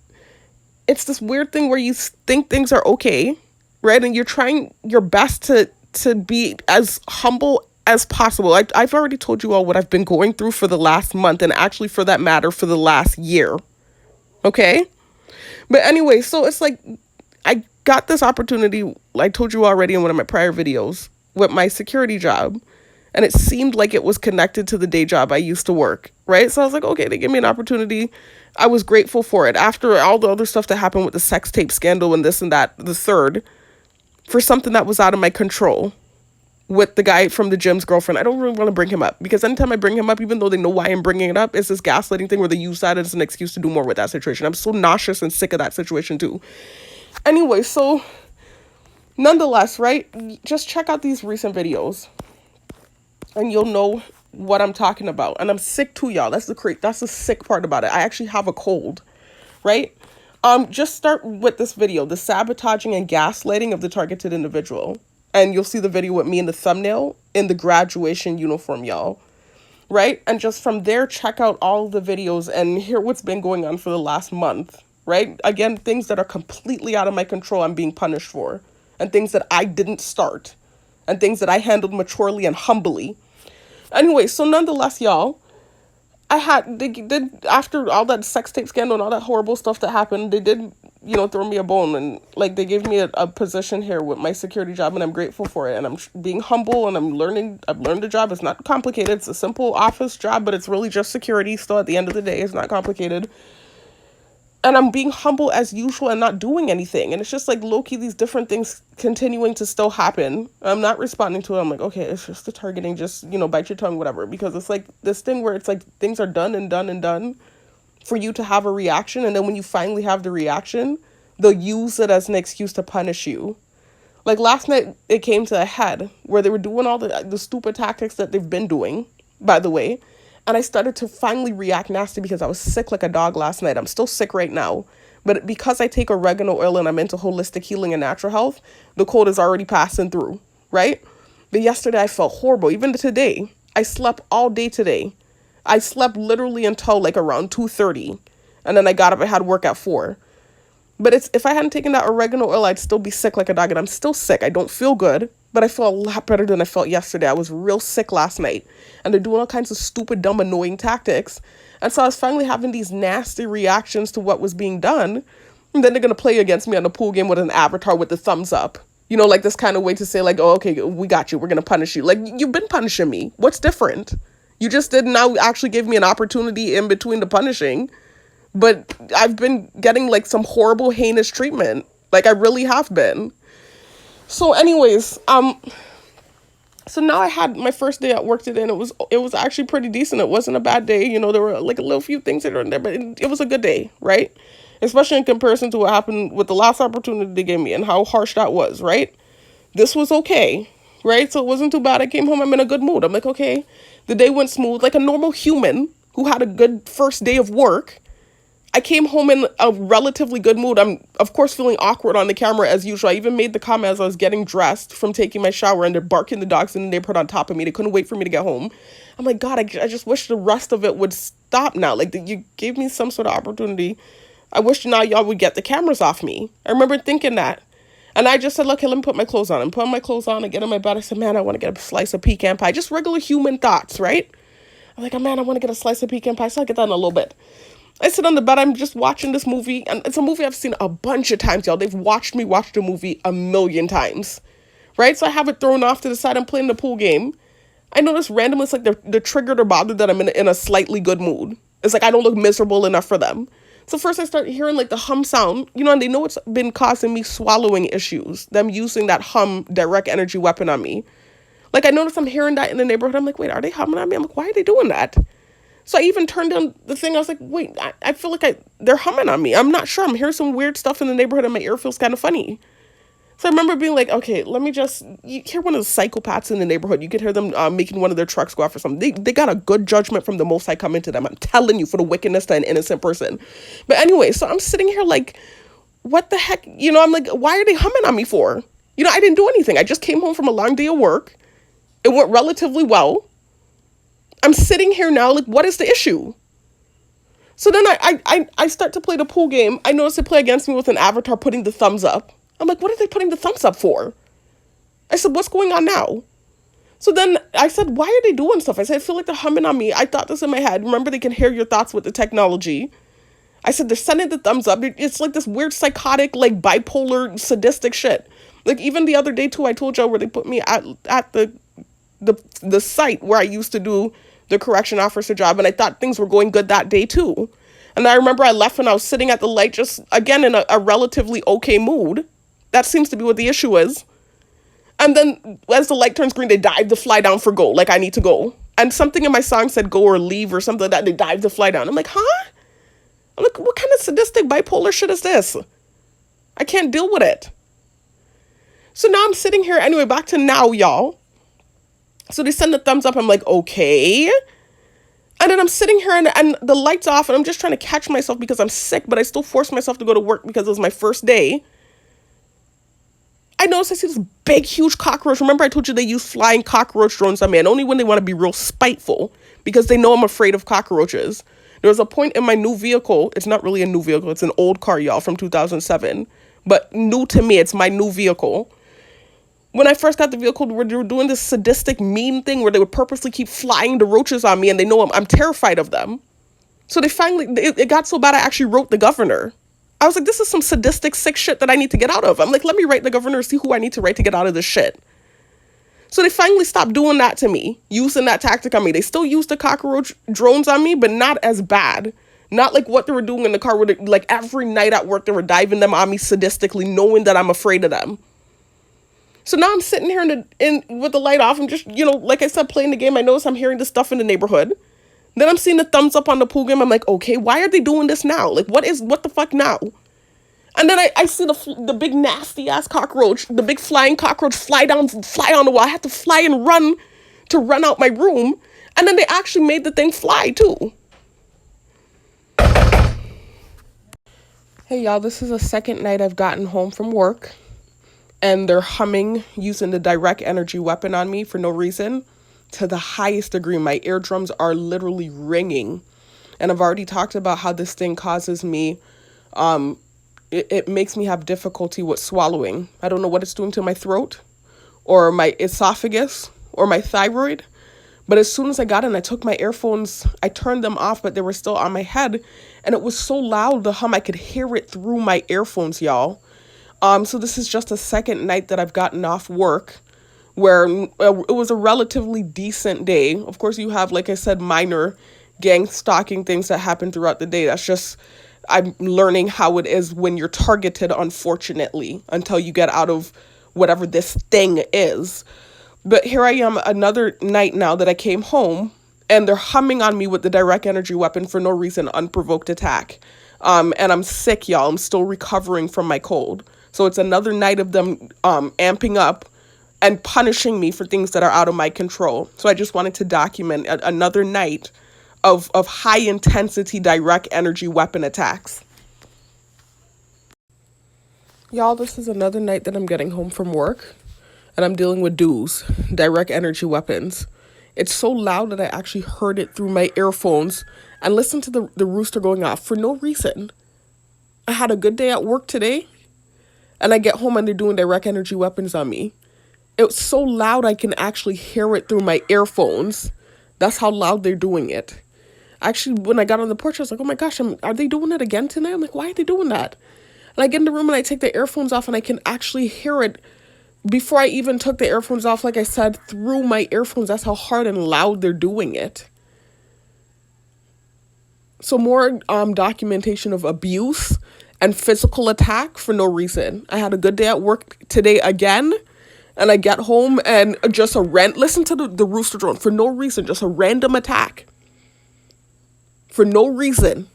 it's this weird thing where you think things are okay, right? And you're trying your best to be as humble as possible. I've already told you all what I've been going through for the last month, and actually, for that matter, for the last year. Okay? But anyway, so it's like I got this opportunity, I told you already in one of my prior videos, with my security job. And it seemed like it was connected to the day job I used to work, right? So I was like, okay, they gave me an opportunity. I was grateful for it. After all the other stuff that happened with the sex tape scandal and this and that, the third, for something that was out of my control with the guy from the gym's girlfriend. I don't really want to bring him up, because anytime I bring him up, even though they know why I'm bringing it up, it's this gaslighting thing where they use that as an excuse to do more with that situation. I'm so nauseous and sick of that situation too. Anyway, so nonetheless, right? Just check out these recent videos and you'll know what I'm talking about. And I'm sick too, y'all. That's the sick part about it. I actually have a cold, right? Just start with this video, the sabotaging and gaslighting of the targeted individual. And you'll see the video with me in the thumbnail in the graduation uniform, y'all. Right? And just from there, check out all the videos and hear what's been going on for the last month, right? Again, things that are completely out of my control I'm being punished for. And things that I didn't start. And things that I handled maturely and humbly. Anyway, so nonetheless, y'all, they did, after all that sex tape scandal and all that horrible stuff that happened, they did, throw me a bone, and like they gave me a position here with my security job, and I'm grateful for it, and I'm being humble, and I've learned the job. It's not complicated. It's a simple office job, but it's really just security still at the end of the day. It's not complicated. And I'm being humble as usual and not doing anything. And it's just like low-key, these different things continuing to still happen. I'm not responding to it. I'm like, okay, it's just the targeting, just, bite your tongue, whatever. Because it's like this thing where it's like things are done and done and done for you to have a reaction. And then when you finally have the reaction, they'll use it as an excuse to punish you. Like last night, it came to a head where they were doing all the stupid tactics that they've been doing, by the way. And I started to finally react nasty because I was sick like a dog last night. I'm still sick right now. But because I take oregano oil and I'm into holistic healing and natural health, the cold is already passing through, right? But yesterday I felt horrible. Even today, I slept all day today. I slept literally until like around 2:30. And then I got up and had work at 4. But if I hadn't taken that oregano oil, I'd still be sick like a dog. And I'm still sick. I don't feel good. But I feel a lot better than I felt yesterday. I was real sick last night. And they're doing all kinds of stupid, dumb, annoying tactics. And so I was finally having these nasty reactions to what was being done. And then they're going to play against me on the pool game with an avatar with the thumbs up. Like this kind of way to say like, oh, okay, we got you. We're going to punish you. Like, you've been punishing me. What's different? You just didn't now actually give me an opportunity in between the punishing. But I've been getting like some horrible, heinous treatment. Like, I really have been. So anyways, so now I had my first day at work today, and it was actually pretty decent. It wasn't a bad day. There were like a little few things that are in there, but it was a good day, right? Especially in comparison to what happened with the last opportunity they gave me and how harsh that was, right? This was okay, right? So it wasn't too bad. I came home, I'm in a good mood. I'm like, okay, the day went smooth, like a normal human who had a good first day of work. I came home in a relatively good mood. I'm, of course, feeling awkward on the camera as usual. I even made the comment as I was getting dressed from taking my shower, and they're barking the dogs in the neighborhood on top of me. They couldn't wait for me to get home. I'm like, God, I just wish the rest of it would stop now. Like, you gave me some sort of opportunity. I wish now y'all would get the cameras off me. I remember thinking that. And I just said, okay, let me put my clothes on. I'm putting my clothes on. I get in my bed. I said, man, I want to get a slice of pecan pie. Just regular human thoughts, right? I'm like, oh, man, I want to get a slice of pecan pie. So I'll get that in a little bit. I sit on the bed, I'm just watching this movie, and it's a movie I've seen a bunch of times, y'all. They've watched me watch the movie a million times, right? So I have it thrown off to the side. I'm playing the pool game. I notice randomly it's like they're triggered or bothered that I'm in a slightly good mood. It's like I don't look miserable enough for them. So first I start hearing like the hum sound, and they know it's been causing me swallowing issues, them using that hum direct energy weapon on me. Like I notice I'm hearing that in the neighborhood. I'm like, wait, are they humming on me? I'm like, why are they doing that? So I even turned down the thing. I was like, wait, I feel like they're humming on me. I'm not sure. I'm hearing some weird stuff in the neighborhood and my ear feels kind of funny. So I remember being like, okay, let me you hear one of the psychopaths in the neighborhood. You could hear them making one of their trucks go off or something. They got a good judgment from the Most High coming to them. I'm telling you, for the wickedness to an innocent person. But anyway, so I'm sitting here like, what the heck? I'm like, why are they humming on me for? I didn't do anything. I just came home from a long day of work. It went relatively well. I'm sitting here now, like, what is the issue? So then I start to play the pool game. I notice they play against me with an avatar putting the thumbs up. I'm like, what are they putting the thumbs up for? I said, what's going on now? So then I said, why are they doing stuff? I said, I feel like they're humming on me. I thought this in my head. Remember, they can hear your thoughts with the technology. I said, they're sending the thumbs up. It's like this weird psychotic, like bipolar, sadistic shit. Like even the other day too, I told y'all where they put me at the site where I used to do the correction officer job, and I thought things were going good that day too. And I remember I left and I was sitting at the light just, again, in a relatively okay mood. That seems to be what the issue is. And then as the light turns green, they dive to fly down for go, like I need to go. And something in my song said go or leave or something like that. They dive to fly down. I'm like, huh? I'm like, what kind of sadistic bipolar shit is this? I can't deal with it. So now I'm sitting here, anyway, back to now, y'all. So they send the thumbs up. I'm like, okay. And then I'm sitting here and the light's off and I'm just trying to catch myself because I'm sick, but I still force myself to go to work because it was my first day. I noticed I see this big, huge cockroach. Remember I told you they use flying cockroach drones on me, and only when they want to be real spiteful because they know I'm afraid of cockroaches. There was a point in my new vehicle. It's not really a new vehicle. It's an old car, y'all, from 2007. But new to me, it's my new vehicle. When I first got the vehicle, they were doing this sadistic, mean thing where they would purposely keep flying the roaches on me, and they know I'm terrified of them. So they finally, it got so bad I actually wrote the governor. I was like, this is some sadistic, sick shit that I need to get out of. I'm like, let me write the governor, see who I need to write to get out of this shit. So they finally stopped doing that to me, using that tactic on me. They still use the cockroach drones on me, but not as bad. Not like what they were doing in the car, where they, like every night at work, they were diving them on me sadistically, knowing that I'm afraid of them. So now I'm sitting here in with the light off. I'm just, like I said, playing the game. I notice I'm hearing this stuff in the neighborhood. Then I'm seeing the thumbs up on the pool game. I'm like, okay, why are they doing this now? Like, what the fuck now? And then I see the big nasty ass cockroach, the big flying cockroach fly on the wall. I had to fly and run out my room. And then they actually made the thing fly too. Hey y'all, this is the second night I've gotten home from work. And they're humming using the direct energy weapon on me for no reason. To the highest degree, my eardrums are literally ringing. And I've already talked about how this thing causes me, it makes me have difficulty with swallowing. I don't know what it's doing to my throat or my esophagus or my thyroid. But as soon as I got in, I took my earphones, I turned them off, but they were still on my head. And it was so loud, the hum, I could hear it through my earphones, y'all. So this is just a second night that I've gotten off work, where it was a relatively decent day. Of course, you have, like I said, minor gang stalking things that happen throughout the day. That's just, I'm learning how it is when you're targeted, unfortunately, until you get out of whatever this thing is. But here I am another night now that I came home, and they're humming on me with the direct energy weapon for no reason, unprovoked attack. And I'm sick, y'all. I'm still recovering from my cold. So it's another night of them amping up and punishing me for things that are out of my control. So I just wanted to document another night of high intensity direct energy weapon attacks. Y'all, this is another night that I'm getting home from work and I'm dealing with DEWs, direct energy weapons. It's so loud that I actually heard it through my earphones and listened to the rooster going off for no reason. I had a good day at work today, and I get home and they're doing direct energy weapons on me. It was so loud I can actually hear it through my earphones. That's how loud they're doing it. Actually, when I got on the porch, I was like, oh my gosh, are they doing it again tonight? I'm like, why are they doing that? And I get in the room and I take the earphones off and I can actually hear it before I even took the earphones off, like I said, through my earphones. That's how hard and loud they're doing it. So more documentation of abuse and physical attack for no reason. I had a good day at work today again, and I get home and just listen to the rooster drone for no reason, just a random attack. For no reason.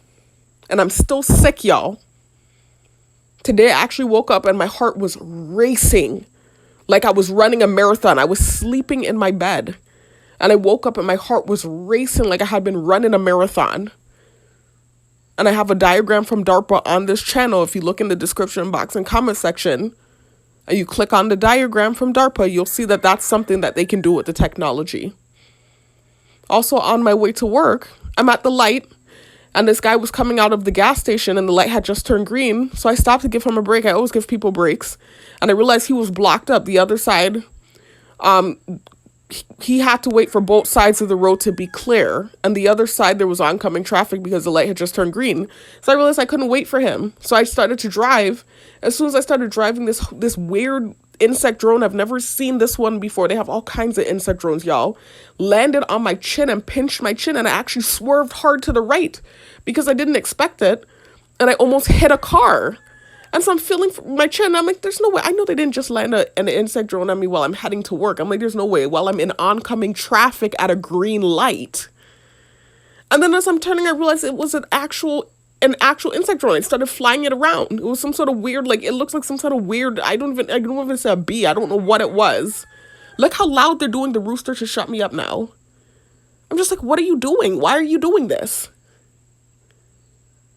And I'm still sick, y'all. Today I actually woke up and my heart was racing like I was running a marathon. I was sleeping in my bed and I woke up and my heart was racing like I had been running a marathon. And I have a diagram from DARPA on this channel. If you look in the description box and comment section and you click on the diagram from DARPA, you'll see that that's something that they can do with the technology. Also, on my way to work, I'm at the light And this guy was coming out of the gas station and the light had just turned green. So I stopped to give him a break. I always give people breaks. And I realized he was blocked up. The other side, he had to wait for both sides of the road to be clear. And the other side, there was oncoming traffic because the light had just turned green. So I realized I couldn't wait for him. So I started to drive. As soon as I started driving this weird insect drone, I've never seen this one before. They have all kinds of insect drones, y'all. Landed on my chin and pinched my chin. And I actually swerved hard to the right because I didn't expect it. And I almost hit a car. And so I'm feeling my chin. I'm like, there's no way. I know they didn't just land an insect drone on me while I'm heading to work. I'm like, there's no way. While I'm in oncoming traffic at a green light. And then as I'm turning, I realized it was an actual insect drone. It started flying it around. It was some sort of weird, like, it looks like some sort of weird, I don't even say a bee. I don't know what it was. Look how loud they're doing the rooster to shut me up now. I'm just like, what are you doing? Why are you doing this?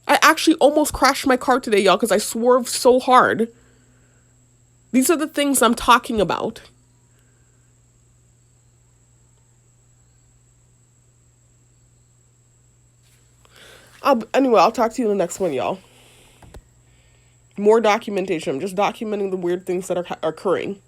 I actually almost crashed my car today, y'all, because I swerved so hard. These are the things I'm talking about. Anyway, I'll talk to you in the next one, y'all. More documentation. I'm just documenting the weird things that are occurring.